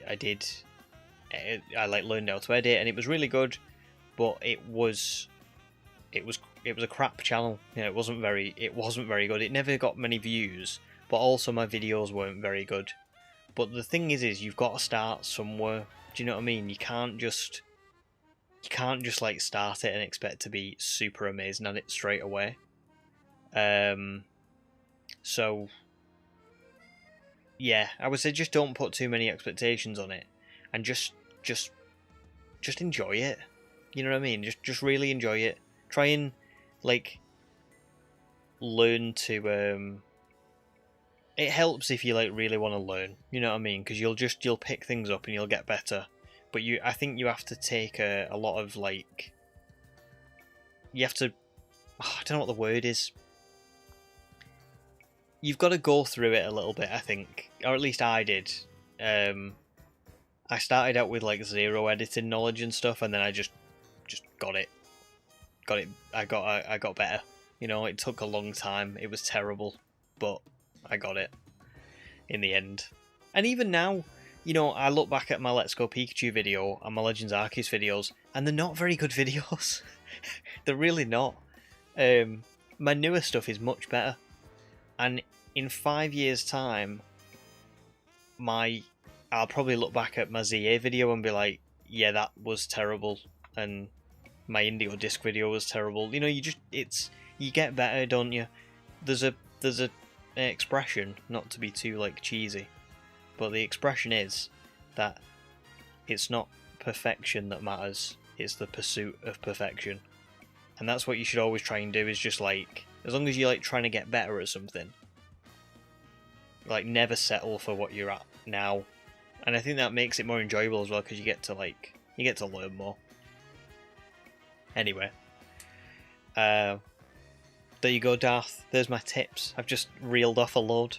like learned how to edit, and it was really good. But it was a crap channel. You know, it wasn't very good. It never got many views, but also my videos weren't very good. But the thing is you've got to start somewhere. Do you know what I mean? You can't just like start it and expect to be super amazing at it straight away. So yeah, I would say just don't put too many expectations on it, and just enjoy it. You know what I mean? Just really enjoy it. Try and like learn to it helps if you like really want to learn, you know what I mean, because you'll pick things up and you'll get better. But I think you have to take a lot of like, you have to, I don't know what the word is. you've got to go through it a little bit, I think, or at least I did. I started out with like zero editing knowledge and stuff, and then I just got it. I got better. You know, it took a long time. It was terrible, but I got it in the end. And even now, you know, I look back at my Let's Go Pikachu video and my Legends Arceus videos, and they're not very good videos. They're really not. My newer stuff is much better. And in 5 years' time, I'll probably look back at my ZA video and be like, yeah, that was terrible, and my Indigo Disc video was terrible. You know, you get better, don't you? There's an expression, not to be too like cheesy, but the expression is that it's not perfection that matters, it's the pursuit of perfection. And that's what you should always try and do, is just like, as long as you're like trying to get better at something, like never settle for what you're at now. And I think that makes it more enjoyable as well, because you get to learn more. Anyway, there you go, Darth. There's my tips. I've just reeled off a load.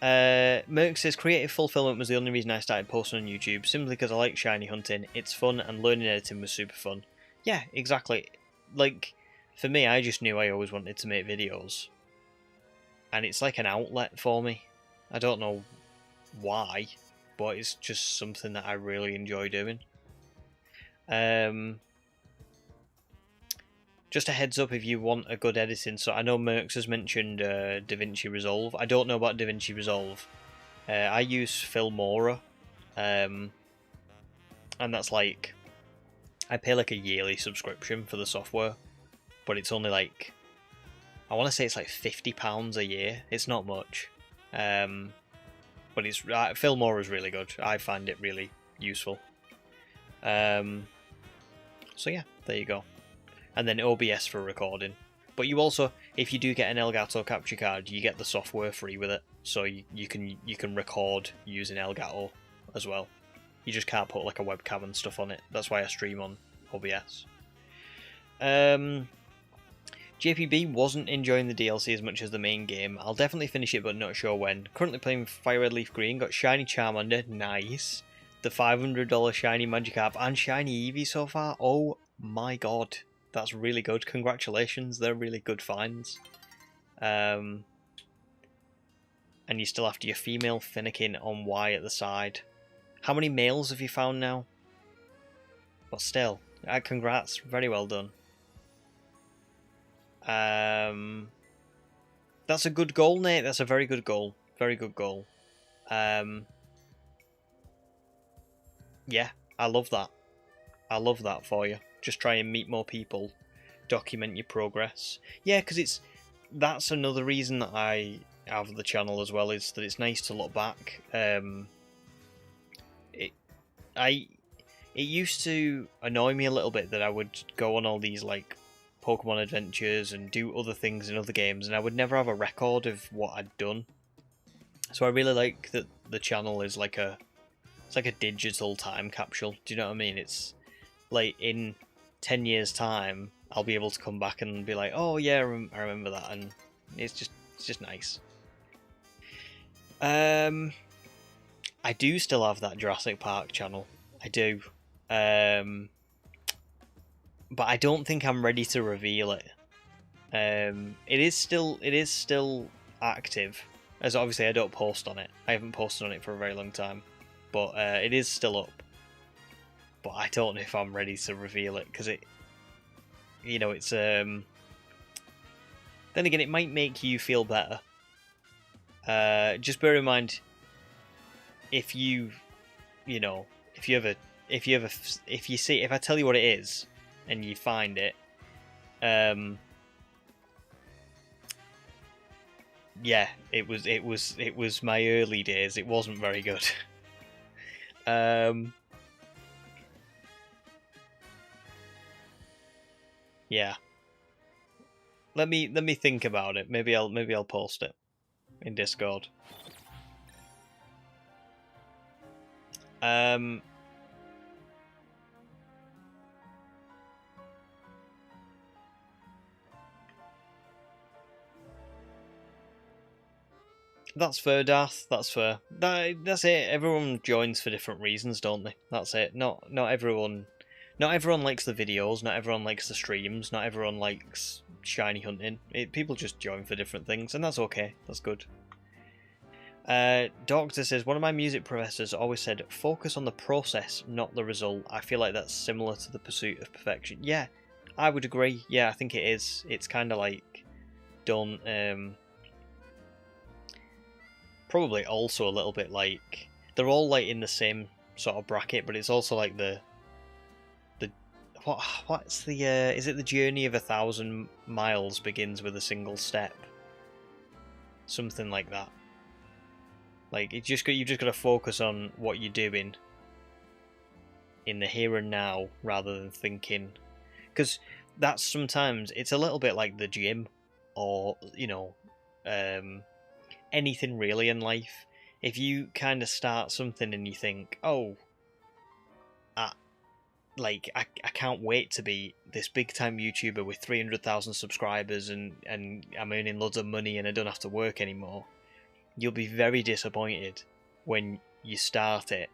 Merc says, creative fulfillment was the only reason I started posting on YouTube, simply because I like shiny hunting. It's fun, and learning editing was super fun. Yeah, exactly. Like, for me, I just knew I always wanted to make videos. And it's like an outlet for me. I don't know why, but it's just something that I really enjoy doing. Just a heads up if you want a good editing. So I know Mercs has mentioned DaVinci Resolve. I don't know about DaVinci Resolve. I use Filmora. And that's like, I pay like a yearly subscription for the software. But it's only like, I want to say it's like £50 a year. It's not much. But it's Filmora is really good. I find it really useful. So yeah, there you go. And then OBS for recording. But you also, if you do get an Elgato capture card, you get the software free with it. So you can record using Elgato as well. You just can't put like a webcam and stuff on it. That's why I stream on OBS. JPB wasn't enjoying the DLC as much as the main game. I'll definitely finish it, but not sure when. Currently playing Fire Red Leaf Green. Got Shiny Charmander, nice. The $500 Shiny Magikarp and Shiny Eevee so far. Oh my god, that's really good. Congratulations, they're really good finds. And you're still after your female Finnegan on Y at the side. How many males have you found now? But still, congrats, very well done. That's a good goal, Nate. That's a very good goal. Very good goal. Yeah, I love that. I love that for you. Just try and meet more people. Document your progress. Yeah, because that's another reason that I have the channel as well, is that it's nice to look back. It used to annoy me a little bit that I would go on all these like Pokemon adventures and do other things in other games, and I would never have a record of what I'd done. So I really like that the channel is like it's like a digital time capsule. Do you know what I mean? It's like in 10 years time, I'll be able to come back and be like, oh yeah, I remember that, and it's just nice. I do still have that Jurassic Park channel. I do. But I don't think I'm ready to reveal it. It is still active, as obviously I don't post on it. I haven't posted on it for a very long time, but it is still up. But I don't know if I'm ready to reveal it, because it's then again, it might make you feel better. Just bear in mind, if I tell you what it is and you find it, yeah, it was my early days. It wasn't very good. Yeah. Let me think about it. Maybe I'll post it in Discord. That's fair, Darth. That's fair. That's it. Everyone joins for different reasons, don't they? That's it. Not everyone. Not everyone likes the videos. Not everyone likes the streams. Not everyone likes shiny hunting. People just join for different things, and that's okay. That's good. Doctor says, one of my music professors always said, focus on the process, not the result. I feel like that's similar to the pursuit of perfection. Yeah, I would agree. Yeah, I think it is. It's kind of like, don't... probably also a little bit like... They're all like in the same sort of bracket, but it's also like the what's the... is it the journey of 1,000 miles begins with a single step? Something like that. Like, you've just got to focus on what you're doing in the here and now rather than thinking. Because that's sometimes, it's a little bit like the gym or, you know, anything really in life. If you kind of start something and you think, oh, I can't wait to be this big time YouTuber with 300,000 subscribers and I'm earning loads of money and I don't have to work anymore. You'll be very disappointed when you start it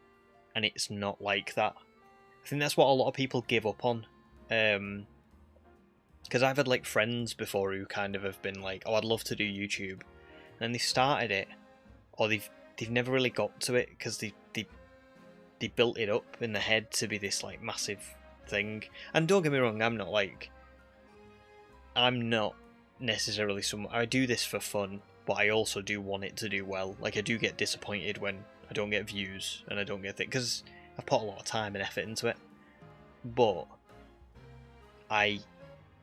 and it's not like that. I think that's what a lot of people give up on. Because I've had like friends before who kind of have been like, oh, I'd love to do YouTube. And they started it, or they've never really got to it because they built it up in the head to be this like massive thing. And don't get me wrong, I'm not necessarily someone... I do this for fun, but I also do want it to do well. Like, I do get disappointed when I don't get views and I don't get things, because I've put a lot of time and effort into it. But I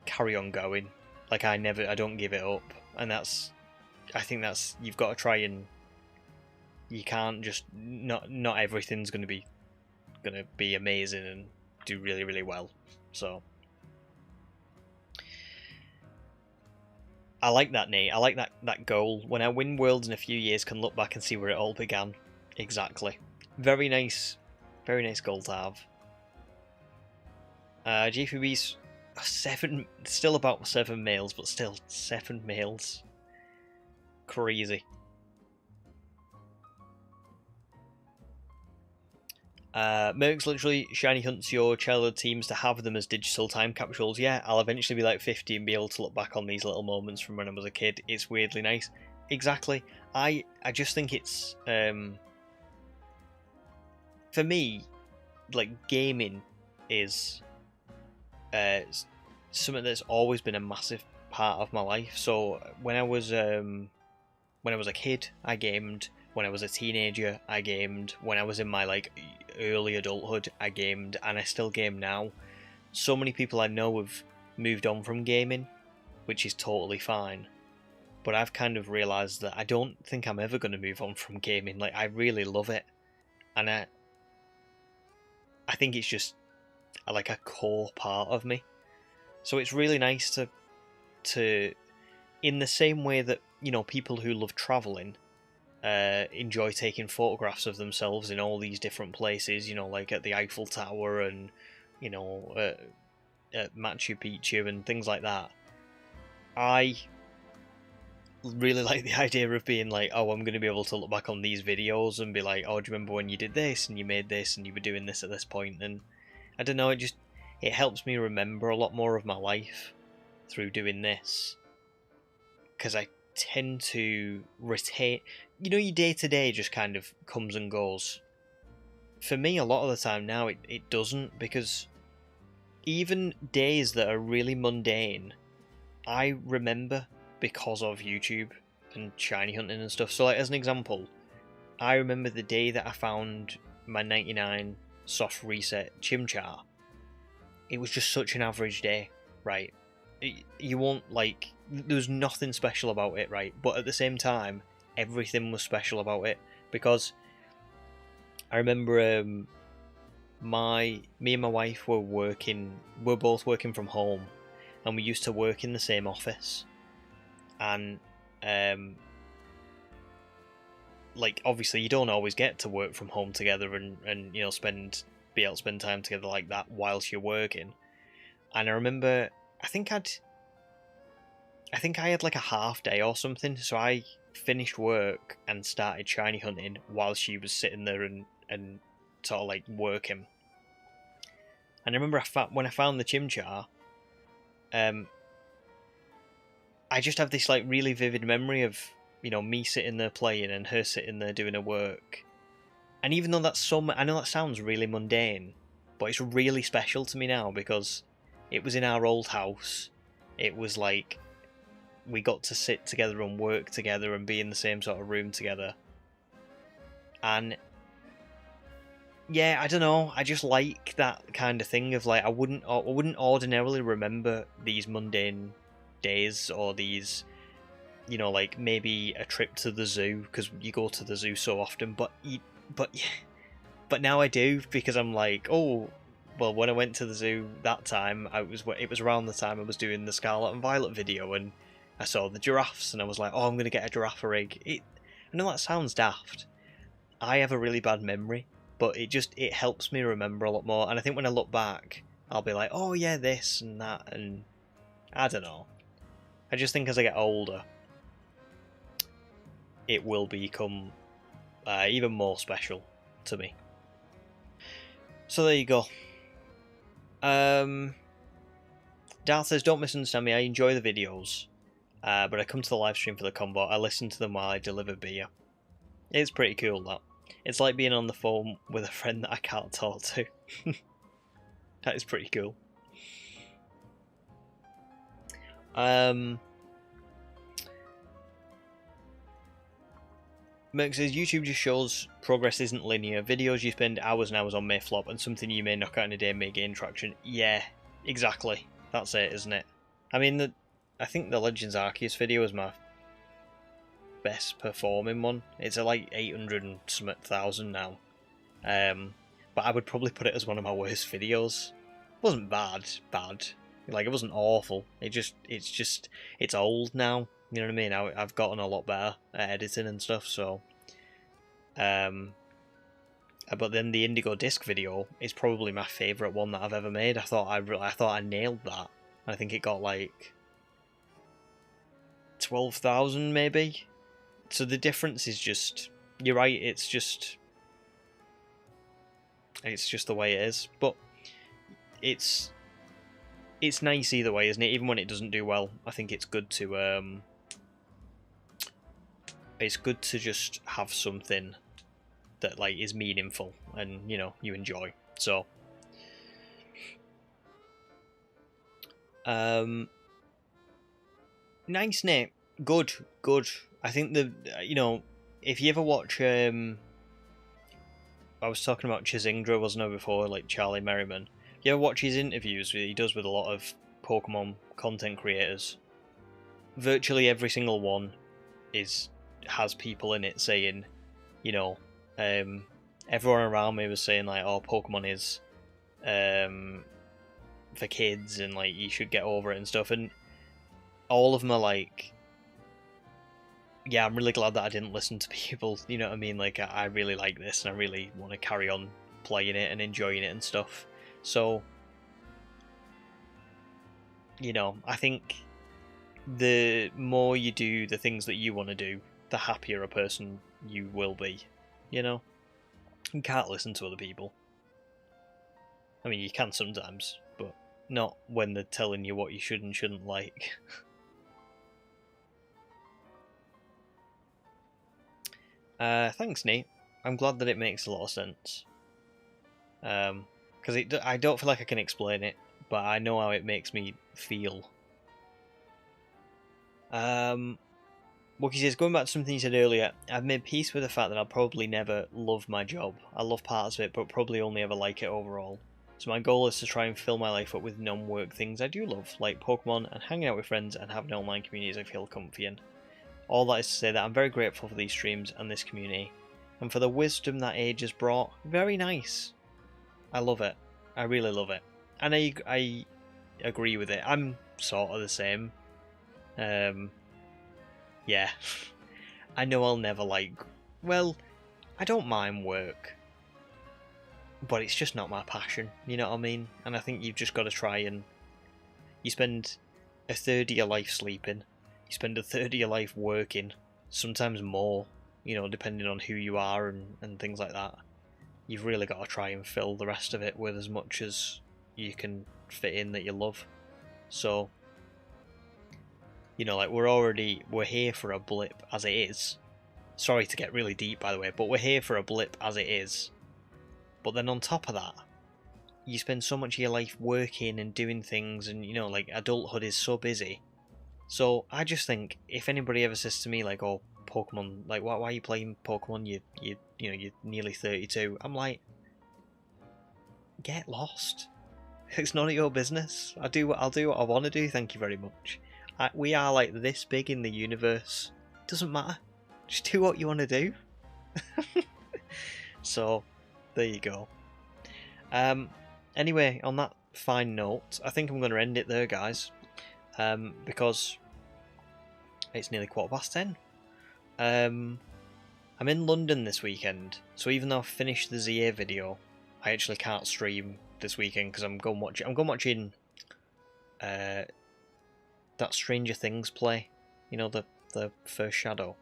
carry on going. Like, I don't give it up. And I think that's, you've got to try and, you can't just, not everything's going to be amazing and do really, really well. So I like that, Nate. I like that goal. When I win Worlds in a few years, can look back and see where it all began. Exactly. Very nice goal to have. GPB's 7, still about 7 males, but still 7 males. Crazy. Mercs literally shiny hunts your childhood teams to have them as digital time capsules. Yeah, I'll eventually be like 50 and be able to look back on these little moments from when I was a kid. It's weirdly nice. Exactly. I just think it's for me, like, gaming is something that's always been a massive part of my life. So when I was a kid, I gamed. When I was a teenager, I gamed. When I was in my like early adulthood, I gamed, and I still game now. So many people I know have moved on from gaming, which is totally fine. But I've kind of realised that I don't think I'm ever going to move on from gaming. Like, I really love it, and I think it's just like a core part of me. So it's really nice to in the same way that, you know, people who love travelling enjoy taking photographs of themselves in all these different places, you know, like at the Eiffel Tower and, you know, at Machu Picchu and things like that. I really like the idea of being like, oh, I'm going to be able to look back on these videos and be like, oh, do you remember when you did this and you made this and you were doing this at this point? And I don't know, it helps me remember a lot more of my life through doing this, because I tend to retain, you know, your day-to-day just kind of comes and goes. For me, a lot of the time now, it doesn't, because even days that are really mundane, I remember because of YouTube and shiny hunting and stuff. So, like, as an example, I remember the day that I found my 99 soft reset chimchar. It was just such an average day, right? You won't, like, there was nothing special about it, right? But at the same time, everything was special about it, because I remember me and my wife were both working from home, and we used to work in the same office, and like, obviously you don't always get to work from home together and you know, be able to spend time together like that whilst you're working. And I remember, I think I had like a half day or something, so I finished work and started shiny hunting while she was sitting there and sort of like working. And I remember when I found the Chimchar, I just have this like really vivid memory of, you know, me sitting there playing and her sitting there doing her work. And even though I know that sounds really mundane, but it's really special to me now because it was in our old house. It was like we got to sit together and work together and be in the same sort of room together. And yeah, I don't know, I just like that kind of thing of like I wouldn't ordinarily remember these mundane days or these, you know, like maybe a trip to the zoo because you go to the zoo so often, but now I do because I'm like, oh, well, when I went to the zoo that time, it was around the time I was doing the Scarlet and Violet video, and I saw the giraffes, and I was like, oh, I'm gonna get a giraffe rig. I know that sounds daft. I have a really bad memory, but it helps me remember a lot more. And I think when I look back, I'll be like, oh yeah, this and that, and I don't know. I just think as I get older, it will become even more special to me. So there you go. Darth says, don't misunderstand me, I enjoy the videos, but I come to the live stream for the combo. I listen to them while I deliver beer. It's pretty cool, that. It's like being on the phone with a friend that I can't talk to. That is pretty cool. Merc says, YouTube just shows progress isn't linear. Videos you spend hours and hours on may flop, and something you may knock out in a day may gain traction. Yeah, exactly. That's it, isn't it? I mean, I think the Legends Arceus video is my best performing one. It's at like 800 and some thousand now. But I would probably put it as one of my worst videos. It wasn't bad. Like, it wasn't awful. It's old now. You know what I mean? I've gotten a lot better at editing and stuff, so... But then the Indigo Disc video is probably my favourite one that I've ever made. I thought I nailed that. I think it got like 12,000 maybe. So the difference is just... You're right, it's just the way it is. But it's nice either way, isn't it? Even when it doesn't do well, I think it's good to... It's good to just have something that like is meaningful and, you know, you enjoy. So nice, Nate. Good. I think you know, if you ever watch I was talking about Chizingdra, wasn't I, before, like Charlie Merriman. If you ever watch his interviews he does with a lot of Pokemon content creators, virtually every single one has people in it saying, you know, everyone around me was saying like, oh, Pokemon is for kids and like you should get over it and stuff, and all of them are like, yeah, I'm really glad that I didn't listen to people, you know what I mean, like I really like this and I really want to carry on playing it and enjoying it and stuff. So, you know, I think the more you do the things that you want to do, the happier a person you will be, you know? You can't listen to other people. I mean, you can sometimes, but not when they're telling you what you should and shouldn't like. Thanks, Nate. I'm glad that it makes a lot of sense. Because I don't feel like I can explain it, but I know how it makes me feel. Wookie says, going back to something you said earlier, I've made peace with the fact that I'll probably never love my job. I love parts of it, but probably only ever like it overall. So my goal is to try and fill my life up with non-work things I do love, like Pokemon and hanging out with friends and having online communities I feel comfy in. All that is to say that I'm very grateful for these streams and this community, and for the wisdom that age has brought. Very nice. I love it. I really love it. And I agree with it. I'm sort of the same. Yeah. I know I'll never well, I don't mind work, but it's just not my passion, you know what I mean? And I think you've just got to try and... You spend a third of your life sleeping, you spend a third of your life working, sometimes more, you know, depending on who you are and things like that. You've really got to try and fill the rest of it with as much as you can fit in that you love. So, you know, like we're here for a blip as it is. Sorry to get really deep, by the way, but we're here for a blip as it is. But then on top of that, you spend so much of your life working and doing things, and you know, like adulthood is so busy. So I just think if anybody ever says to me like, "Oh, Pokemon, like why are you playing Pokemon? You know you're nearly 32." I'm like, get lost. It's none of your business. I'll do what I want to do. Thank you very much. We are like this big in the universe. Doesn't matter. Just do what you want to do. So, there you go. Anyway, on that fine note, I think I'm going to end it there, guys. Because it's nearly 10:15. I'm in London this weekend, so even though I've finished the ZA video, I actually can't stream this weekend because I'm going watching that Stranger Things play, you know, the first Shadow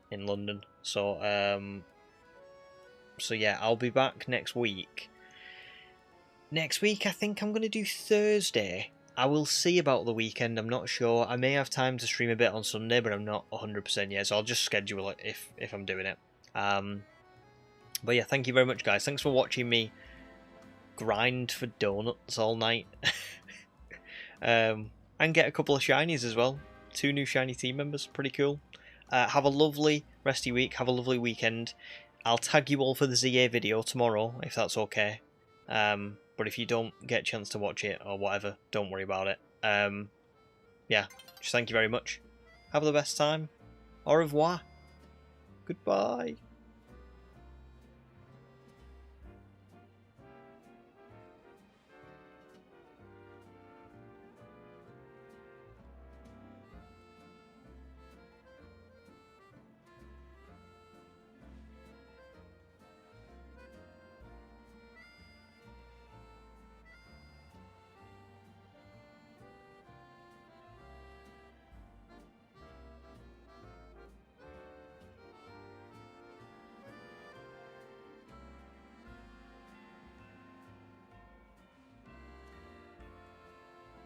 in London. So so yeah, I'll be back next week. Next week I think I'm gonna do Thursday. I will see about the weekend, I'm not sure. I may have time to stream a bit on Sunday, but I'm not 100% yet, so I'll just schedule it if I'm doing it. But yeah, thank you very much, guys. Thanks for watching me grind for donuts all night. And get a couple of shinies as well. 2 new shiny team members, pretty cool. Have a lovely rest of your week, have a lovely weekend. I'll tag you all for the ZA video tomorrow, if that's okay. But if you don't get a chance to watch it or whatever, don't worry about it. Yeah, just thank you very much. Have the best time. Au revoir. Goodbye.